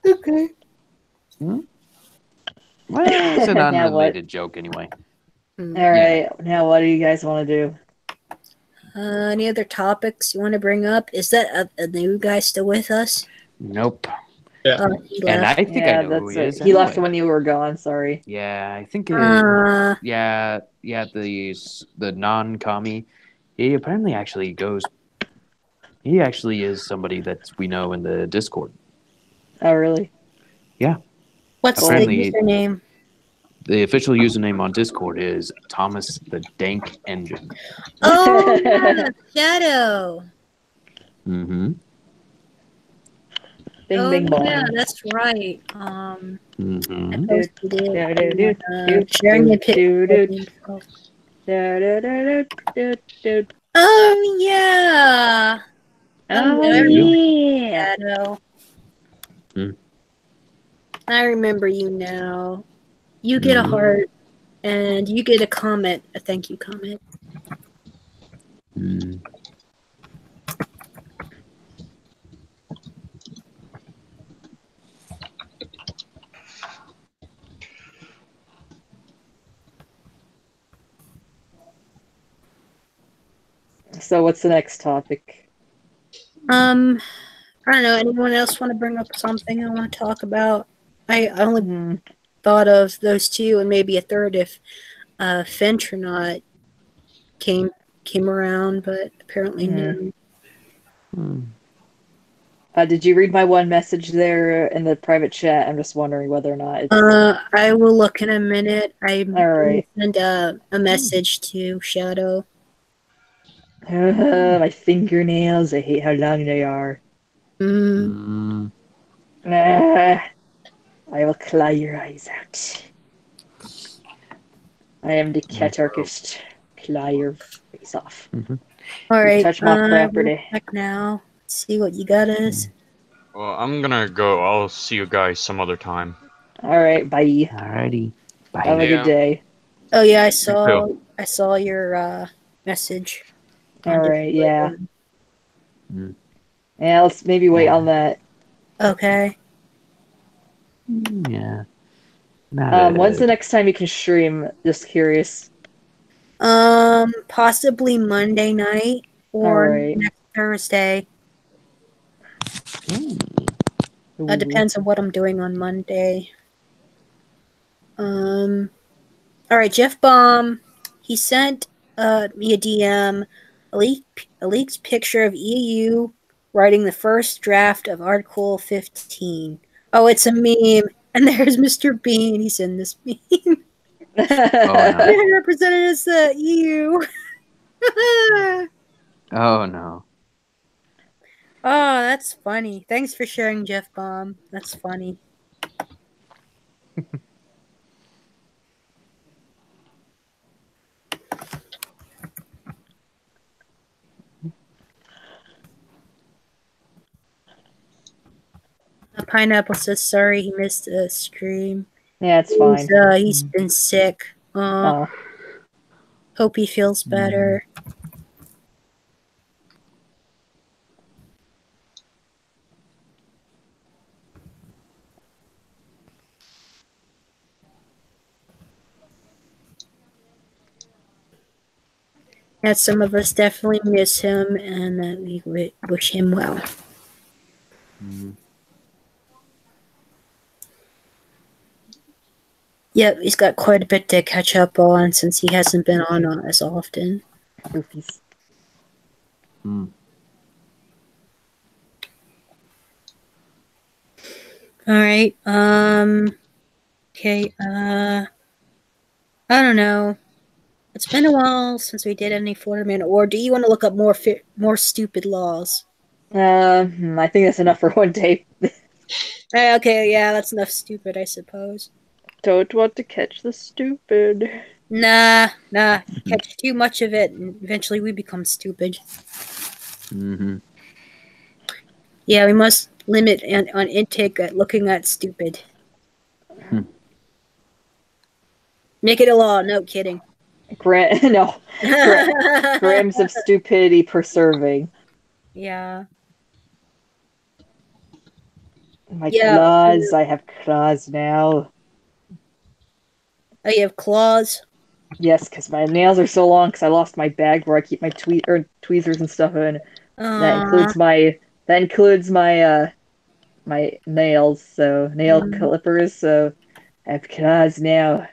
Okay. Well, it's an unrelated joke anyway. Alright, now what do you guys want to do? Any other topics you want to bring up? Is that a new guy still with us? Nope. Yeah. He And left. I think I know who he is. He left anyway. when you were gone, sorry. Yeah, I think. Uh, Yeah. The non-commie. He apparently actually goes. He actually is somebody that we know in the Discord. Oh, really? Yeah. What's Apparently, the username? The official username on Discord is Thomas the Dank Engine. Oh, yeah, Shadow. Bing, Oh, bing, bong. yeah, that's right. I Mm-hmm. posted it. Sharing the picture. Oh, yeah. Oh, I remember yeah. Shadow. Hmm. I remember you now. You get a heart, and you get a comment, a thank you comment. So what's the next topic? I don't know. Anyone else want to bring up something I want to talk about? I only thought of those two and maybe a third if Finch or not came around, but apparently no. Did you read my one message there in the private chat? I'm just wondering whether or not it's... I will look in a minute. I'm Alright. going to send a message to Shadow. My fingernails, I hate how long they are. I will claw your eyes out. I am the catarchist. Claw your face off. Alright, touch my property. Back now. Let's see what you got us. Well, I'm gonna go. I'll see you guys some other time. Alright, bye. Alrighty. Bye. Have a good day. Oh yeah, I saw your message. Alright, yeah. Yeah, let's maybe wait on that. Okay. Yeah. When's the next time you can stream? Just curious. Possibly Monday night or Alright. next Thursday. Depends on what I'm doing on Monday. Alright, Jeff Baum, he sent me a DM, a leaked picture of EU writing the first draft of Article 15. Oh, it's a meme. And there's Mr. Bean. He's in this meme. no. Represented as the EU. Oh no. Oh, that's funny. Thanks for sharing, Jeff Baum. That's funny. Pineapple says sorry he missed a stream. Yeah, it's fine. He's been sick. Hope he feels better. Yeah, some of us definitely miss him, and we wish him well. Yep, he's got quite a bit to catch up on since he hasn't been on as often. Goofies. All right. Okay. I don't know. It's been a while since we did any Florida or do you want to look up more stupid laws? I think that's enough for one day. Okay, yeah, that's enough stupid, I suppose. Don't want to catch the stupid. Nah. Catch too much of it, and eventually we become stupid. Mm-hmm. Yeah, we must limit on intake at looking at stupid. Make it a law. No kidding. Grams of stupidity per serving. Yeah. My claws. I have claws now. Oh, you have claws? Yes, because my nails are so long. Because I lost my bag where I keep my tweezers and stuff in. That includes my my nails. So nail clippers. So I have claws now.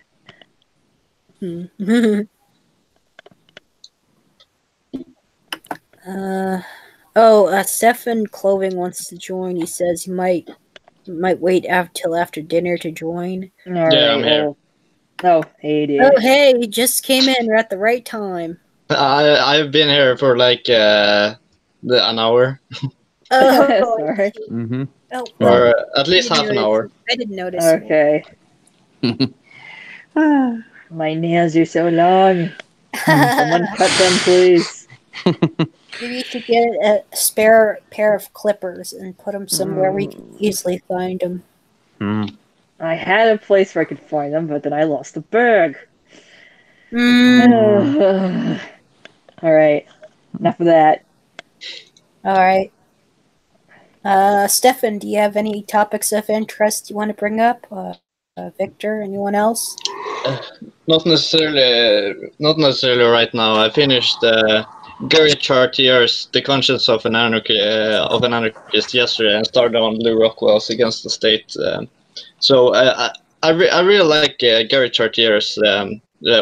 Stefan Clothing wants to join. He says he might wait till after dinner to join. All right, I'm here. Oh, hey, dude. Oh, hey, he just came in. We're at the right time. I've been here for like an hour. Oh, sorry. Mm-hmm. Oh, or at least half an hour. I didn't notice. Okay. My nails are so long. Someone cut them, please. Maybe you should get a spare pair of clippers and put them somewhere where you can easily find them. I had a place where I could find them, but then I lost the bag. All right. Enough of that. All right. Stefan, do you have any topics of interest you want to bring up? Victor, anyone else? Not necessarily right now. I finished Gary Chartier's "The Conscience of an Anarchist" yesterday, and started on Lou Rockwell's "Against the State." So I really like Gary Chartier's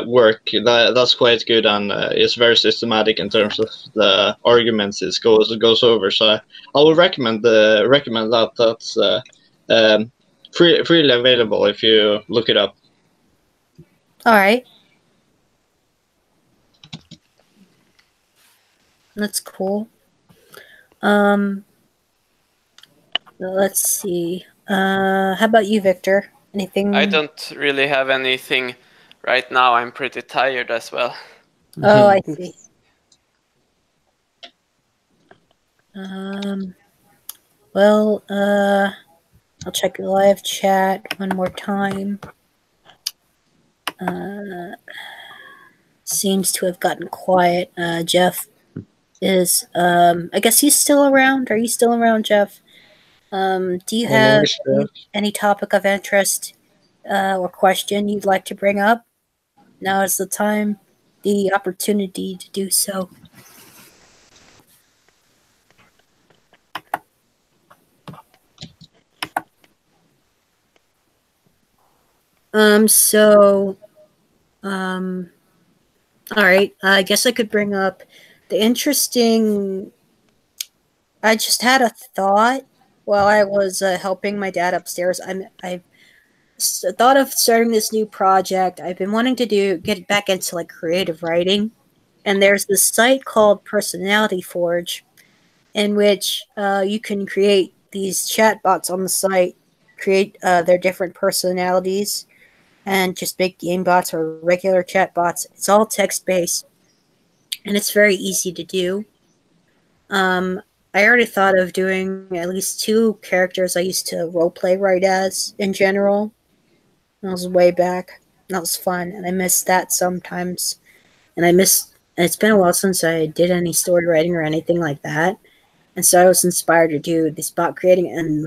work. That's quite good, and it's very systematic in terms of the arguments it goes over. So I will recommend that. That's freely available if you look it up. All right. That's cool. Let's see. How about you, Victor? Anything? I don't really have anything right now. I'm pretty tired as well. Oh, I see. Well, I'll check the live chat one more time. Seems to have gotten quiet. Jeff is, I guess he's still around. Are you still around, Jeff? Do you have any topic of interest or question you'd like to bring up? Now is the time, the opportunity to do so. All right, I guess I could bring up the interesting. I just had a thought while I was helping my dad upstairs. I thought of starting this new project. I've been wanting to get back into like creative writing, and there's this site called Personality Forge, in which you can create these chatbots on the site, create their different personalities, and just make game bots or regular chatbots. It's all text-based, and it's very easy to do. I already thought of doing at least 2 characters I used to roleplay write as in general. That was way back. That was fun, and I miss that sometimes. And it's been a while since I did any story writing or anything like that. And so I was inspired to do this bot creating, and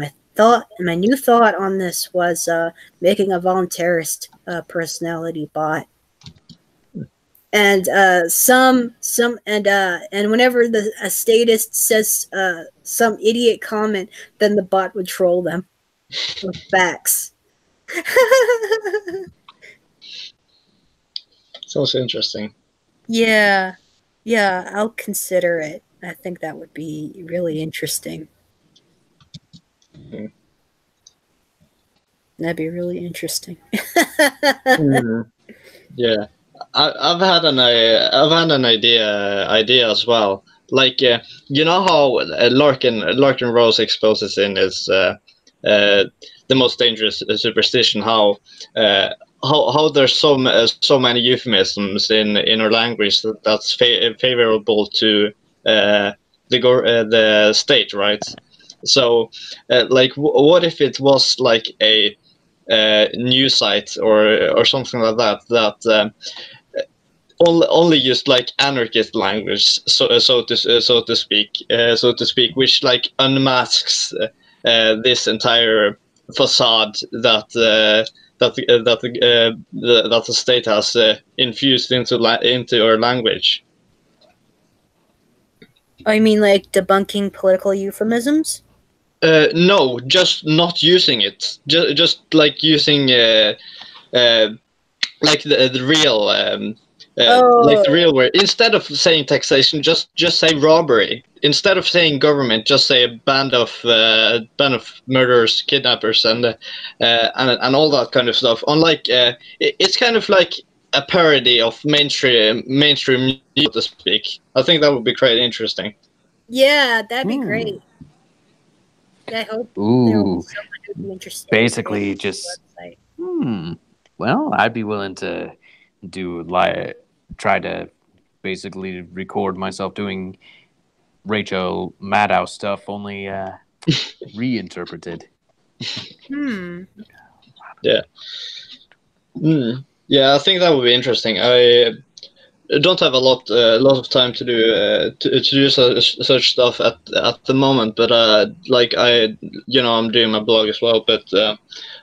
my new thought on this was making a voluntarist personality bot. And and whenever a statist says some idiot comment, then the bot would troll them with facts. Sounds interesting. Yeah, I'll consider it. I think that would be really interesting. That'd be really interesting. Yeah, I've had an idea as well. Like you know how Larkin Rose exposes in his the most dangerous superstition how there's so many euphemisms in our language that's favorable to the state, right? So like what if it was like a news site or something like that only used like anarchist language, so to speak, which like unmasks this entire facade that the state has infused into our language. I mean, like debunking political euphemisms? No, just not using it. Just like using like the real like the real word. Instead of saying taxation, just say robbery. Instead of saying government, just say a band of murderers, kidnappers, and all that kind of stuff. Unlike it's kind of like a parody of mainstream news, so to speak. I think that would be quite interesting. Yeah, that'd be great. I hope there will be someone who'd be interested. Basically, just well, I'd be willing to try to basically record myself doing Rachel Maddow stuff, only reinterpreted. Yeah. Yeah, I think that would be interesting. I don't have a lot of time to do such stuff at the moment, but like I'm doing my blog as well, but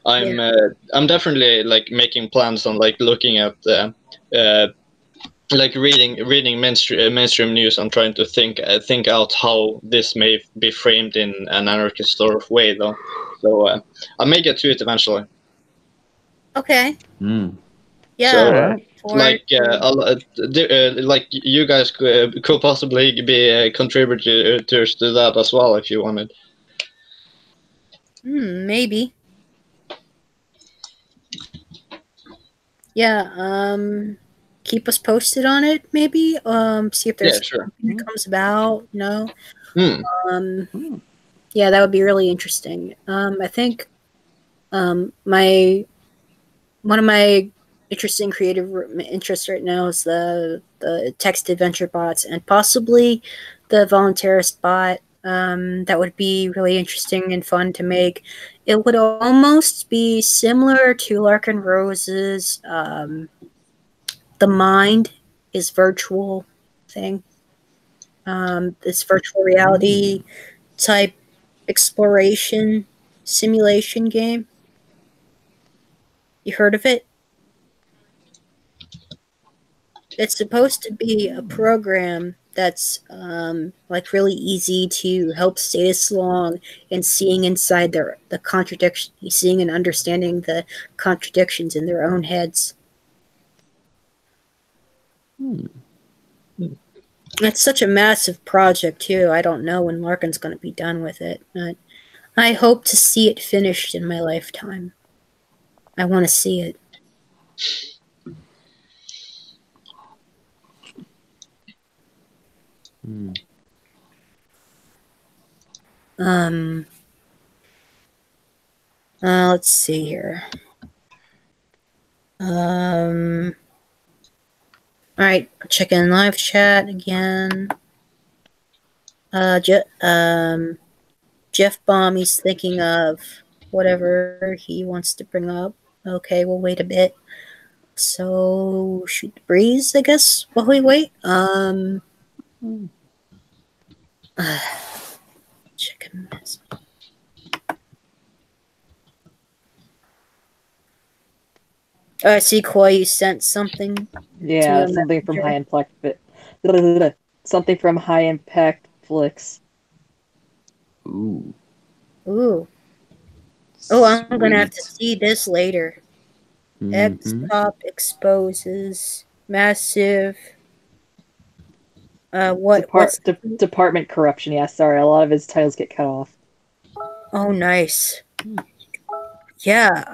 I'm definitely like making plans on like looking at like reading mainstream news and trying to think out how this may be framed in an anarchist sort of way, though. So I may get to it eventually. Okay. Yeah. So like you guys could possibly be contributors to that as well if you wanted. Maybe. Yeah. Keep us posted on it. Maybe. See if there's something that comes about. No. Yeah, that would be really interesting. I think one of my interesting creative interests right now is the text adventure bots and possibly the voluntarist bot. That would be really interesting and fun to make. It would almost be similar to Larkin Rose's the mind is virtual thing. This virtual reality type exploration simulation game. You heard of it? It's supposed to be a program that's like really easy to help statists along and seeing inside the contradiction, seeing and understanding the contradictions in their own heads. It's such a massive project too. I don't know when Larkin's going to be done with it, but I hope to see it finished in my lifetime. I want to see it. Let's see here. All right, checking live chat again. Jeff Baum, he's thinking of whatever he wants to bring up. Okay, we'll wait a bit. So shoot the breeze, I guess, while we wait. Chicken mess. I see, Koi, you sent something. Yeah, something from High Impact. Something from High Impact Flicks. Ooh. Oh, I'm gonna have to see this later. X-Pop exposes massive. What's department corruption? Yeah, sorry, a lot of his titles get cut off. Oh, nice. yeah,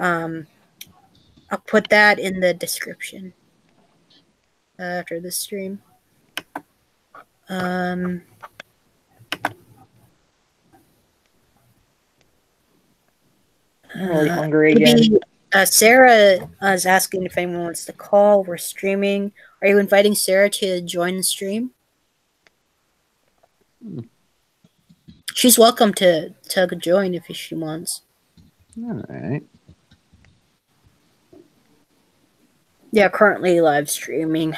I'll put that in the description after the stream. I'm really hungry again. Sarah is asking if anyone wants to call. We're streaming. Are you inviting Sarah to join the stream? She's welcome to join if she wants. All right. Yeah, currently live streaming.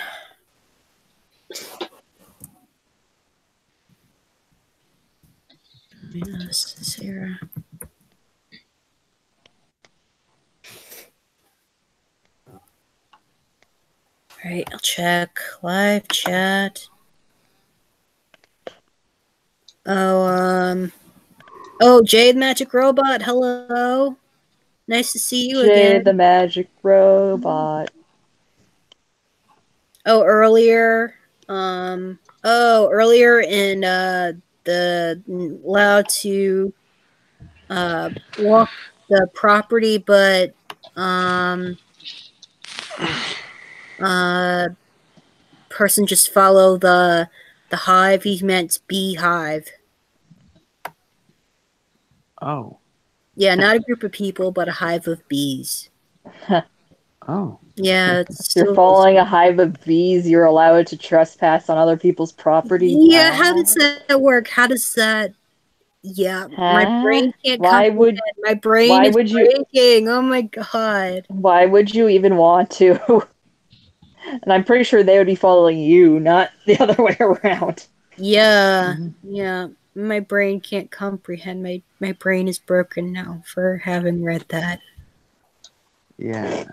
Yes, Sarah. All right, I'll check live chat. Oh, Jay the Magic Robot, hello. Nice to see you again. Jay the Magic Robot. Oh, earlier in the allowed to walk the property, but person just follow the hive. He meant beehive. Oh. Yeah, not a group of people, but a hive of bees. Oh. Yeah, You're following a hive of bees. You're allowed to trespass on other people's property. Yeah, how does that work? How does that? Yeah, my brain can't comprehend. My brain is breaking. Oh my god. Why would you even want to? And I'm pretty sure they would be following you, not the other way around. Yeah, yeah. My brain can't comprehend. My brain is broken now for having read that. Yeah.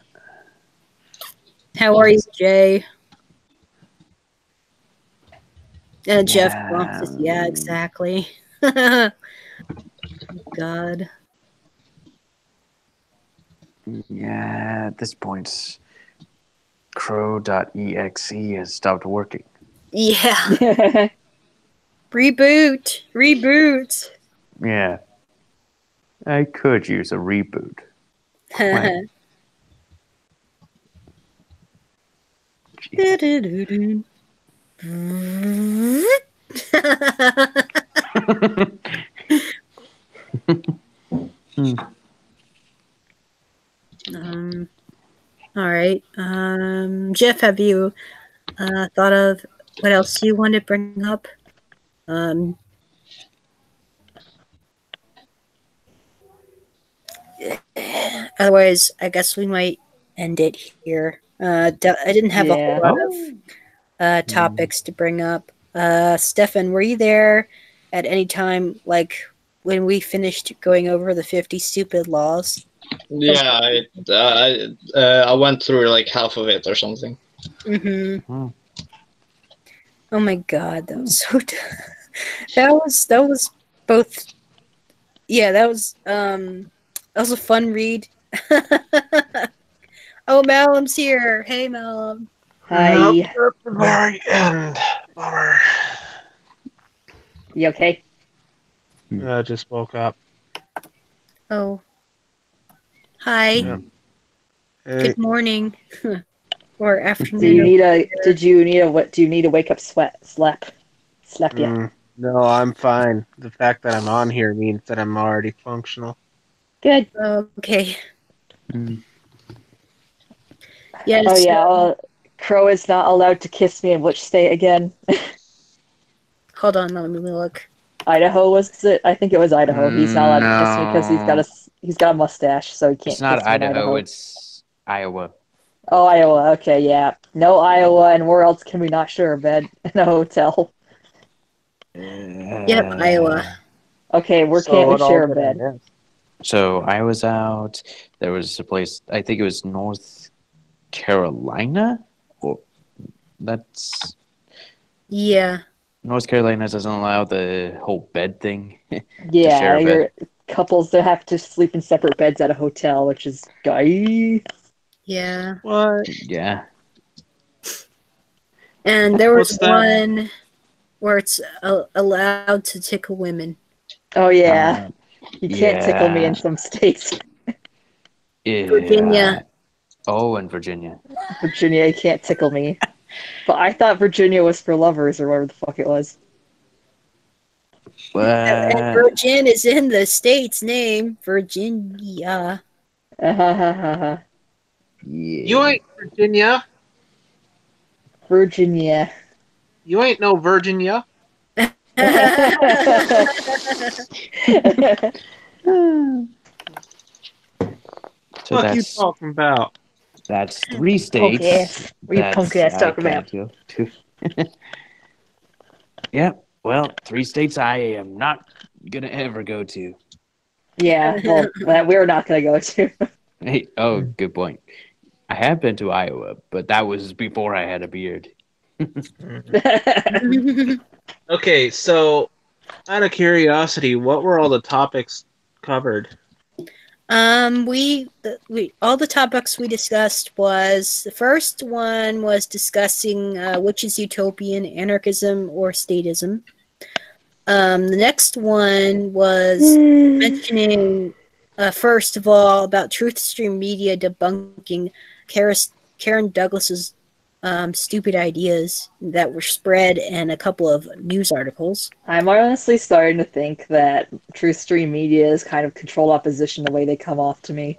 How are you, Jay? Jeff Bronx. Yeah, exactly. God. Yeah, at this point, crow.exe has stopped working. Yeah. Reboot. Yeah. I could use a reboot. All right. Jeff, have you thought of what else you want to bring up? Otherwise, I guess we might end it here. I didn't have a whole lot of topics to bring up. Stefan, were you there at any time, like when we finished going over the 50 stupid laws? Yeah, I went through like half of it or something. Mm-hmm. Oh my god, that was so. That was both. Yeah, that was a fun read. Oh, Malum's here. Hey, Malum. Hi. At the very end. Bummer. You okay? I just woke up. Oh. Hi. Yeah. Hey. Good morning. Or afternoon. Do you need a wake up slap ya? No, I'm fine. The fact that I'm on here means that I'm already functional. Good. Okay. Yes. Oh yeah. Crow is not allowed to kiss me in which state again? Hold on, let me look. Idaho was it? I think it was Idaho. He's not allowed to kiss me because he's got a mustache, so he can't. It's not kiss me in Idaho. It's Iowa. Oh, Iowa. Okay, yeah. No Iowa, and where else can we not share a bed in a hotel? Yep, Iowa. Okay, where can't we share a bed? So I was out. There was a place. I think it was North Carolina. Or that's. Yeah. North Carolina doesn't allow the whole bed thing. Yeah, your couples that have to sleep in separate beds at a hotel, which is gay. Yeah. What? Yeah. And there was one where it's allowed to tickle women. Oh yeah, you can't tickle me in some states. Yeah. Virginia. Oh, in Virginia. Virginia, you can't tickle me. But I thought Virginia was for lovers or whatever the fuck it was. And Virgin is in the state's name, Virginia. Yeah. You ain't Virginia. Virginia. You ain't no Virginia. So What you talking about? That's 3 Punk states. ass. What you punk ass talking about? Yeah, well, 3 states I am not gonna ever go to. Yeah, well, we're not gonna go to. Hey, oh, good point. I have been to Iowa, but that was before I had a beard. Okay, so out of curiosity, what were all the topics covered? We all the topics we discussed was the first one was discussing which is utopian, anarchism or statism. The next one was mentioning first of all about Truthstream media debunking Karen Douglas's stupid ideas that were spread in a couple of news articles. I'm honestly starting to think that Truthstream media is kind of controlled opposition the way they come off to me.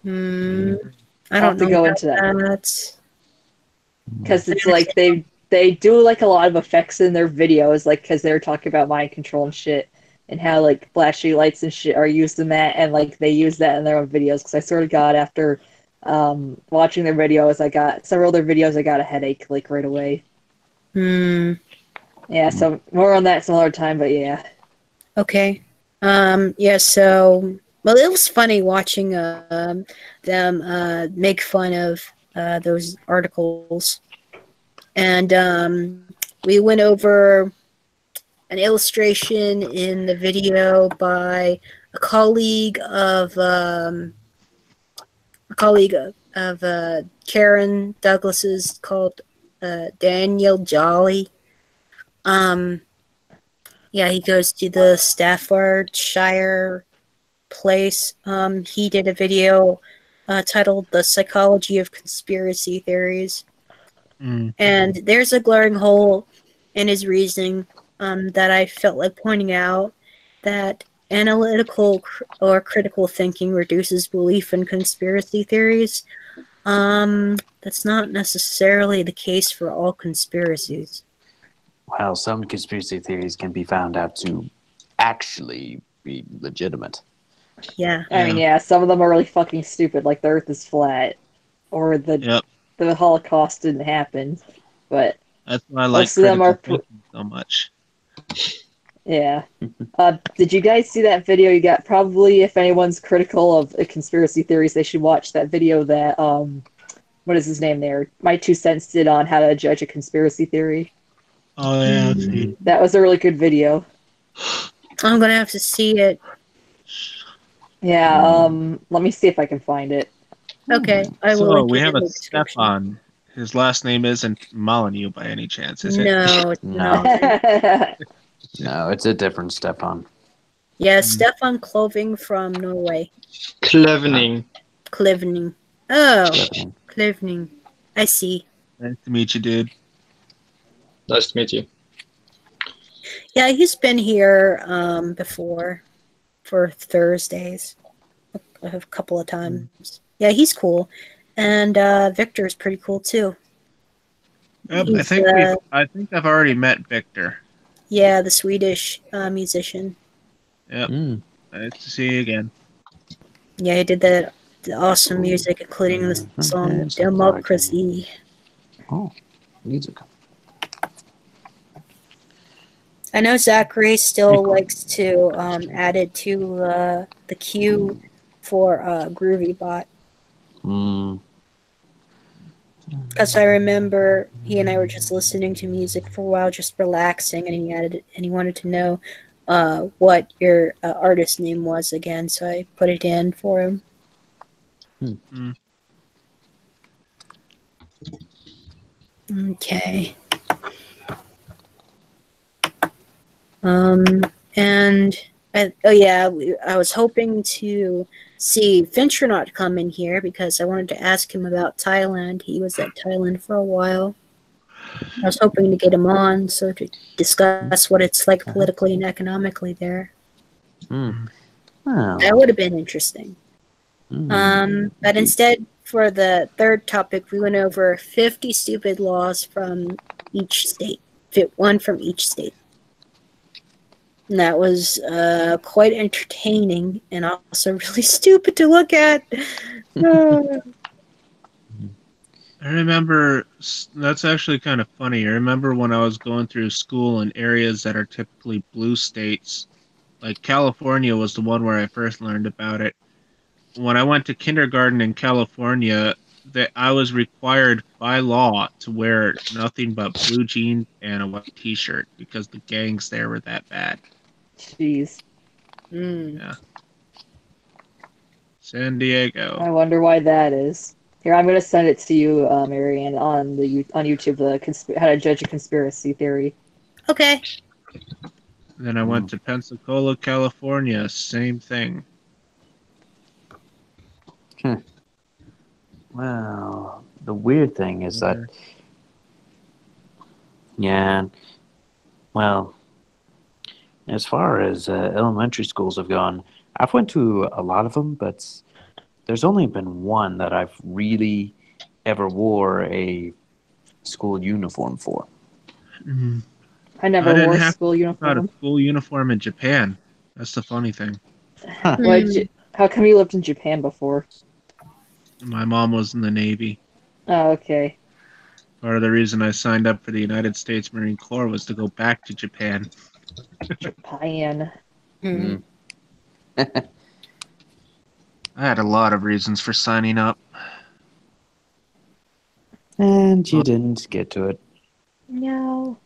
I don't know go about into that. Because it's like they do like a lot of effects in their videos, like because they're talking about mind control and shit, and how like flashy lights and shit are used in that, and like they use that in their own videos. Because I sort of got after watching their videos, I got several of their videos, I got a headache like right away. Yeah, so more on that some other time, but yeah. Okay. Yeah, so well, it was funny watching them make fun of those articles. And we went over an illustration in the video by a colleague of Karen Douglas's called Daniel Jolly. Yeah, he goes to the Staffordshire place. He did a video titled "The Psychology of Conspiracy Theories." And there's a glaring hole in his reasoning that I felt like pointing out, that analytical or critical thinking reduces belief in conspiracy theories. That's not necessarily the case for all conspiracies. Well, some conspiracy theories can be found out to actually be legitimate. Yeah. I mean, yeah, some of them are really fucking stupid, like the Earth is flat, or the Holocaust didn't happen. But that's why I like most of them are thinking so much. Yeah. Did you guys see that video? You got probably, if anyone's critical of conspiracy theories, they should watch that video that what is his name there? My 2 cents did on how to judge a conspiracy theory. Oh yeah, I've seen. That was a really good video. I'm gonna have to see it. Yeah, let me see if I can find it. Okay, I will. So we have a Stefan. His last name isn't Molyneux by any chance, is it? No, it's not. No, it's a different Stefan. Yeah, Stefan Kloving from Norway. Clevening. Oh, Clevening. I see. Nice to meet you, dude. Nice to meet you. Yeah, he's been here before for Thursdays a couple of times. Yeah, he's cool, and Victor's pretty cool too. Yep, I think I've already met Victor. Yeah, the Swedish musician. Yep. Nice to see you again. Yeah, he did that awesome music, including the song "Democracy." Oh, music. I know Zachary still likes to add it to the queue for Groovy Bot. Because I remember he and I were just listening to music for a while, just relaxing, and he added it, and he wanted to know what your artist name was again, so I put it in for him. Okay. And I was hoping to see Fincher not come in here because I wanted to ask him about Thailand. He was at Thailand for a while. I was hoping to get him on so to discuss what it's like politically and economically there. Well. That would have been interesting. But instead, for the third topic, we went over 50 stupid laws from each state. One from each state. And that was quite entertaining and also really stupid to look at. I remember, that's actually kind of funny. I remember when I was going through school in areas that are typically blue states, like California was the one where I first learned about it. When I went to kindergarten in California, that I was required by law to wear nothing but blue jeans and a white t-shirt because the gangs there were that bad. Jeez. Yeah. San Diego. I wonder why that is. Here, I'm going to send it to you, Marianne, on YouTube. How to judge a conspiracy theory. Okay. Then I went to Pensacola, California. Same thing. Well, the weird thing is that, well, as far as elementary schools have gone, I've went to a lot of them, but there's only been one that I've really ever wore a school uniform for. I never wore a school uniform. I had a school uniform in Japan. That's the funny thing. How come you lived in Japan before? My mom was in the Navy. Oh, okay. Part of the reason I signed up for the United States Marine Corps was to go back to Japan. Japan. I had a lot of reasons for signing up. And you didn't get to it. No.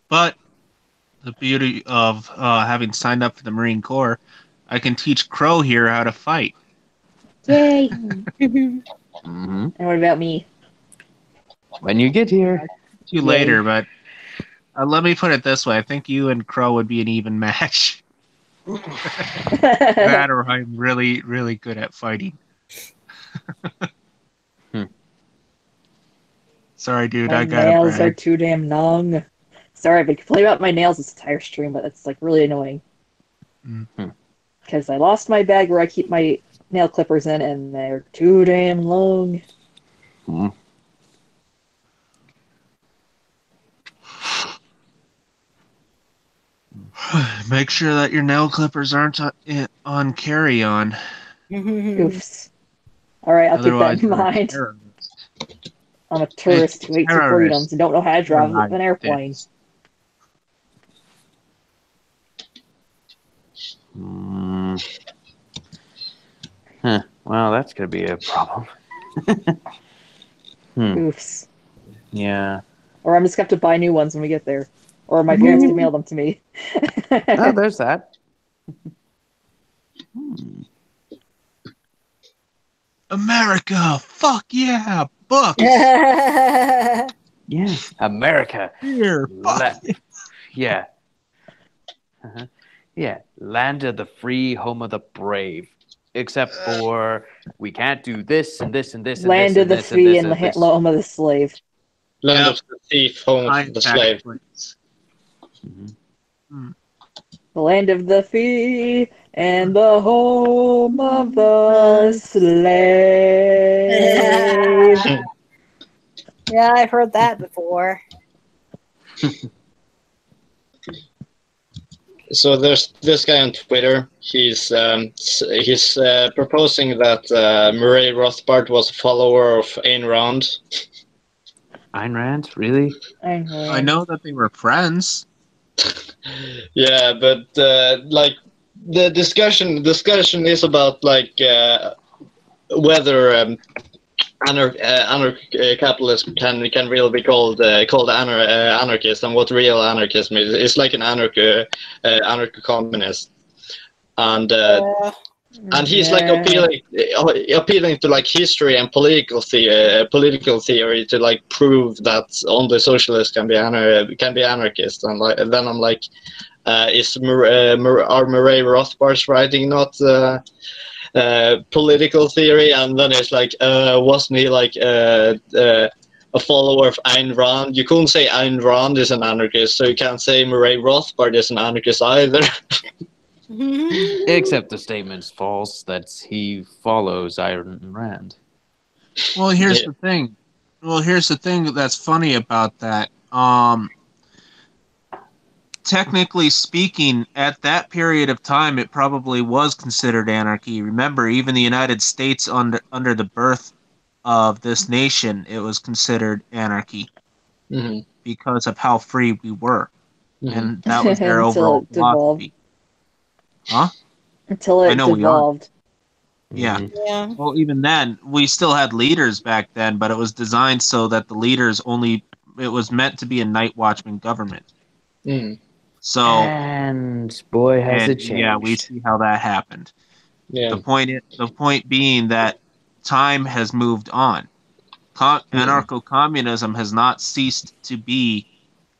But the beauty of having signed up for the Marine Corps, I can teach Crow here how to fight. Yay! And what about me? When you get here. See you later, but let me put it this way. I think you and Crow would be an even match. That or I'm really, really good at fighting. Sorry, dude, my I got nails are too damn long. Sorry, but complain about my nails this entire stream, but it's like really annoying. Because I lost my bag where I keep my nail clippers in, and they're too damn long. Make sure that your nail clippers aren't on carry-on. Oofs. Alright, I'll keep that in mind. I'm a tourist who hates your freedoms and don't know how to drive an airplane. Well, that's going to be a problem. Oofs. Yeah. Or I'm just going to have to buy new ones when we get there. Or my parents can mail them to me. Oh, there's that. America! Fuck yeah! Books! Yeah, America. Here, yeah. Yeah, land of the free, home of the brave. Except for we can't do this and this and this and land this of the free and home of the slave. Land of the thief, home of the slave. The land of the free and the home of the slave. Yeah, I've heard that before. So there's this guy on Twitter. He's proposing that Murray Rothbard was a follower of Ayn Rand. Ayn Rand, really? I know that they were friends. Yeah, but like the discussion is about like whether anarcho-capitalism can really be called anarchist, and what real anarchism is. It's like an anarcho-communist, and And he's like appealing to like history and political theory to like prove that only socialists can be anarchists. And like, then I'm like, are Murray Rothbard's writing not political theory? And then it's like, wasn't he like a follower of Ayn Rand? You couldn't say Ayn Rand is an anarchist, so you can't say Murray Rothbard is an anarchist either. Except the statement's false that he follows Ayn Rand. Well, here's the thing. Well, here's the thing that's funny about that. Technically speaking, at that period of time, it probably was considered anarchy. Remember, even the United States, under the birth of this nation, it was considered anarchy because of how free we were, and that was their overall philosophy. Huh? Until it devolved. Yeah. Well, even then, we still had leaders back then, but it was designed so that the leaders it was meant to be a night watchment government. So, and boy, has it changed. Yeah, we see how that happened. Yeah. The point being that time has moved on. Anarcho-communism has not ceased to be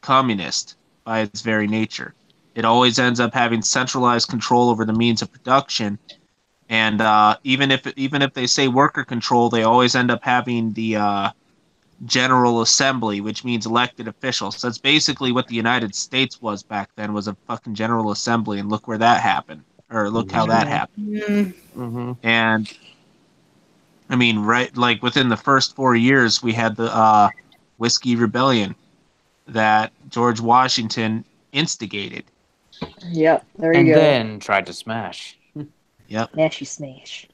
communist by its very nature. It always ends up having centralized control over the means of production, and even if they say worker control, they always end up having the General Assembly, which means elected officials. So that's basically what the United States was back then, was a fucking General Assembly, and look where that happened, or look how that happened. And I mean, right, like within the first 4 years, we had the Whiskey Rebellion that George Washington instigated. Yep, there you and go. then tried to smash. Yep. Nashy smash.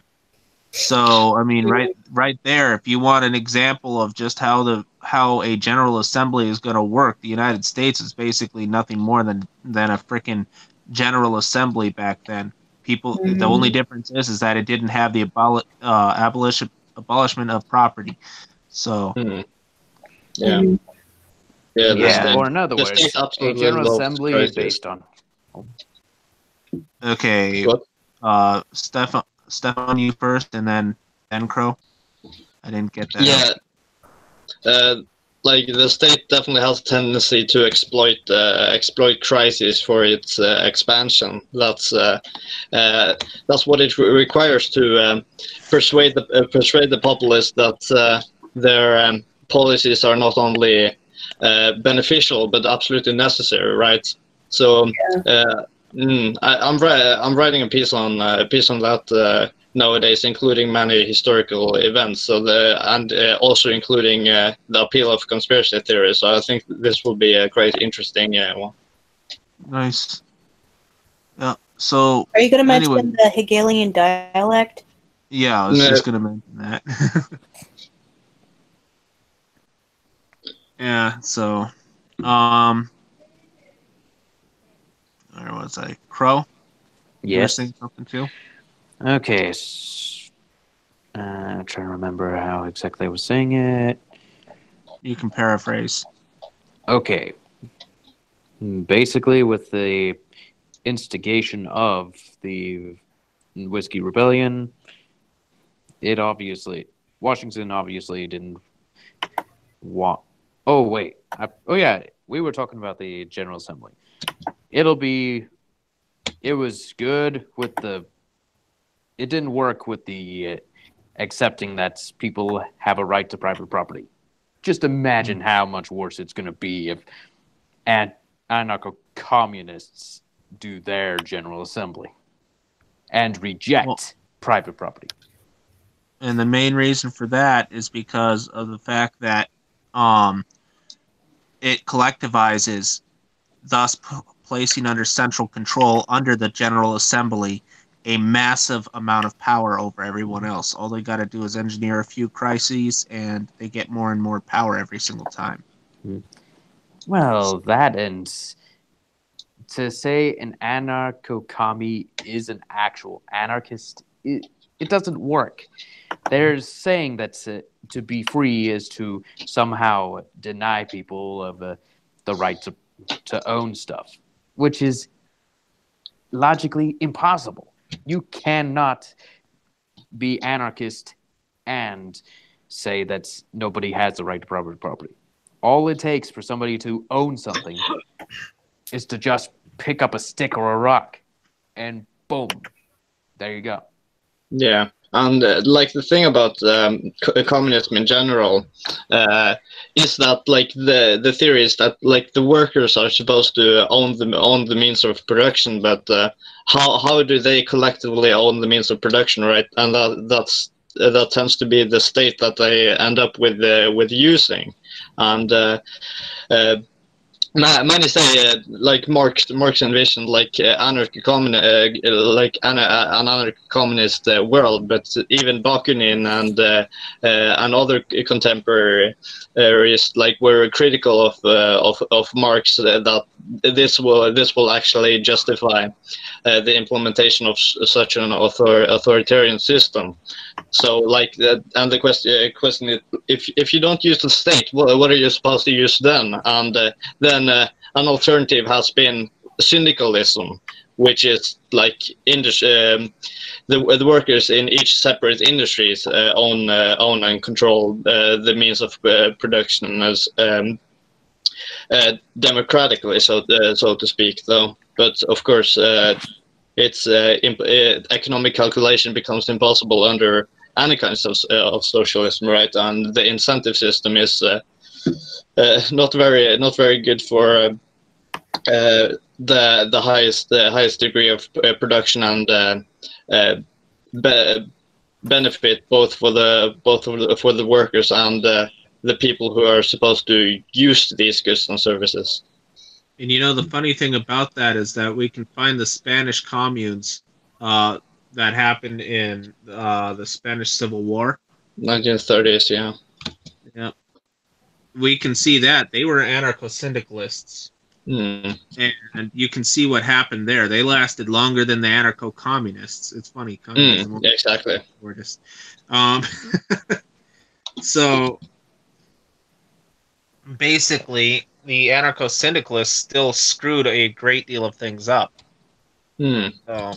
So I mean, right there, if you want an example of just how a General Assembly is going to work, the United States is basically nothing more than a freaking General Assembly back then. The only difference is that it didn't have the abolishment of property. So yeah. Or in other words, a General Assembly is based on. Okay, Stefan, you first, and then Crow. I didn't get that. Yeah, like the state definitely has a tendency to exploit crisis for its expansion. That's what it requires to persuade the populace that their policies are not only beneficial but absolutely necessary, right? So I'm writing a piece on that nowadays, including many historical events. So also including the appeal of conspiracy theories. So I think this will be a great, interesting one. Nice. Yeah. So are you going to mention the Hegelian dialect? Yeah, I was just going to mention that. Yeah. So, where was I? Crow? Yes. You were saying something too? Okay. I'm trying to remember how exactly I was saying it. You can paraphrase. Okay. Basically, with the instigation of the Whiskey Rebellion, Washington obviously didn't want. Oh, wait. We were talking about the General Assembly. It was good with it didn't work with the accepting that people have a right to private property. Just imagine how much worse it's going to be if anarcho-communists do their General Assembly and reject private property. And the main reason for that is because of the fact that it collectivizes, thus placing under central control under the General Assembly a massive amount of power over everyone else. All they got to do is engineer a few crises, and they get more and more power every single time. Well, that and to say an anarcho-commie is an actual anarchist, it doesn't work. They're saying that to be free is to somehow deny people of the right to own stuff, which is logically impossible. You cannot be anarchist and say that nobody has the right to private property. All it takes for somebody to own something is to just pick up a stick or a rock, and boom, there you go. Yeah, and like the thing about communism in general is that like the theory is that like the workers are supposed to own the means of production, but how do they collectively own the means of production, right? And that tends to be the state that they end up with using, and many say like Marx envisioned like an anarcho-communist world, but even Bakunin and other contemporaries like were critical of Marx that this will actually justify the implementation of such an authoritarian system. So like and the question is, if you don't use the state, what are you supposed to use then? And then an alternative has been syndicalism, which is like the workers in each separate industries own and control the means of production as democratically, so to speak. Though, but of course, it's economic calculation becomes impossible under any kinds of socialism, right? And the incentive system is not very good for the highest degree of production and benefit both for the workers and the people who are supposed to use these goods and services. And you know, the funny thing about that is that we can find the Spanish communes that happened in the Spanish Civil War. 1930s, yeah. Yeah. We can see that. They were anarcho-syndicalists. Mm. And you can see what happened there. They lasted longer than the anarcho-communists. It's funny. Communism Exactly. We're just, so basically, the anarcho-syndicalists still screwed a great deal of things up. So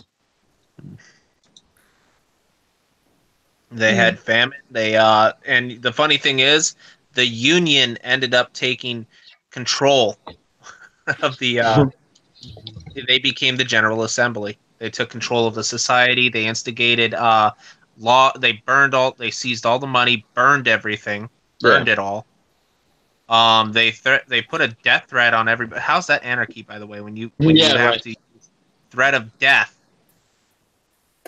they had famine. They and the funny thing is, the Union ended up taking control of the. They became the General Assembly. They took control of the society. They instigated law. They burned all. They seized all the money. Burned everything. Burned it all. They put a death threat on everybody. How's that anarchy, by the way? When you have to use threat of death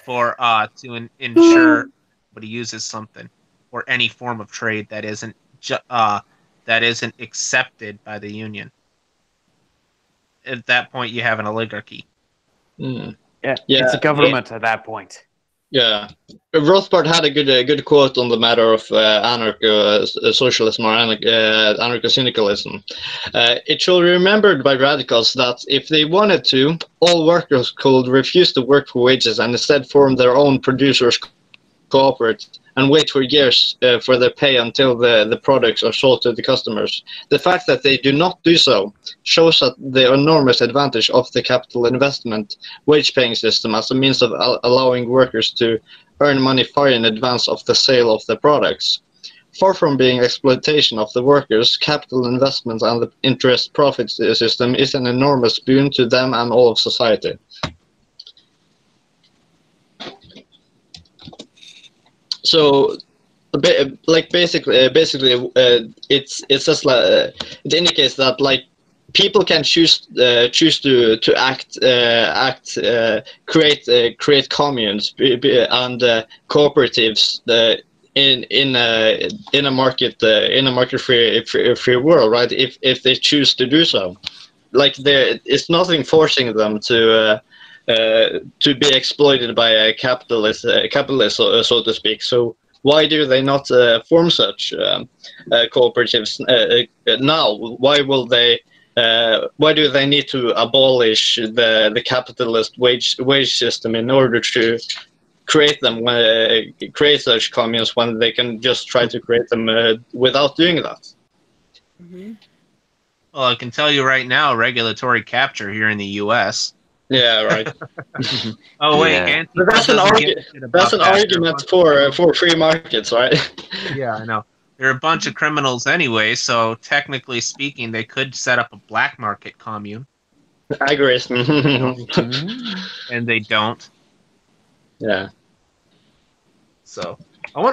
for to ensure nobody uses something or any form of trade that isn't accepted by the Union. At that point, you have an oligarchy. Yeah, it's a government at that point. Yeah, Rothbard had a good quote on the matter of anarcho-socialism or anarcho-syndicalism. It shall be remembered by radicals that if they wanted to, all workers could refuse to work for wages and instead form their own producers' cooperate and wait for years for their pay until the products are sold to the customers. The fact that they do not do so shows that the enormous advantage of the capital investment wage-paying system as a means of allowing workers to earn money far in advance of the sale of the products. Far from being exploitation of the workers, capital investments and the interest profit system is an enormous boon to them and all of society. So, basically, it's just like it indicates that like people can choose to create communes and cooperatives in a market free world, right? If they choose to do so, like there is nothing forcing them to be exploited by a capitalist, so to speak. So why do they not form such cooperatives now? Why will they? Why do they need to abolish the capitalist wage system in order to create such communes when they can just try to create them without doing that? Well, I can tell you right now, regulatory capture here in the U.S. Yeah, right. Oh wait, Yeah. Antifa But that's an doesn't give a shit about that. They're a argument bunch of for free markets, right? Yeah, I know. They're a bunch of criminals anyway, so technically speaking, they could set up a black market commune, Agorism. and they don't. Yeah. So,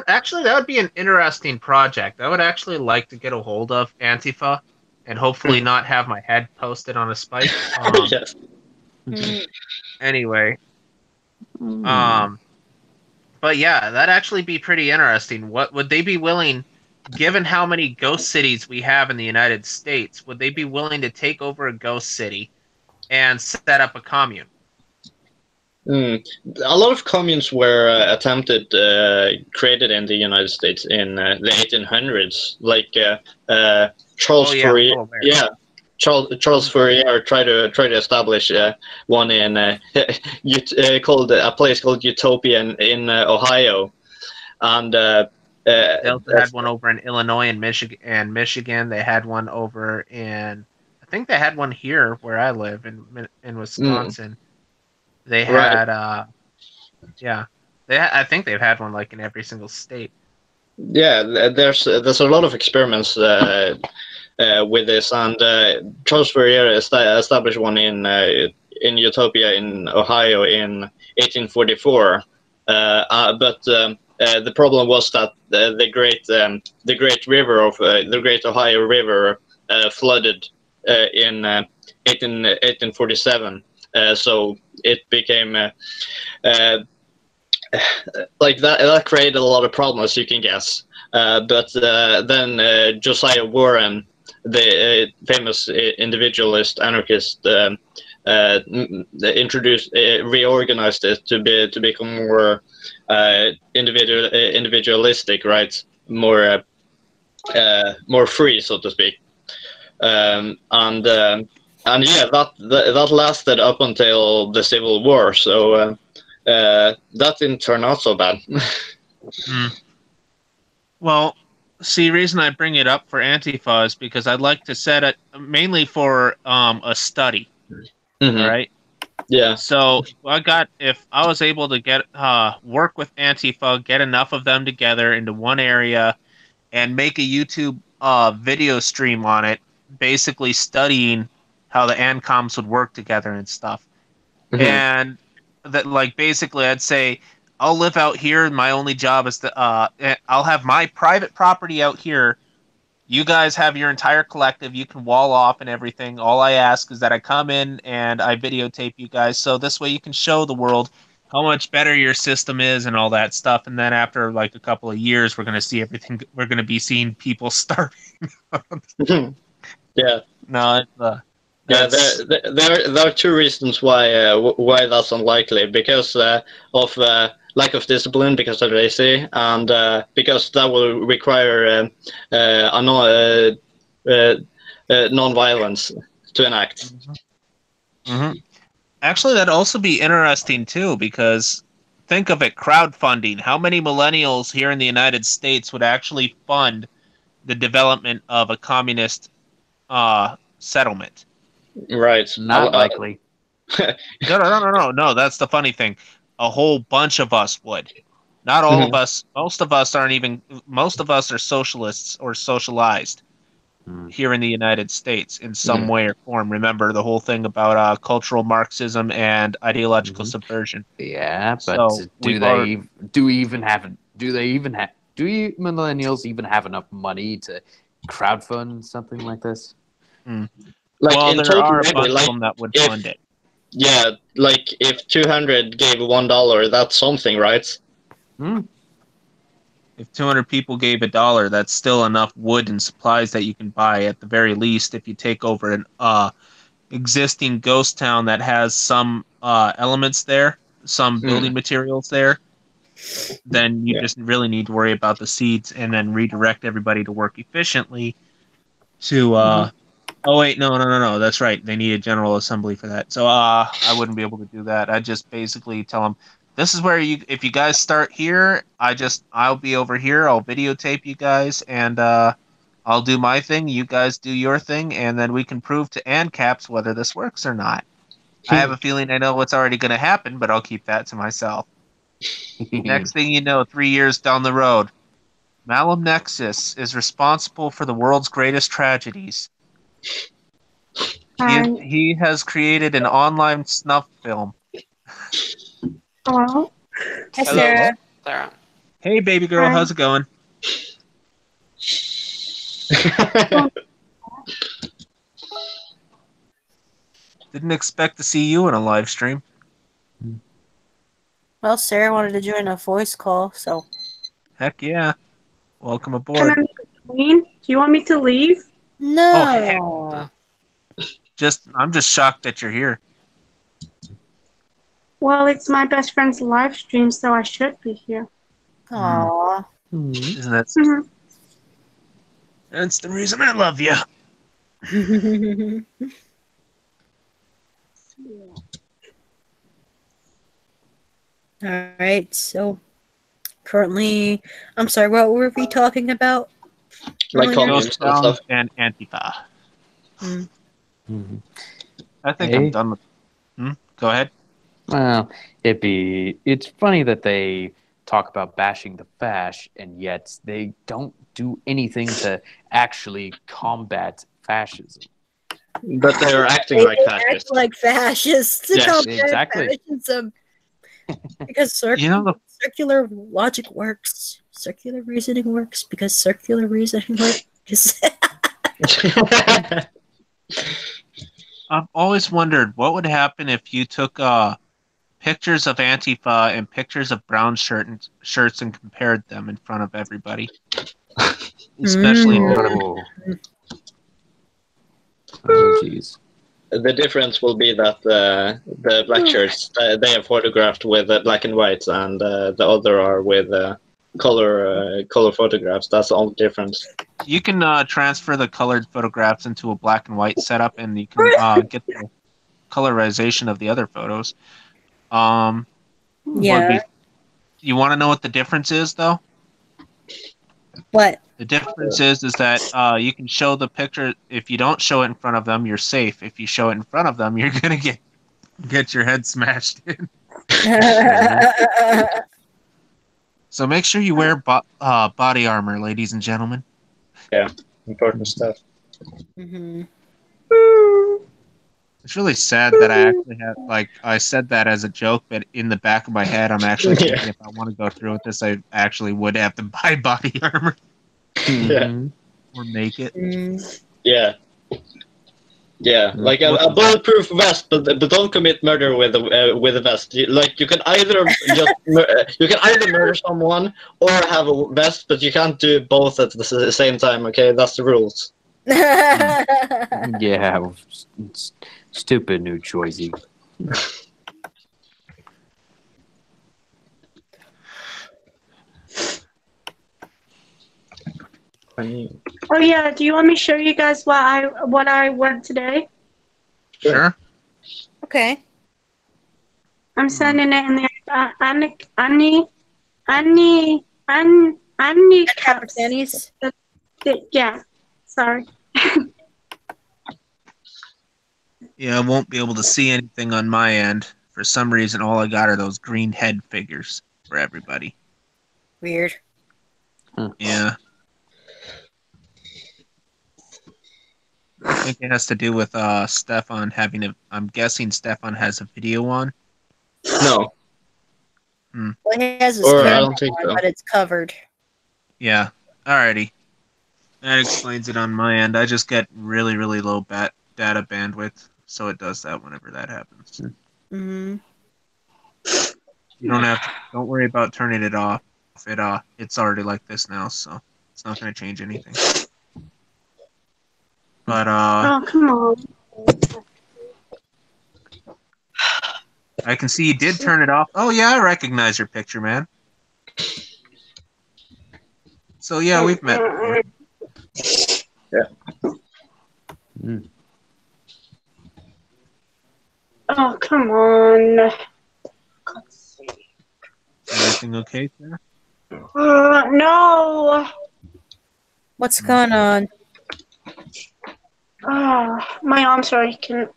actually that would be an interesting project. I would actually like to get a hold of Antifa, and hopefully not have my head posted on a spike. Yes. Anyway, but yeah, that'd actually be pretty interesting. What would they be willing, given how many ghost cities we have in the United States, would they be willing to take over a ghost city and set up a commune? A lot of communes were created in the United States in the 1800s, like Charles Fourier. Yeah, Charles Fourier tried to establish one in called a place called Utopian in Ohio, and they also had one over in Illinois and Michigan. They had one over in, I think they had one here where I live in Wisconsin. They had, I think they've had one like in every single state. Yeah, there's a lot of experiments with this, and Charles Fourier established one in Utopia in Ohio in 1844. But the problem was that the great river of the Great Ohio River flooded in 1847. So it became like that created a lot of problems, you can guess. But then Josiah Warren, the famous individualist anarchist, reorganized it to become more individualistic, right? More free, so to speak. And yeah, that lasted up until the Civil War. So that didn't turn out so bad. Well, see, reason I bring it up for Antifa is because I'd like to set it mainly for a study. All right. Yeah. So if I was able to get work with Antifa, get enough of them together into one area, and make a YouTube video stream on it, basically studying how the ANCOMs would work together and stuff. And that, like, basically I'd say I'll live out here, and my only job is to I'll have my private property out here. You guys have your entire collective. You can wall off and everything. All I ask is that I come in and I videotape you guys, so this way you can show the world how much better your system is and all that stuff. And then after like a couple of years, we're going to see everything. We're going to be seeing people starving. Yeah. No, there are two reasons why that's unlikely. Because of lack of discipline, because they're lazy, and because that will require non-violence to enact. Actually, that'd also be interesting too, because think of it, crowdfunding. How many millennials here in the United States would actually fund the development of a communist settlement? Right. Not likely. No. That's the funny thing. A whole bunch of us would. Not all of us. Most of us aren't even. Most of us are socialists or socialized here in the United States in some way or form. Remember the whole thing about cultural Marxism and ideological subversion. Yeah, but So do millennials even have enough money to crowdfund something like this? Like, well, in there total, are a maybe, bunch like, of them that would fund it. Yeah, like if 200 gave $1, that's something, right? If 200 people gave $1, that's still enough wood and supplies that you can buy at the very least. If you take over an existing ghost town that has some elements there, some building materials there, then you just really need to worry about the seeds and then redirect everybody to work efficiently to oh wait, no, that's right, they need a general assembly for that. So I wouldn't be able to do that. I just basically tell them, this is where if you guys start here, I'll be over here, I'll videotape you guys, and I'll do my thing, you guys do your thing, and then we can prove to ANCAPs whether this works or not. I have a feeling I know what's already going to happen, but I'll keep that to myself. Next thing you know, 3 years down the road, Malum Nexus is responsible for the world's greatest tragedies. He has created an online snuff film. Hello? Hi, Sarah. Sarah. Hey, baby girl, Hi. how's it going? Didn't expect to see you in a live stream. Well, Sarah wanted to join a voice call, so. Heck yeah. Welcome Can aboard. I leave? Do you want me to leave? No. Oh, heck no. I'm just shocked that you're here. Well, it's my best friend's live stream, so I should be here. Aww. Isn't that? Mhm. That's the reason I love you. Alright, so currently, I'm sorry, what were we talking about? Like earlier? communes and stuff. And Antifa. Mm. I think Hey. I'm done with. Go ahead. Well, it's funny that they talk about bashing the fash, and yet they don't do anything to actually combat fascism. But they're acting They like act fascists. like fascists to Yes, combat exactly. fascism. Because circular logic works. Circular reasoning works because circular reasoning works. I've always wondered what would happen if you took pictures of Antifa and pictures of brown shirts and compared them in front of everybody. Especially in front of Oh, jeez. The difference will be that the black shirts they are photographed with black and white, and the other are with color photographs. That's the only difference. You can transfer the colored photographs into a black and white setup, and you can get the colorization of the other photos. Yeah. You want to know what the difference is, though? What? The difference is that you can show the picture. If you don't show it in front of them, you're safe. If you show it in front of them, you're gonna get your head smashed in. So make sure you wear body armor, ladies and gentlemen. Yeah, important stuff. Mm-hmm. It's really sad that I actually have, I said that as a joke, but in the back of my head, I'm actually thinking if I want to go through with this, I actually would have to buy body armor. Yeah. Or make it. Yeah. Yeah, like a bulletproof vest, but don't commit murder with a vest. You can either you can either murder someone or have a vest, but you can't do both at the same time. Okay, that's the rules. Yeah, stupid new choicy. Oh yeah, do you want me to show you guys what I went today? Sure. Okay. I'm sending it in the Ancapistani's? Yeah. Sorry. Yeah, I won't be able to see anything on my end. For some reason, all I got are those green head figures for everybody. Weird. Yeah. I think it has to do with Stefan having a... I'm guessing Stefan has a video on. No. Well, he has his Or I camera don't think on, so. but it's covered. Yeah. Alrighty. That explains it on my end. I just get really, really low data bandwidth, so it does that whenever that happens. Mm-hmm. You don't worry about turning it off. It's already like this now, so it's not going to change anything. But Oh, come on. I can see you did turn it off. Oh yeah, I recognize your picture, man. So yeah, we've met before. Yeah. Oh, come on. Everything okay, sir? No. What's going on? My arms are aching.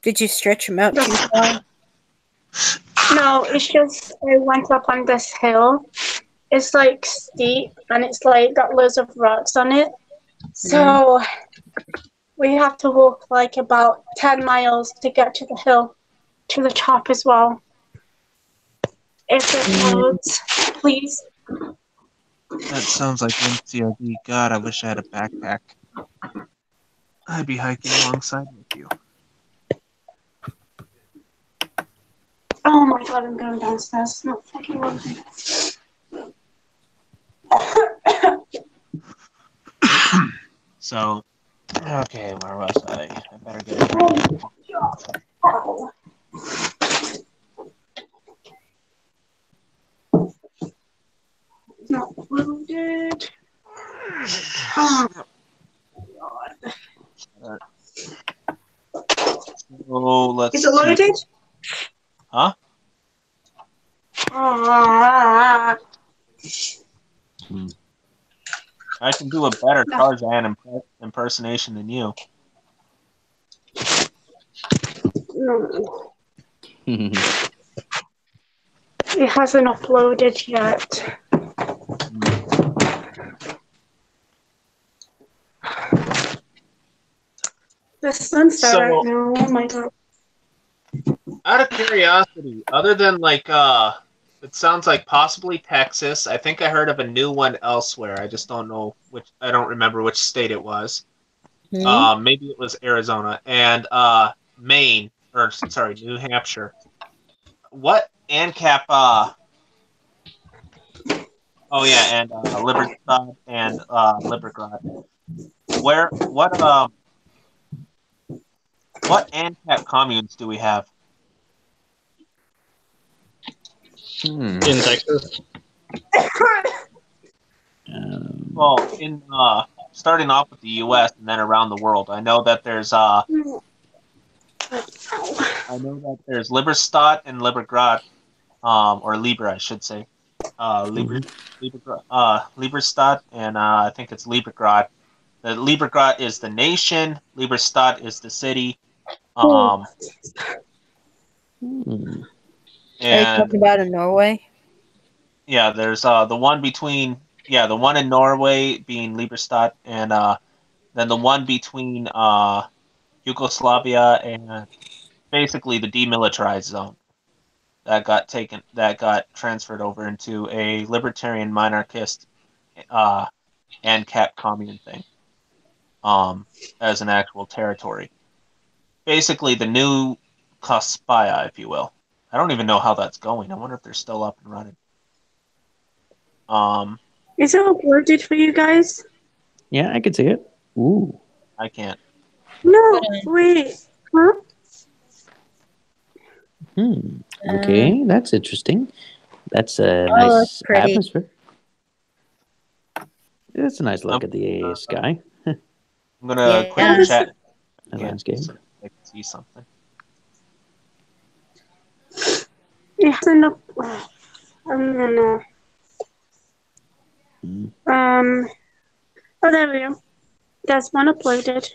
Did you stretch them out too far? No, it's just I went up on this hill. It's like steep and it's like got loads of rocks on it. So we have to walk like about 10 miles to get to the hill, to the top as well. If it loads, please. That sounds like NCOD. God, I wish I had a backpack. I'd be hiking alongside with you. Oh my god, I'm going downstairs. It's not fucking working. So, okay, where was I? I better get Oh. Not loaded. Oh god. So let's Is it loaded? see. Huh? I can do a better Tarzan impersonation than you. No. It hasn't uploaded yet. The sun's out right now. Oh my god. Out of curiosity, other than like it sounds like possibly Texas. I think I heard of a new one elsewhere. I just don't know which. I don't remember which state it was. Maybe it was Arizona and Maine, or sorry, New Hampshire. What ANCAP? Oh yeah, and Libertad and Libergrad. What ANCAP communes do we have? In Texas. Well, in starting off with the U.S. and then around the world, I know that there's Liberstad and Libergrad, or Liber, I should say. Liberstad and I think it's Libergrad. The Libergrad is the nation. Liberstad is the city. Are you talking about in Norway? Yeah, there's the one the one in Norway being Liberstad, and then the one between Yugoslavia and basically the demilitarized zone that got transferred over into a libertarian monarchist ANCAP commune thing as an actual territory. Basically the new Kaspaya, if you will. I don't even know how that's going. I wonder if they're still up and running. Is it uploaded for you guys? Yeah, I can see it. Ooh. I can't. No, wait. Huh? Okay, that's interesting. That's a nice atmosphere. It's a nice look at the sky. I'm gonna quick chat. A landscape. So I can see something. It hasn't I'm gonna. Oh, there we go. There's one uploaded.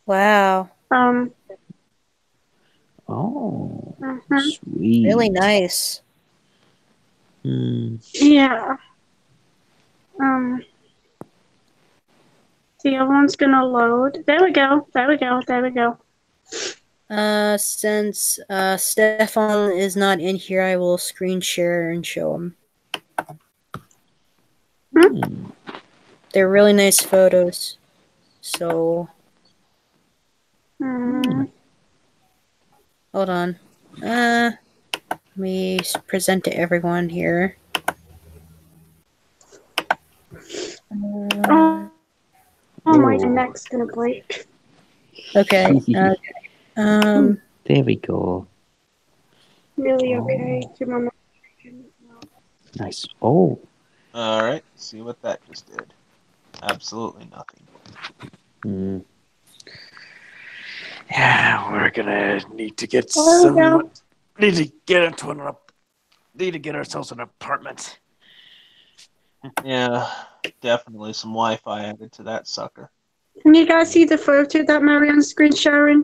Wow. Oh, sweet. Really nice. Yeah. The other one's gonna load. There we go. There we go. There we go. Since Stefan is not in here, I will screen share and show him. They're really nice photos. So, hold on. Let me present to everyone here. Oh my neck's gonna break. Okay. There we go. Really okay. Nice. Oh. All right. See what that just did. Absolutely nothing. Yeah, we're gonna need to get some. Need to get ourselves an apartment. Yeah, definitely some Wi-Fi added to that sucker. Can you guys see the photo that Marianne's screen sharing?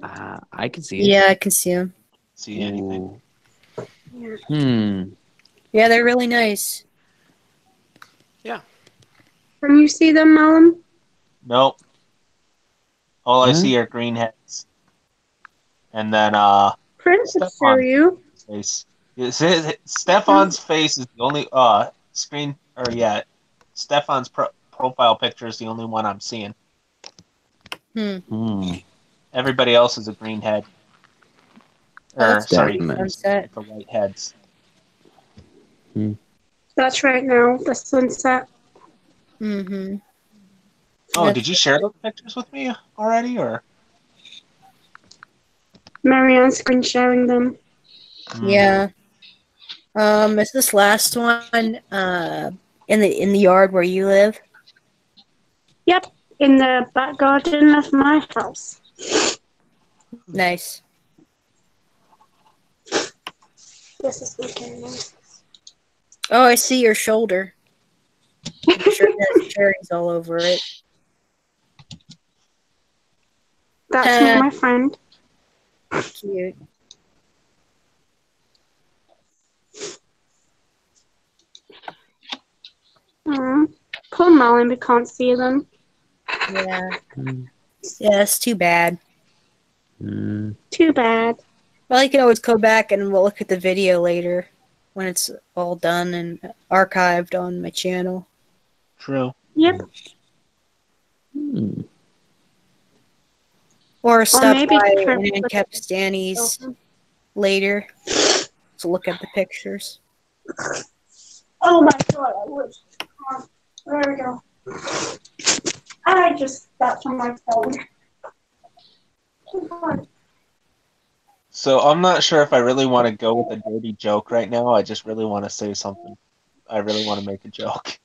I can see it. Yeah, I can see them. See anything? Yeah. Yeah, they're really nice. Yeah. Can you see them, Malum? Nope. All I see are green heads. And then Prince would show Stefan's you. face. Stefan's face is the only screen Stefan's profile picture is the only one I'm seeing. Everybody else is a green head. Sunset. The white heads. That's right now, the sunset. Mm-hmm. Oh, did you share those pictures with me already, or? Marianne's screen sharing them. Yeah. Is this last one in the yard where you live? Yep, in the back garden of my house. Nice. This is looking nice. Oh, I see your shoulder. I'm sure it has cherries all over it. That's me, my friend. Cute. Poor Malin, we can't see them. Yeah. Yeah, it's too bad. Too bad. Well, you can always go back and we'll look at the video later when it's all done and archived on my channel. True. Yep. Or stop maybe by Kirby in would- Ancapistani's later to look at the pictures. Oh my god, I wish. There we go. I just got from my phone. So I'm not sure if I really want to go with a dirty joke right now. I just really want to say something. I really want to make a joke.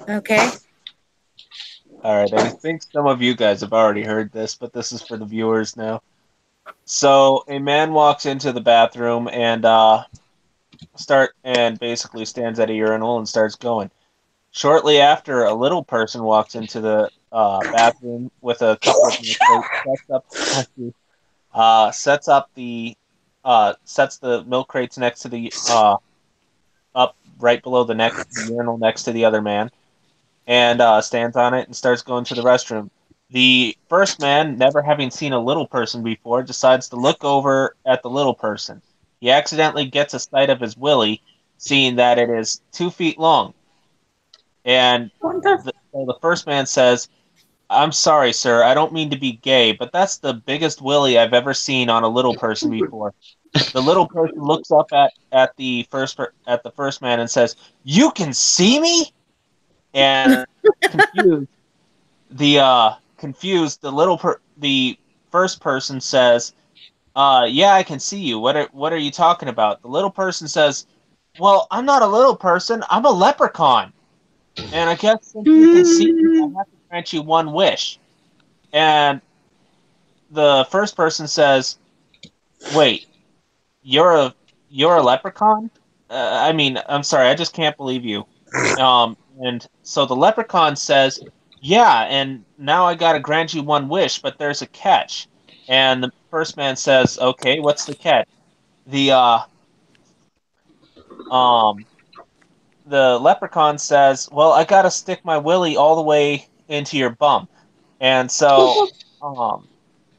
Okay. All right. I think some of you guys have already heard this, but this is for the viewers now. So a man walks into the bathroom and basically stands at a urinal and starts going. Shortly after, a little person walks into the bathroom with a couple of milk crates, sets the milk crates next to the up right below the urinal next to the other man, and stands on it and starts going to the restroom. The first man, never having seen a little person before, decides to look over at the little person. He accidentally gets a sight of his willy, seeing that it is 2 feet long. And the first man says, "I'm sorry, sir. I don't mean to be gay, but that's the biggest willy I've ever seen on a little person before." The little person looks up at the first man and says, "You can see me?" And confused, the first person says, "Yeah, I can see you. What are you talking about?" The little person says, "Well, I'm not a little person. I'm a leprechaun. And I guess since you can see me, I have to grant you one wish." And the first person says, "Wait, you're a leprechaun? I mean, I'm sorry, I just can't believe you." And so the leprechaun says, "Yeah, and now I gotta grant you one wish, but there's a catch." And the first man says, "Okay, what's the catch?" The leprechaun says, "Well, I gotta stick my willy all the way into your bum." And so,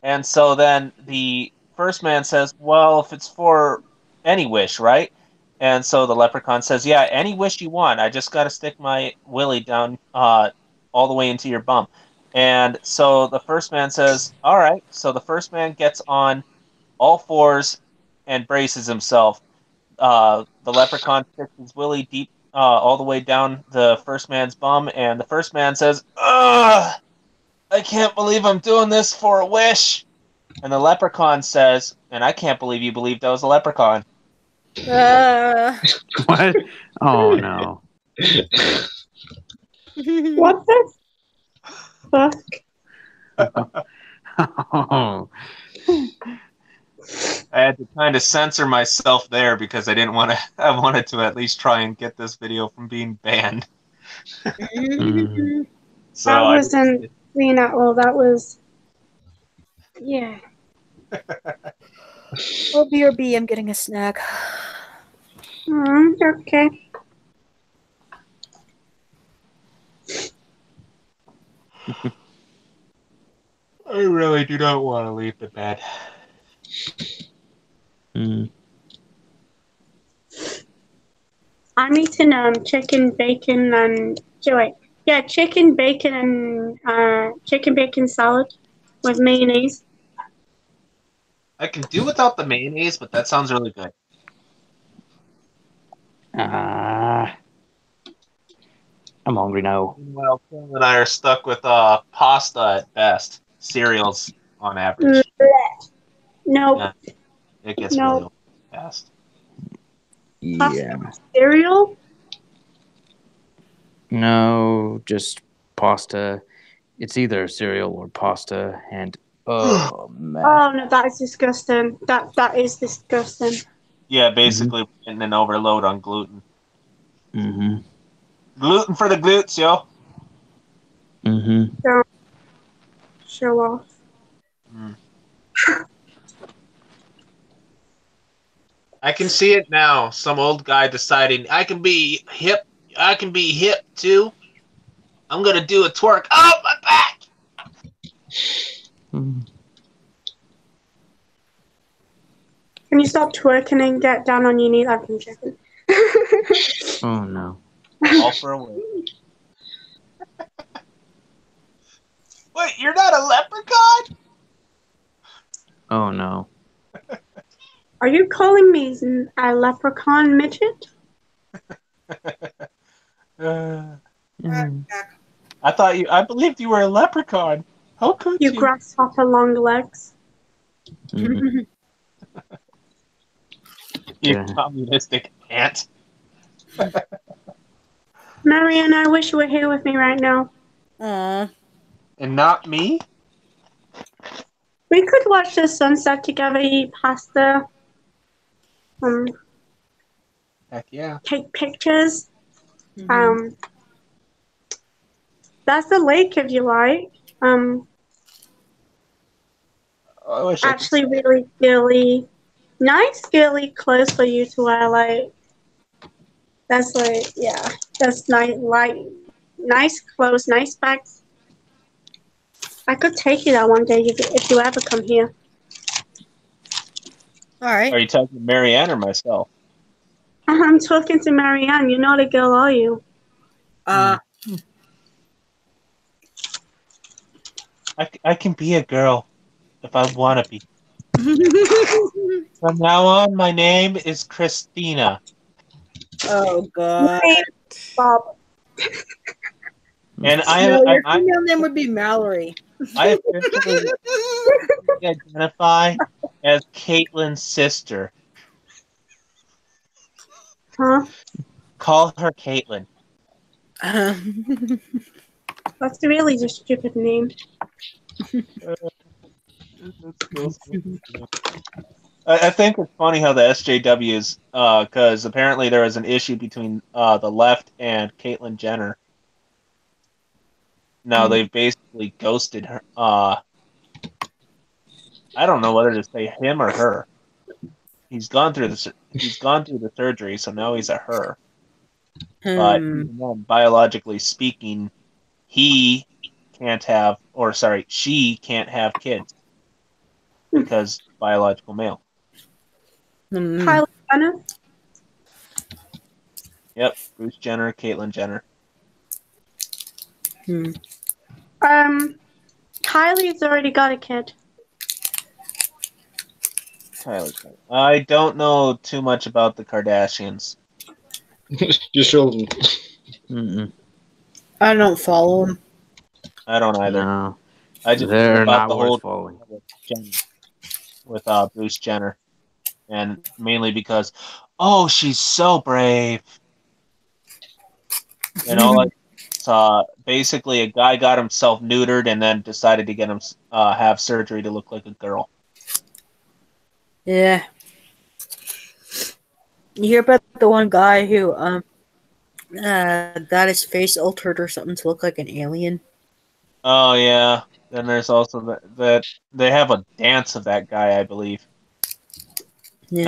then the first man says, "Well, if it's for any wish, right?" And so the leprechaun says, "Yeah, any wish you want. I just gotta stick my willy down, all the way into your bum." And so the first man says, "All right." So the first man gets on all fours and braces himself. The leprechaun sticks his willy deep, all the way down the first man's bum, and the first man says, "Ugh, I can't believe I'm doing this for a wish." And the leprechaun says, "And I can't believe you believed I was a leprechaun." What? Oh no. What the fuck? Oh. I had to kind of censor myself there because I didn't want to. I wanted to at least try and get this video from being banned. So That wasn't Well, that was, yeah. Oh, BRB, I'm getting a snack. Okay. I really do not want to leave the bed. I'm eating chicken bacon and chicken bacon and chicken bacon salad with mayonnaise. I can do without the mayonnaise, but that sounds really good. I'm hungry now. Well, Phil and I are stuck with pasta at best. Cereals on average. Nope. Yeah, it gets really old fast. Yeah. Cereal? No, just pasta. It's either cereal or pasta, and oh man. Oh no, that is disgusting. That is disgusting. Yeah, basically getting an overload on gluten. Mm-hmm. Gluten for the glutes, yo. Mm-hmm. Don't show off. I can see it now. Some old guy deciding I can be hip. I can be hip too. I'm gonna do a twerk. Oh, my back! Can you stop twerking and get down on your knees? I've been checking. Oh no. All for a win. Wait, you're not a leprechaun? Oh no. Are you calling me a leprechaun midget? I believed you were a leprechaun. How could you? You grasshopper long legs. You communistic ant. Marianne, I wish you were here with me right now. And not me? We could watch the sunset together, eat pasta, Heck yeah. take pictures. That's the lake if you like. Actually really girly, nice girly clothes for you to wear. That's nice clothes, nice bags. I could take you there one day if you ever come here. All right. Are you talking to Marianne or myself? I'm talking to Marianne. You're not a girl, are you? I can be a girl if I want to be. From now on, my name is Christina. Oh God. Bob. And Your female name would be Mallory. I officially identify as Caitlin's sister. Huh? Call her Caitlin. That's really just a stupid name. I think it's funny how the SJWs, because apparently there was an issue between the left and Caitlyn Jenner. Now they've basically ghosted her. I don't know whether to say him or her. He's gone through the surgery, so now he's a her. But even then, biologically speaking, she can't have kids because biological male. Kylie Jenner? Yep, Bruce Jenner, Caitlyn Jenner. Kylie's already got a kid. I don't know too much about the Kardashians. You shouldn't. I don't follow them. I don't either. No. I just They're know about not the worth whole following. with Bruce Jenner, and mainly because, she's so brave. And all I saw, basically, a guy got himself neutered and then decided to get him have surgery to look like a girl. Yeah. You hear about the one guy who got his face altered or something to look like an alien? Oh yeah. Then there's also that they have a dance of that guy, I believe. Yeah.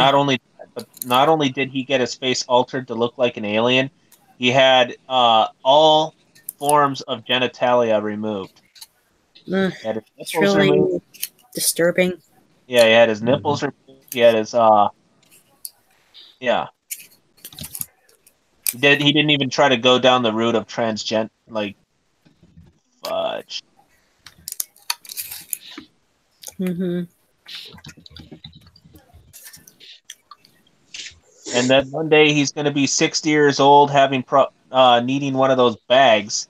Not only did he get his face altered to look like an alien, he had all forms of genitalia removed. He had his It's nipples really removed. disturbing. Yeah, he had his nipples removed. He had his yeah. He didn't even try to go down the route of transgen like fudge. Mm-hmm. And then one day he's going to be 60 years old, having needing one of those bags,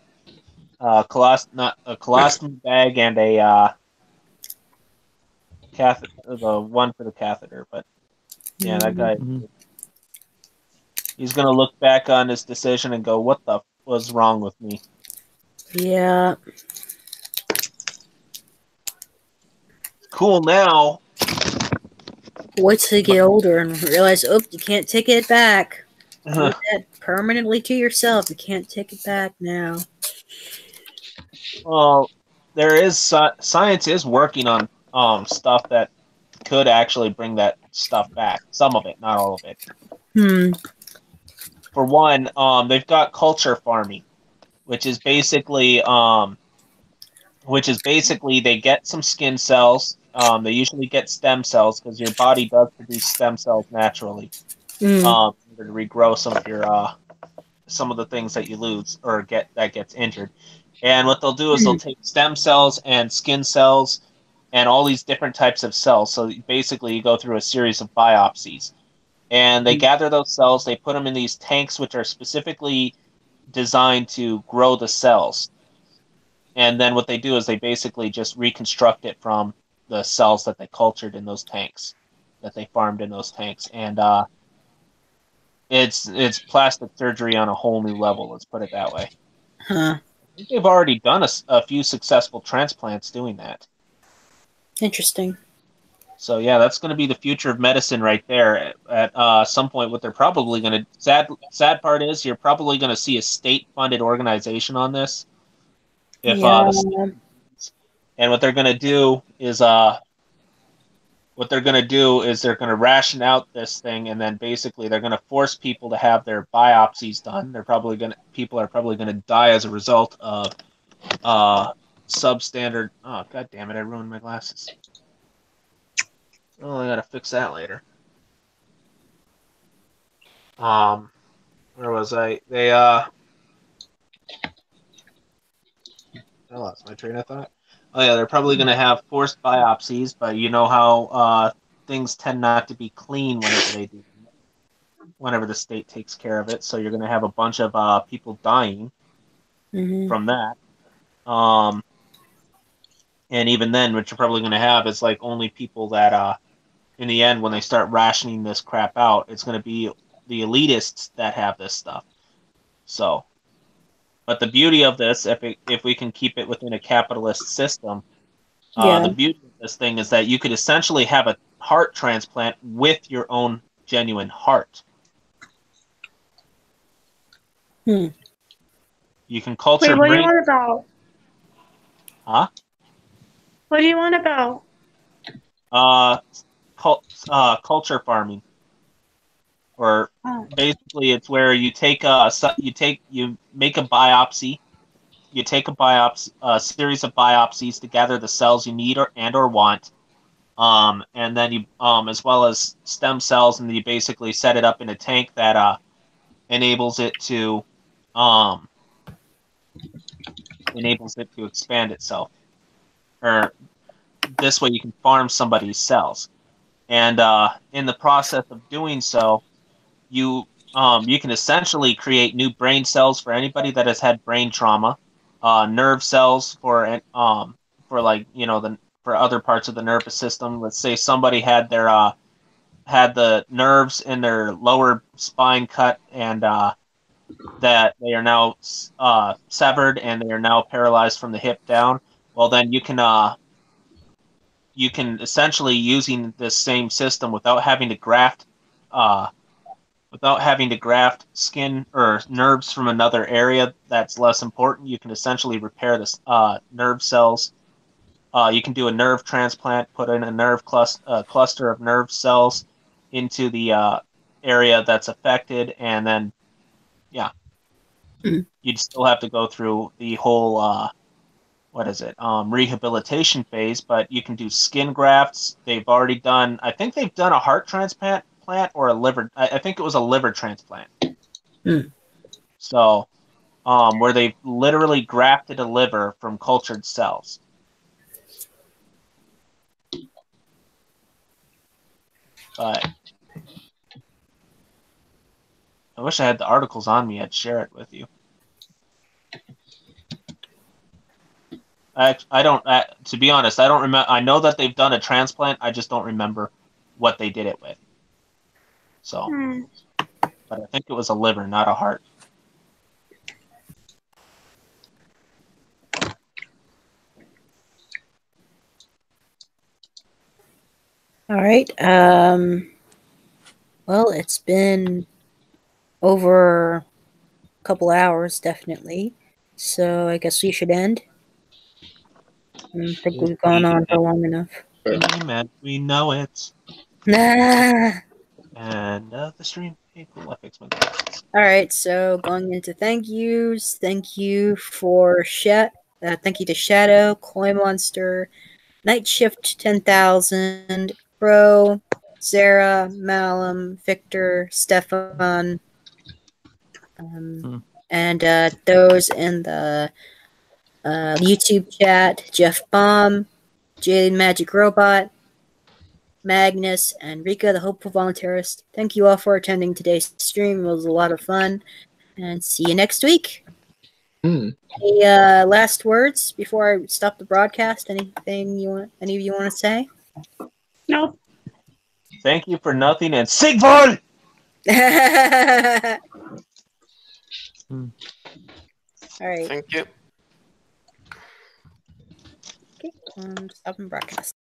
not a colostomy bag and a catheter, the one for the catheter. But yeah, that guy, he's going to look back on his decision and go, "What the was wrong with me?" Yeah. Cool now. Wait till you get older and realize, oh, you can't take it back. Do that permanently to yourself. You can't take it back now. Well, there is science is working on stuff that could actually bring that stuff back. Some of it, not all of it. For one, they've got culture farming, which is basically they get some skin cells. They usually get stem cells because your body does produce stem cells naturally. In order to regrow some of the things that you lose or gets injured. And what they'll do is they'll take stem cells and skin cells and all these different types of cells. So basically, you go through a series of biopsies, and they gather those cells. They put them in these tanks, which are specifically designed to grow the cells. And then what they do is they basically just reconstruct it from the cells that they cultured in those tanks, that they farmed in those tanks. And it's plastic surgery on a whole new level, let's put it that way. Huh. I think they've already done a few successful transplants doing that. Interesting. So yeah, that's going to be the future of medicine right there. At some point, what they're probably going to sad part is you're probably going to see a state-funded organization on this. If and what they're going to do is they're going to ration out this thing, and then basically they're going to force people to have their biopsies done. People are probably going to die as a result of substandard. Oh god damn it! I ruined my glasses. Oh, I gotta fix that later. Where was I? I lost my train of thought. Oh yeah, they're probably going to have forced biopsies, but you know how things tend not to be clean whenever the state takes care of it. So you're going to have a bunch of people dying from that. And even then, what you're probably going to have is like only people that, in the end, when they start rationing this crap out, it's going to be the elitists that have this stuff. So. But the beauty of this, if we can keep it within a capitalist system, the beauty of this thing is that you could essentially have a heart transplant with your own genuine heart. You can culture. Wait, what do you want about? Huh? What do you want about? Culture farming. Or basically, it's where you make a biopsy. You take a series of biopsies to gather the cells you need or want, and then you as well as stem cells, and you basically set it up in a tank that enables it to expand itself. Or this way, you can farm somebody's cells, and in the process of doing so, you can essentially create new brain cells for anybody that has had brain trauma, nerve cells for like for other parts of the nervous system. Let's say somebody had the nerves in their lower spine cut and that they are now severed and they are now paralyzed from the hip down. Well, then you can essentially, using this same system without having to graft without having to graft skin or nerves from another area that's less important. You can essentially repair the nerve cells. You can do a nerve transplant, put in a nerve cluster of nerve cells into the area that's affected, and then, yeah, you'd still have to go through the whole rehabilitation phase, but you can do skin grafts. They've already done, I think they've done a heart transplant or a liver. I think it was a liver transplant. So, where they've literally grafted a liver from cultured cells. But I wish I had the articles on me. I'd share it with you. I don't. To be honest, I don't remember. I know that they've done a transplant. I just don't remember what they did it with. So, but I think it was a liver, not a heart. All right. Well, it's been over a couple hours, definitely. So I guess we should end. I think we've gone on for long enough. We know it. Nah. And the stream. Hey, cool. I fixed my glasses. All right. So going into thank yous. Thank you for thank you to Shadow, Koi Monster, Night Shift 10,000, Pro, Zara, Malum, Victor, Stefan, and those in the YouTube chat: Jeff Baum, Jade Magic Robot, Magnus, and Rika, the Hopeful Voluntarist. Thank you all for attending today's stream. It was a lot of fun, and see you next week. Any last words before I stop the broadcast? Anything any of you want to say? No. Thank you for nothing and Sigvald! All right. Thank you. Okay, stopping broadcast.